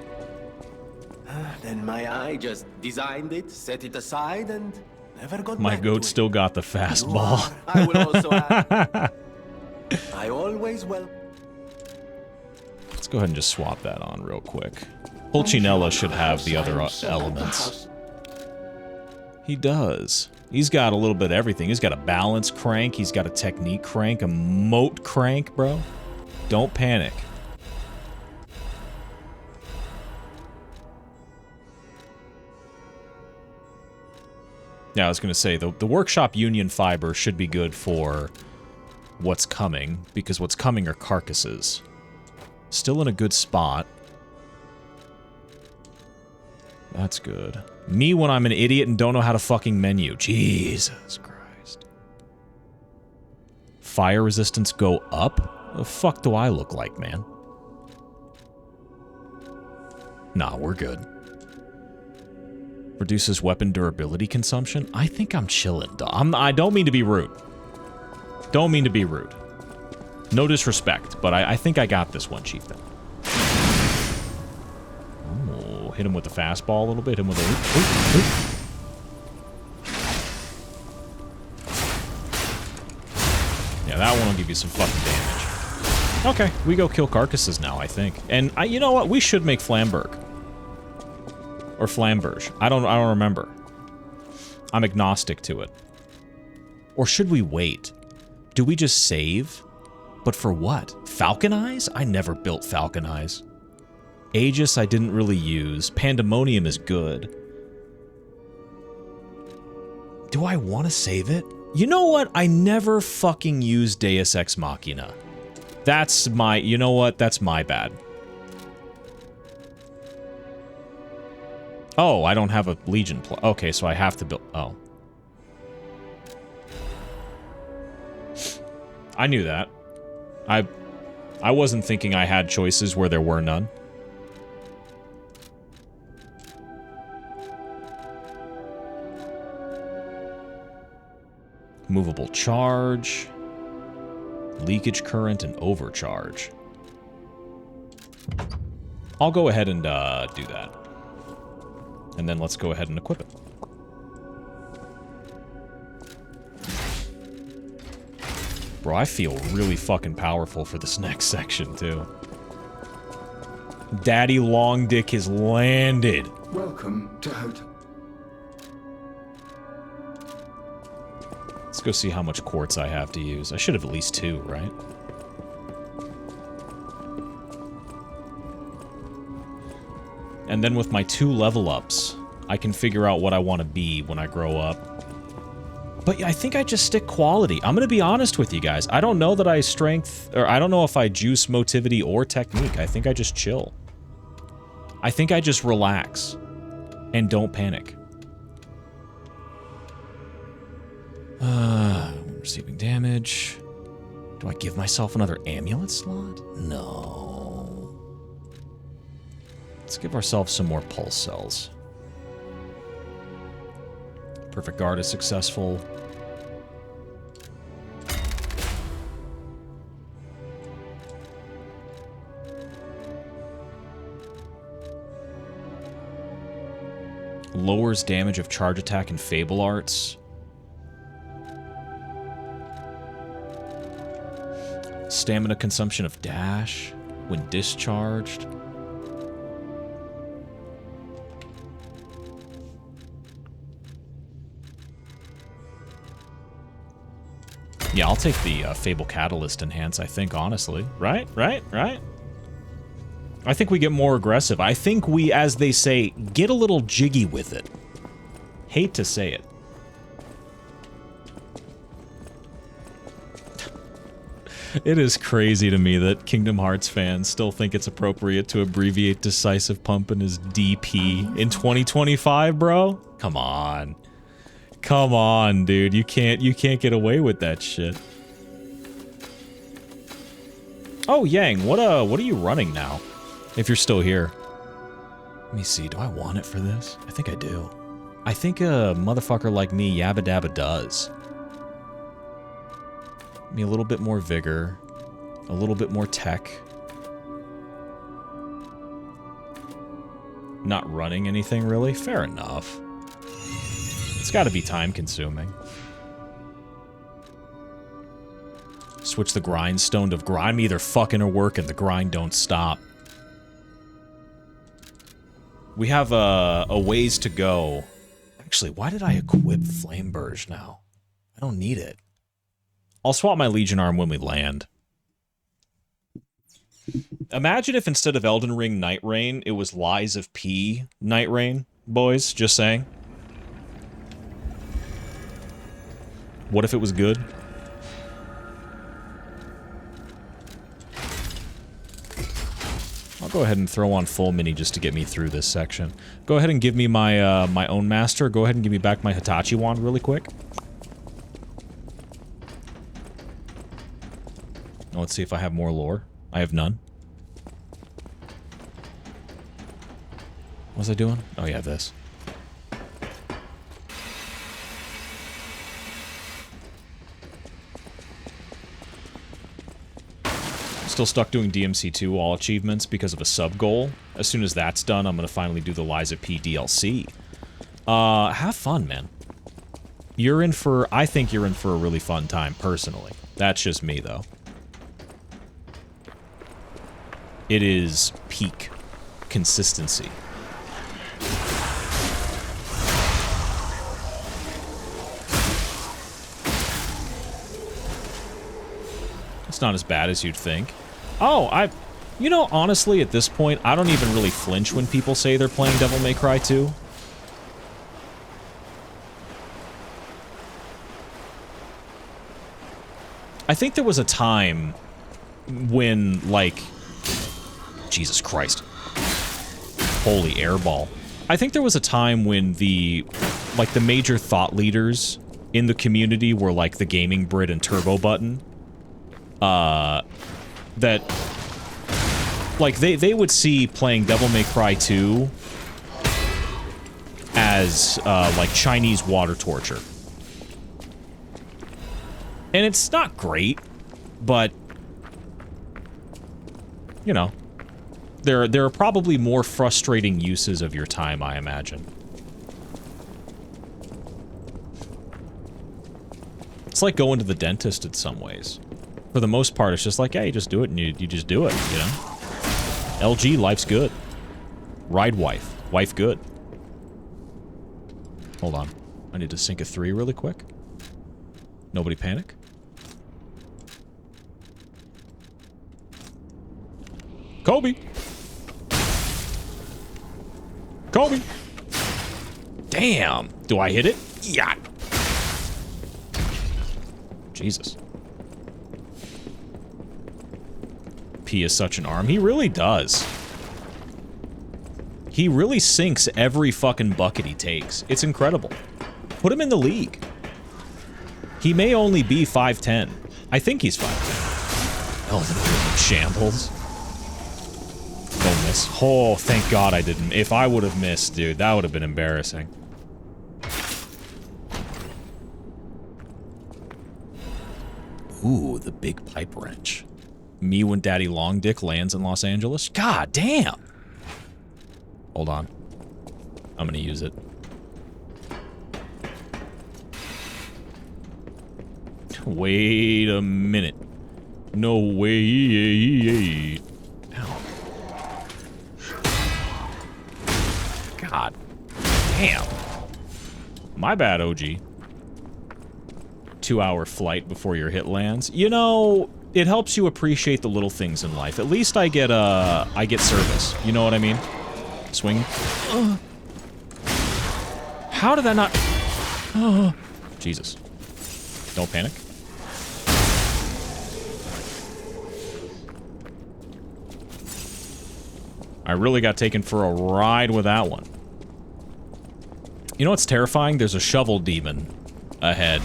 Then my eye just designed it, set it aside, and never got My back goat to still got the fastball. I will also add. I always will. Let's go ahead and just swap that on real quick. Pulcinella should have the other elements. He does. He's got a little bit of everything. He's got a balance crank. He's got a technique crank, a moat crank, bro. Don't panic. Yeah, I was going to say, the Workshop Union fiber should be good for what's coming, because what's coming are carcasses. Still in a good spot. That's good. Me when I'm an idiot and don't know how to fucking menu. Jesus Christ. Fire resistance go up? The fuck do I look like, man? Nah, we're good. Reduces weapon durability consumption? I think I'm chilling. I don't mean to be rude. Don't mean to be rude. No disrespect, but I think I got this one, Chieftain. Oh, hit him with the fastball a little bit. Hit him with a... Yeah, that one will give you some fucking damage. Okay, we go kill carcasses now, I think. And you know what? We should make Flamberg. Or Flamberge. I don't remember. I'm agnostic to it. Or should we wait? Do we just save? But for what? Falcon Eyes? I never built Falcon Eyes. Aegis I didn't really use. Pandemonium is good. Do I want to save it? You know what? I never fucking used Deus Ex Machina. That's my... You know what? That's my bad. Oh, I don't have a Legion okay, so I have to build... Oh. I knew that. I wasn't thinking I had choices where there were none. Movable charge. Leakage current and overcharge. I'll go ahead and do that. And then let's go ahead and equip it. Bro, I feel really fucking powerful for this next section, too. Daddy Long Dick has landed. Welcome to Hotel. Let's go see how much quartz I have to use. I should have at least 2, right? And then with my 2 level ups, I can figure out what I want to be when I grow up. But I think I just stick quality. I'm going to be honest with you guys. I don't know that I I don't know if I juice motivity or technique. I think I just chill. I think I just relax. And don't panic. Receiving damage. Do I give myself another amulet slot? No. Let's give ourselves some more pulse cells. Perfect guard is successful. Lowers damage of charge attack and Fable Arts. Stamina consumption of dash when discharged. Yeah, I'll take the Fable Catalyst Enhance, I think, honestly. Right? I think we get more aggressive. I think we, as they say, get a little jiggy with it. Hate to say it. It is crazy to me that Kingdom Hearts fans still think it's appropriate to abbreviate Decisive Pumpin' as DP in 2025, bro. Come on. Come on, dude. You can't get away with that shit. Oh, Yang, what are you running now? If you're still here. Let me see, do I want it for this? I think I do. I think a motherfucker like me yabba dabba does. Give me a little bit more vigor, a little bit more tech. Not running anything really? Fair enough. It's gotta be time consuming. Switch the grindstone to grind. I'm either fucking or working. The grind don't stop. We have a ways to go. Actually, why did I equip Flame Burge now? I don't need it. I'll swap my Legion arm when we land. Imagine if instead of Elden Ring Night Rain, it was Lies of P Night Rain, boys. Just saying. What if it was good? I'll go ahead and throw on full mini just to get me through this section. Go ahead and give me my my own master. Go ahead and give me back my Hitachi wand really quick. Now let's see if I have more lore. I have none. What was I doing? Oh yeah, this. Still stuck doing DMC2 all achievements because of a sub goal. As soon as that's done, I'm gonna finally do the Lies of P DLC. Have fun, man. You're in for, I think you're in for a really fun time, personally. That's just me, though. It is peak consistency. It's not as bad as you'd think. Oh, you know, honestly, at this point, I don't even really flinch when people say they're playing Devil May Cry 2. I think there was a time when, like... Jesus Christ. Holy airball. I think there was a time when the major thought leaders in the community were like the Gaming Brit and Turbo Button. That, like, they would see playing Devil May Cry 2 as, like, Chinese water torture. And it's not great, but, you know, there are probably more frustrating uses of your time, I imagine. It's like going to the dentist in some ways. For the most part, it's just like, yeah, you just do it, and you just do it, you know? LG, life's good. Ride wife. Wife good. Hold on. I need to sink a 3 really quick. Nobody panic. Kobe! Kobe! Damn! Do I hit it? Yeah! Jesus. P is such an arm. He really does. He really sinks every fucking bucket he takes. It's incredible. Put him in the league. He may only be 5'10". I think he's 5'10". Oh, shambles. Don't miss. Oh, thank God I didn't. If I would have missed, dude, that would have been embarrassing. Ooh, the big pipe wrench. Me when Daddy Long Dick lands in Los Angeles? God damn! Hold on. I'm gonna use it. Wait a minute. No way. Ow. God damn. My bad, OG. 2-hour flight before your hit lands. You know, it helps you appreciate the little things in life. At least I get service. You know what I mean? Swing. How did that not... Oh, Jesus. Don't panic. I really got taken for a ride with that one. You know what's terrifying? There's a shovel demon ahead.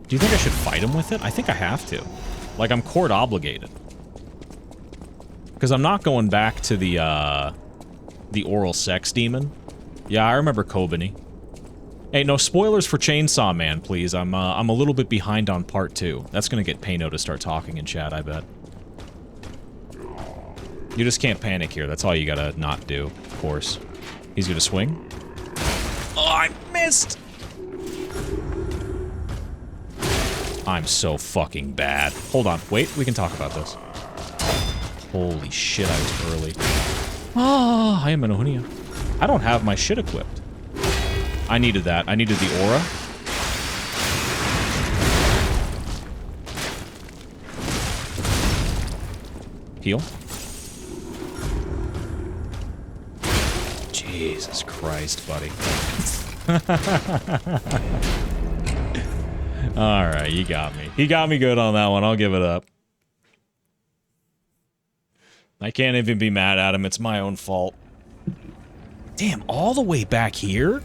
Do you think I should fight him with it? I think I have to. Like, I'm court obligated. Because I'm not going back to the oral sex demon. Yeah, I remember Kobani. Hey, no spoilers for Chainsaw Man, please. I'm a little bit behind on part 2. That's gonna get Payno to start talking in chat, I bet. You just can't panic here. That's all you gotta not do, of course. He's gonna swing. Oh, I missed! I'm so fucking bad. Hold on. Wait, we can talk about this. Holy shit, I was early. Ah, I am an Ohunia. I don't have my shit equipped. I needed that. I needed the aura. Heal. Jesus Christ, buddy. Alright, you got me. He got me good on that one. I'll give it up. I can't even be mad at him. It's my own fault. Damn, all the way back here?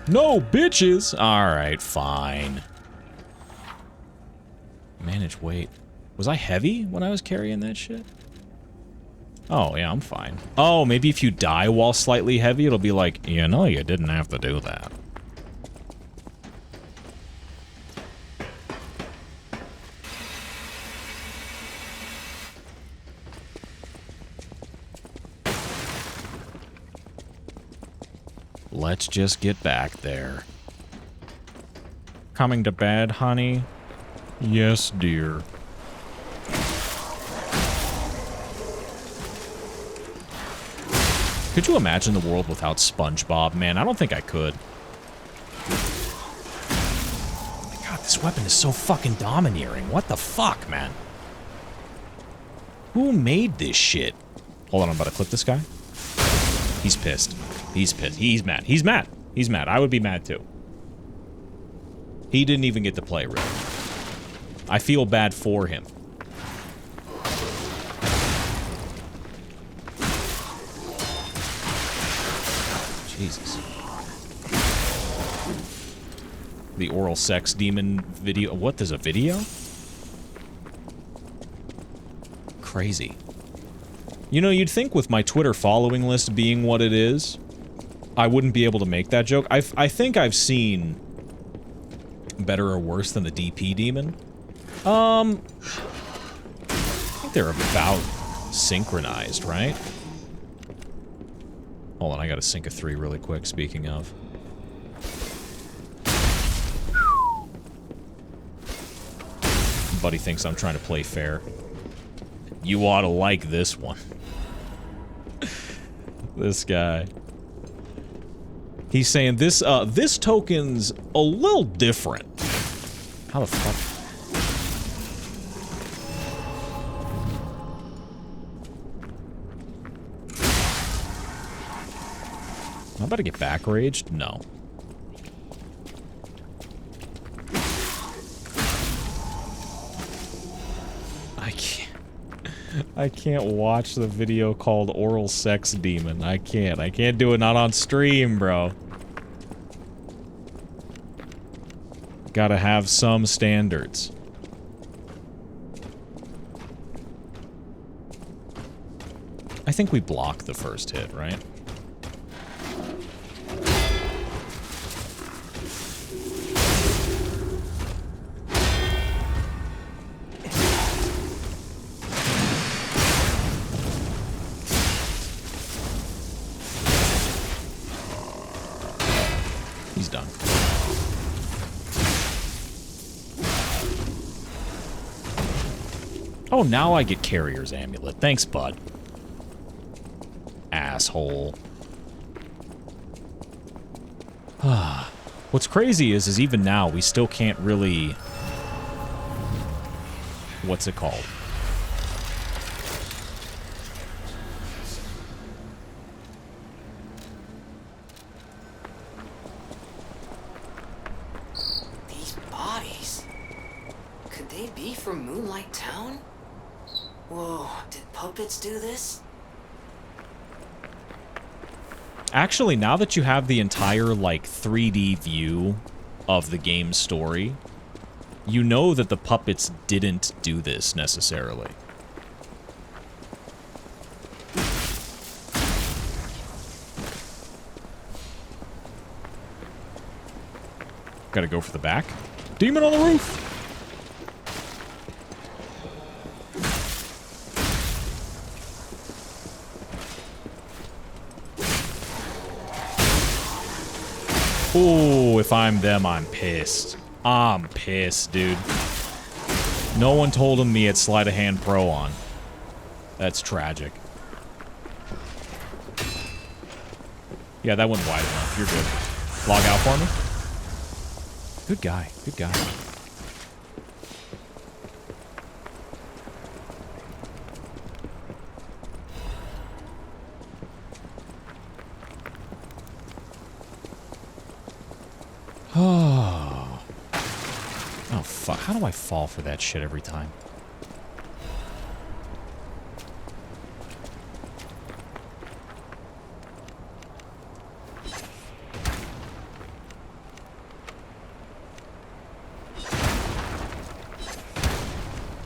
No, bitches! Alright, fine. Manage weight. Was I heavy when I was carrying that shit? Oh, yeah, I'm fine. Oh, maybe if you die while slightly heavy, it'll be like, you know, you didn't have to do that. Let's just get back there. Coming to bed, honey? Yes, dear. Could you imagine the world without SpongeBob? Man, I don't think I could. Oh my god, this weapon is so fucking domineering. What the fuck, man? Who made this shit? Hold on, I'm about to clip this guy. He's pissed. He's pissed. He's mad. He's mad. He's mad. I would be mad too. He didn't even get to play, really. I feel bad for him. Jesus. The oral sex demon video. What, there's a video? Crazy. You know, you'd think with my Twitter following list being what it is, I wouldn't be able to make that joke. I think I've seen better or worse than the DP demon. I think they're about synchronized, right? Hold on, I gotta sync a 3 really quick, speaking of. Buddy thinks I'm trying to play fair. You ought to like this one. This guy. He's saying this, this token's a little different. How the fuck? Am I about to get back raged? No. I can't watch the video called Oral Sex Demon. I can't do it, not on stream, bro. Gotta have some standards. I think we block the first hit, right? He's done. Oh, now I get Carrier's Amulet. Thanks, bud. Asshole. What's crazy is even now, we still can't really... What's it called? These bodies... Could they be from Moonlight Town? Whoa, did puppets do this? Actually, now that you have the entire, like, 3D view of the game's story, you know that the puppets didn't do this necessarily. Gotta go for the back. Demon on the roof! Oh, if I'm them, I'm pissed. I'm pissed, dude. No one told him he had Sleight of Hand Pro on. That's tragic. Yeah, that went wide enough. You're good. Log out for me. Good guy. Good guy. Oh. Oh, fuck. How do I fall for that shit every time?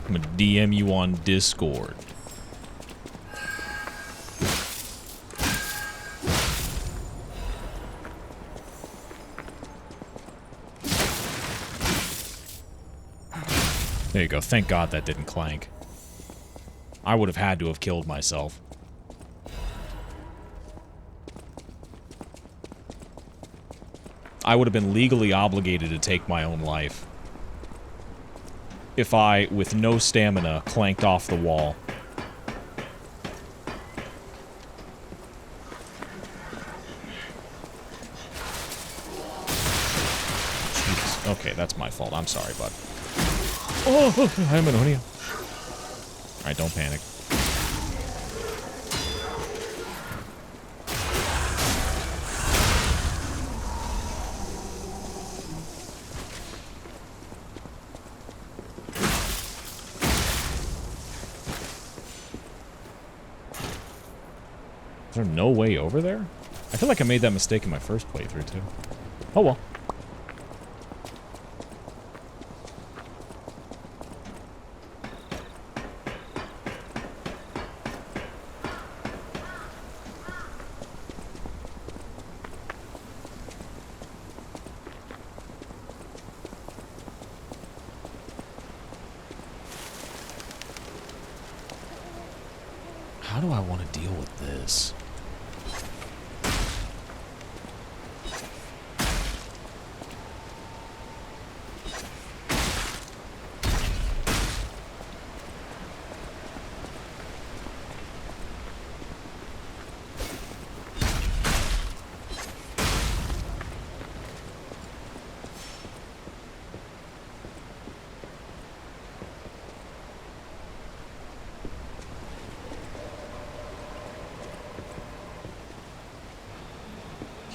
I'm gonna DM you on Discord. There you go. Thank God that didn't clank. I would have had to have killed myself. I would have been legally obligated to take my own life if I, with no stamina, clanked off the wall. Jesus. Okay, that's my fault. I'm sorry, bud. Oh, I'm Anonia. Alright, don't panic. Is there no way over there? I feel like I made that mistake in my first playthrough, too. Oh well. How do I want to deal with this?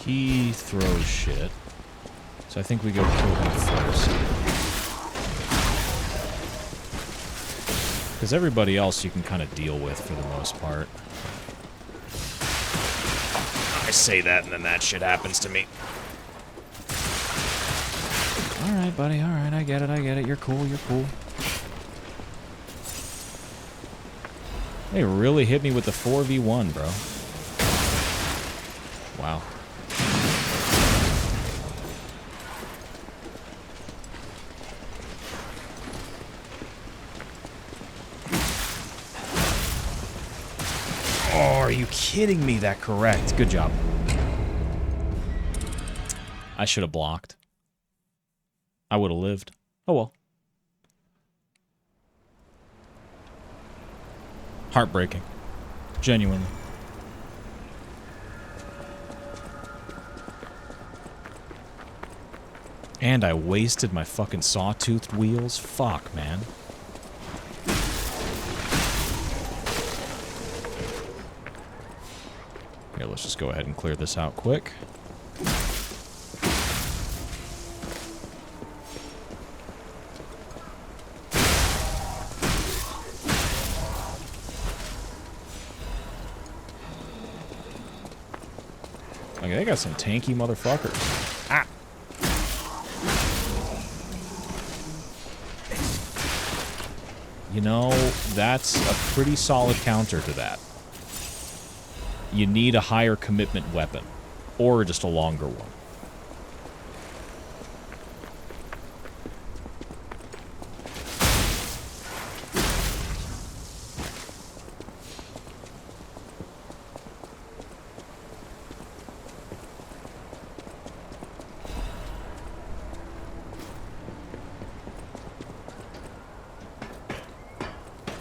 He throws shit. So I think we go kill him first. Because everybody else you can kind of deal with for the most part. I say that and then that shit happens to me. Alright, buddy, alright, I get it, you're cool, you're cool. They really hit me with the 4v1, bro. Wow. Oh, are you kidding me? That correct. Good job. I should have blocked. I would have lived. Oh well. Heartbreaking. Genuinely. And I wasted my fucking sawtoothed wheels? Fuck, man. Here, let's just go ahead and clear this out quick. Okay, they got some tanky motherfuckers. Ah! You know, that's a pretty solid counter to that. You need a higher commitment weapon. Or just a longer one.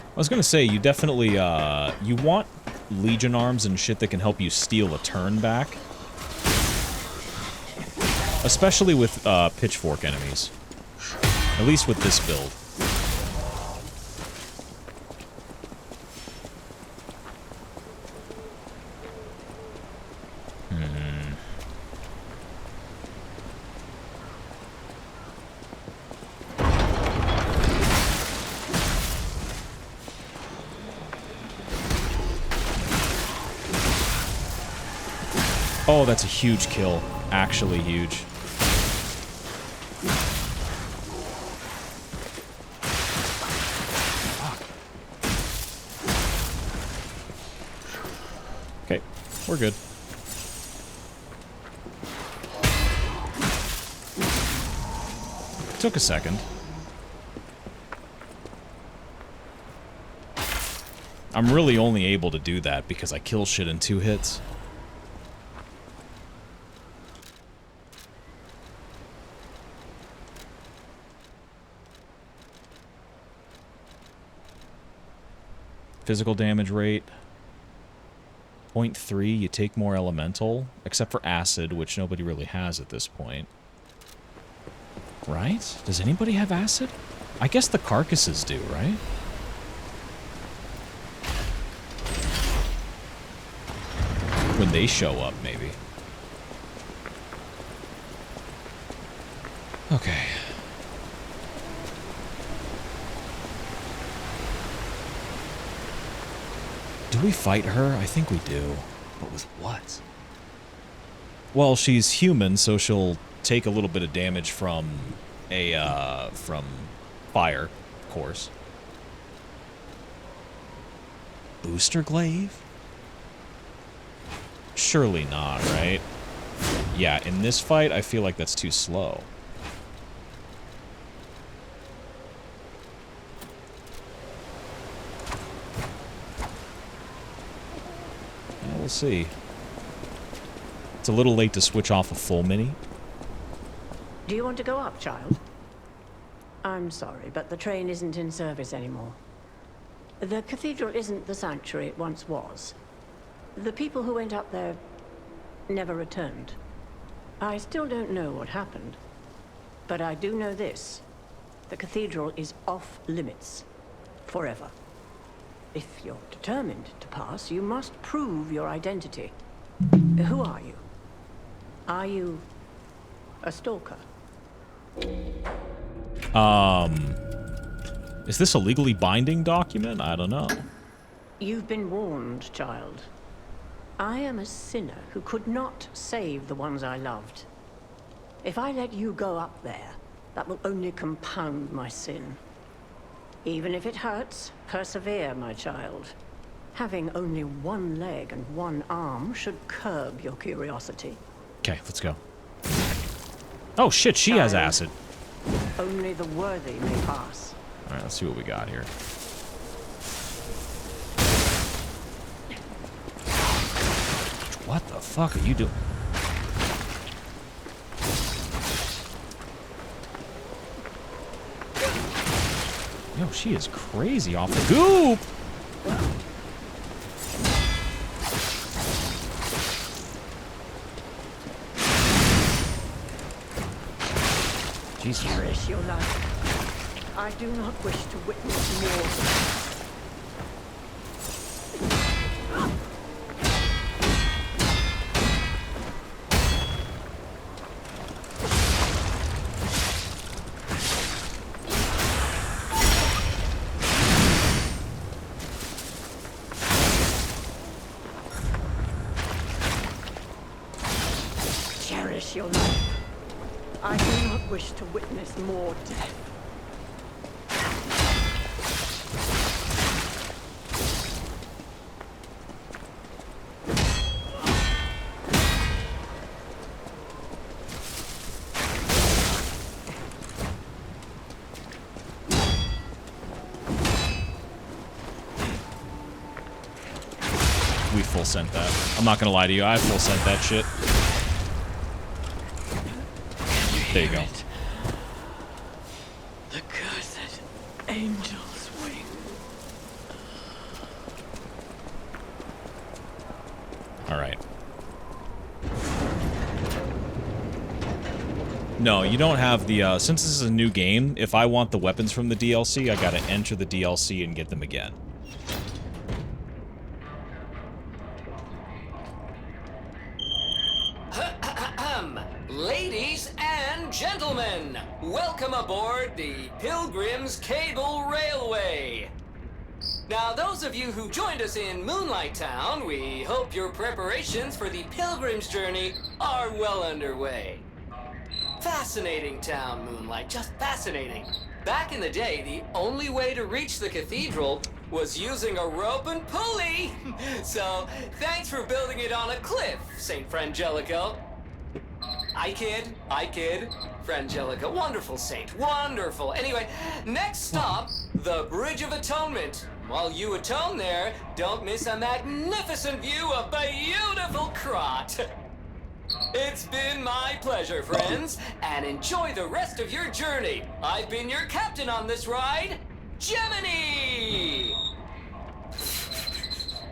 I was gonna say, you definitely, you want Legion arms and shit that can help you steal a turn back. Especially with, pitchfork enemies. At least with this build. Oh, that's a huge kill. Actually huge. Okay, we're good. Took a second. I'm really only able to do that because I kill shit in 2 hits. Physical damage rate. 0.3, you take more elemental. Except for acid, which nobody really has at this point. Right? Does anybody have acid? I guess the carcasses do, right? When they show up, maybe. Okay. Do we fight her? I think we do. But with what? Well, she's human, so she'll take a little bit of damage from from fire, of course. Booster glaive? Surely not, right? Yeah, in this fight, I feel like that's too slow. We'll see. It's a little late to switch off a full mini. Do you want to go up, child? I'm sorry, but the train isn't in service anymore. The cathedral isn't the sanctuary it once was. The people who went up there never returned. I still don't know what happened, but I do know this. The cathedral is off limits. Forever. If you're determined to pass, you must prove your identity. Who are you? Are you a stalker? Is this a legally binding document? I don't know. You've been warned, child. I am a sinner who could not save the ones I loved. If I let you go up there, that will only compound my sin. Even if it hurts, persevere, my child. Having only one leg and one arm should curb your curiosity. Okay, let's go. Oh shit, she has acid. Only the worthy may pass. Alright, let's see what we got here. What the fuck are you doing? Yo, she is crazy off the goop! Jesus. Cherish your life. I do not wish to witness more. Cherish your life. I do not wish to witness more death. we full sent that. I'm not gonna lie to you, I full sent that shit. There you go. The cursed angel's wing. Alright. No, you don't have the, since this is a new game, if I want the weapons from the DLC, I gotta enter the DLC and get them again. Ladies and gentlemen, welcome aboard the Pilgrim's Cable Railway. Now, those of you who joined us in Moonlight Town, we hope your preparations for the Pilgrim's journey are well underway. Fascinating town, Moonlight, just fascinating. Back in the day, the only way to reach the cathedral was using a rope and pulley. So, thanks for building it on a cliff, St. Frangelico. I kid. Frangelica, wonderful saint, wonderful. Anyway, next stop, the Bridge of Atonement. While you atone there, don't miss a magnificent view of beautiful Krot. It's been my pleasure, friends, and enjoy the rest of your journey. I've been your captain on this ride, Gemini!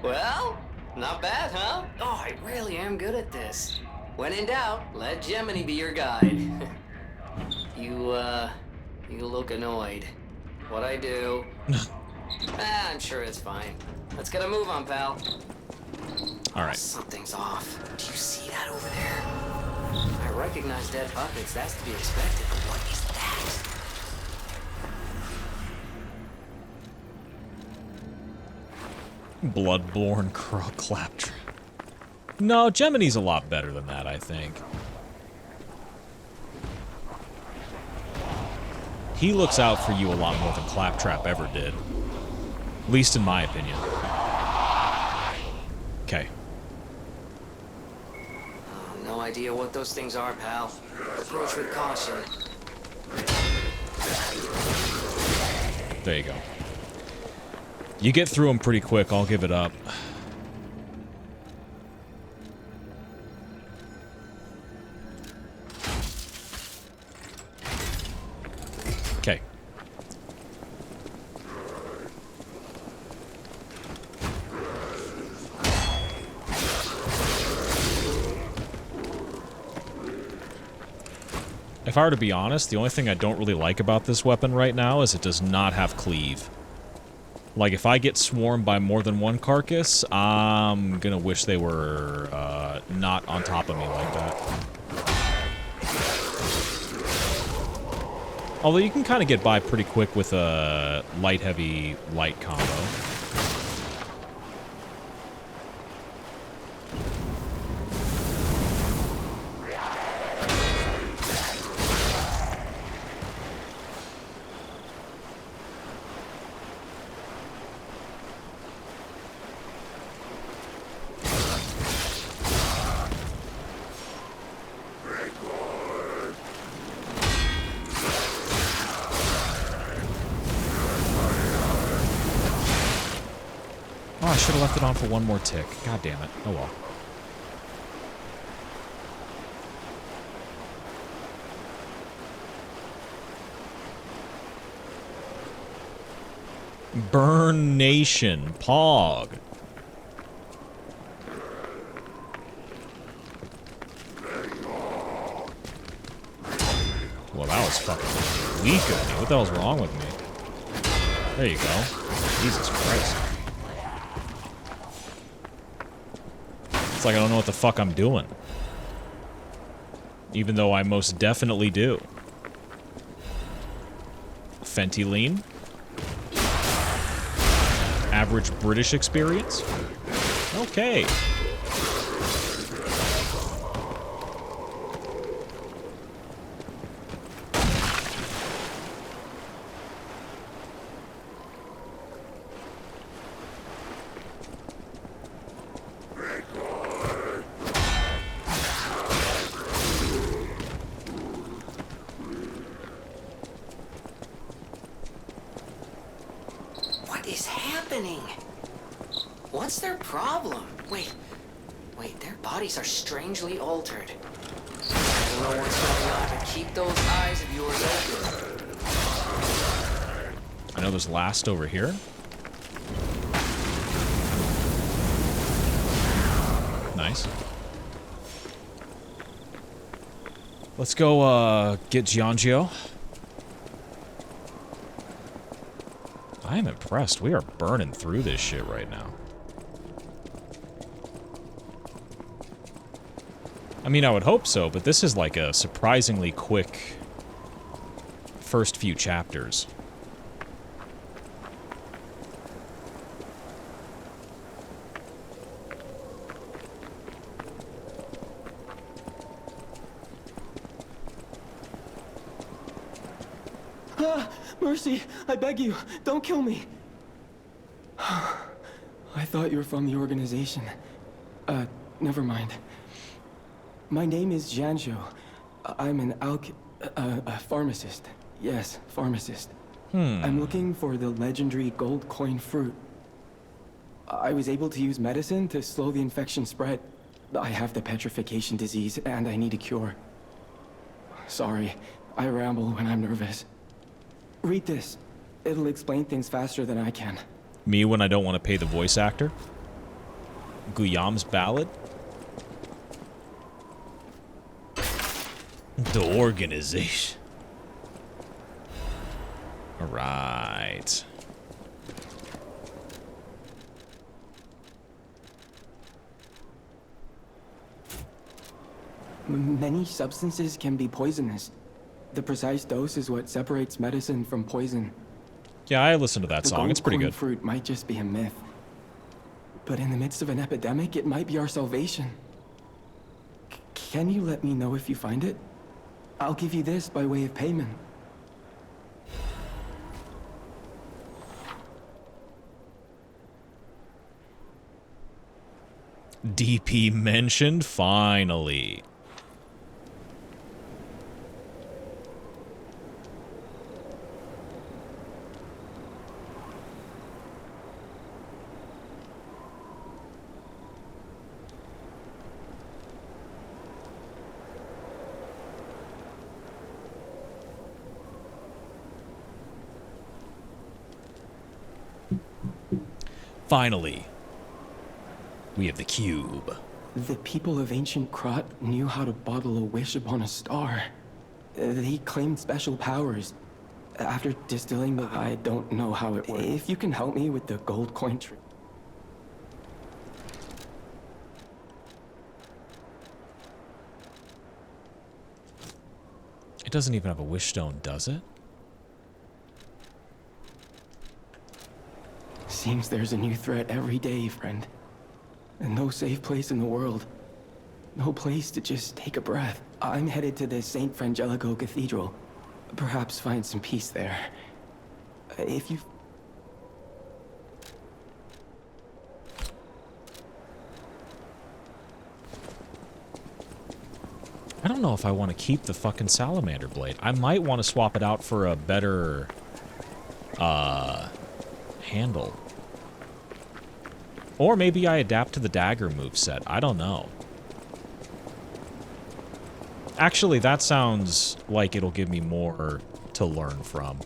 Well, not bad, huh? Oh, I really am good at this. When in doubt, let Gemini be your guide. You look annoyed. What'd I do? I'm sure it's fine. Let's get a move on, pal. Alright. Something's off. Do you see that over there? I recognize dead puppets. That's to be expected, but what is that? Bloodborne claptrap. No, Gemini's a lot better than that, I think. He looks out for you a lot more than Claptrap ever did. At least in my opinion. Okay. No idea what those things are, pal. Approach with caution. There you go. You get through them pretty quick, I'll give it up. Okay. If I were to be honest, the only thing I don't really like about this weapon right now is it does not have cleave. Like, if I get swarmed by more than one carcass, I'm gonna wish they were not on top of me like that. Although you can kind of get by pretty quick with a light-heavy light combo. Oh, I should have left it on for one more tick. God damn it. Oh well. Burn Nation. Pog. Well, that was fucking weak of me. What the hell's wrong with me? There you go. Jesus Christ. It's like I don't know what the fuck I'm doing. Even though I most definitely do. Fenty lean. Average British experience. Okay. What is happening? What's their problem? Wait, their bodies are strangely altered. I don't know what's going on, but keep those eyes of yours open. I know there's last over here. Nice. Let's go get Giangio. I am impressed. We are burning through this shit right now. I mean, I would hope so, but this is like a surprisingly quick first few chapters. Mercy, I beg you, don't kill me. I thought you were from the organization. Never mind. My name is Giangio. I'm an a pharmacist. Yes, pharmacist. I'm looking for the legendary gold coin fruit. I was able to use medicine to slow the infection spread. I have the petrification disease, and I need a cure. Sorry, I ramble when I'm nervous. Read this. It'll explain things faster than I can. Me when I don't want to pay the voice actor? Guillaume's Ballad? The organization. Alright. Many substances can be poisonous. The precise dose is what separates medicine from poison. Yeah, I listened to that song. It's pretty good. Fruit might just be a myth. But in the midst of an epidemic, it might be our salvation. Can you let me know if you find it? I'll give you this by way of payment. DP mentioned, finally. Finally, we have the cube. The people of ancient Krat knew how to bottle a wish upon a star. They claimed special powers. After distilling the... I don't know how it works. If you can help me with the gold coin tree. It doesn't even have a wish stone, does it? Seems there's a new threat every day, friend. And no safe place in the world. No place to just take a breath. I'm headed to the St. Frangelico Cathedral. Perhaps find some peace there. If you... I don't know if I want to keep the fucking salamander blade. I might want to swap it out for a better handle. Or maybe I adapt to the dagger moveset. I don't know. Actually, that sounds like it'll give me more to learn from.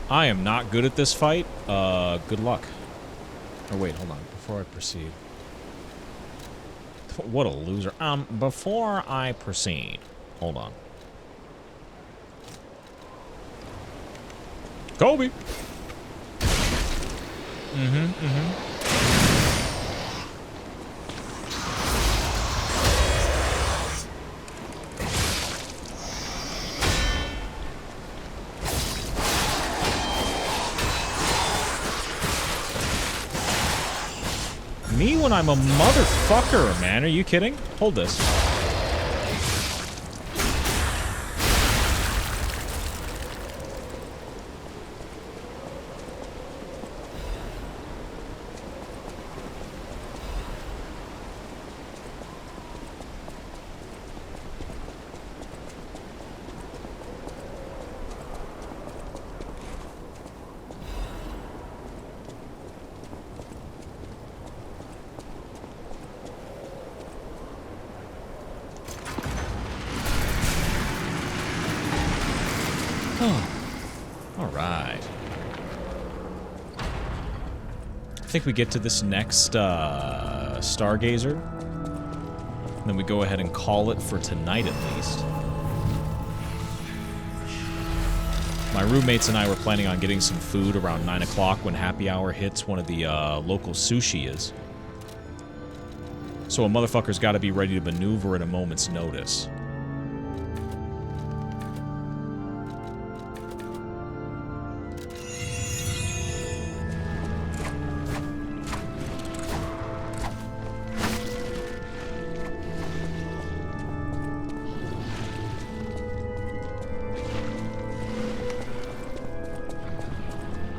I am not good at this fight. Good luck. Or wait, hold on. Before I proceed. What a loser. Before I proceed, hold on. Kobe. Me when I'm a motherfucker, man. Are you kidding? Hold this. I think we get to this next Stargazer. And then we go ahead and call it for tonight at least. My roommates and I were planning on getting some food around 9 o'clock when happy hour hits one of the local sushi-is. So a motherfucker's got to be ready to maneuver at a moment's notice.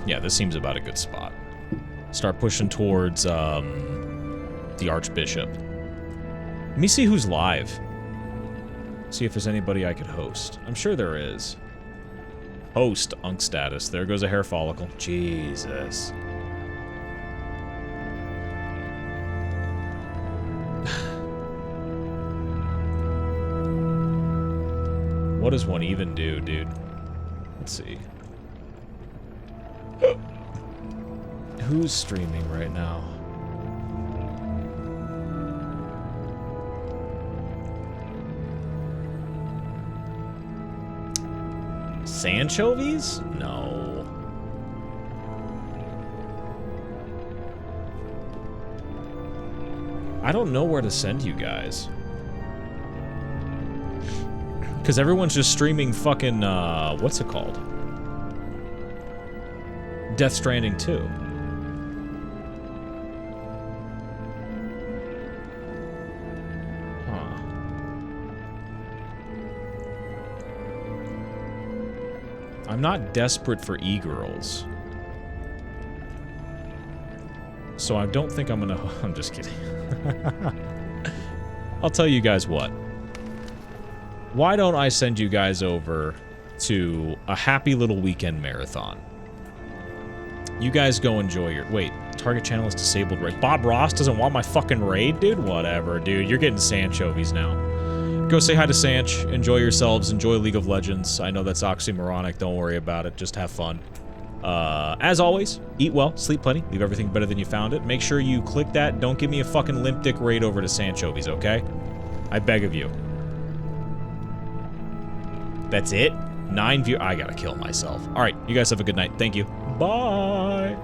Yeah, this seems about a good spot. Start pushing towards the Archbishop. Let me see who's live. See if there's anybody I could host. I'm sure there is. Host, Unk status. There goes a hair follicle. Jesus. What does one even do, dude? Let's see. Who's streaming right now? Sanchovies? No. I don't know where to send you guys. Because everyone's just streaming fucking, what's it called? Death Stranding 2. I'm not desperate for e-girls. So I don't think I'm gonna... I'm just kidding. I'll tell you guys what. Why don't I send you guys over to a happy little weekend marathon? You guys go enjoy your... Wait, target channel is disabled, right? Bob Ross doesn't want my fucking raid, dude? Whatever, dude. You're getting Sanchovies now. Go say hi to Sanch. Enjoy yourselves. Enjoy League of Legends. I know that's oxymoronic. Don't worry about it. Just have fun. As always, eat well, sleep plenty, leave everything better than you found it. Make sure you click that. Don't give me a fucking limp dick raid over to Sanchovies, okay? I beg of you. That's it? 9 view. I gotta kill myself. All right, you guys have a good night. Thank you. Bye.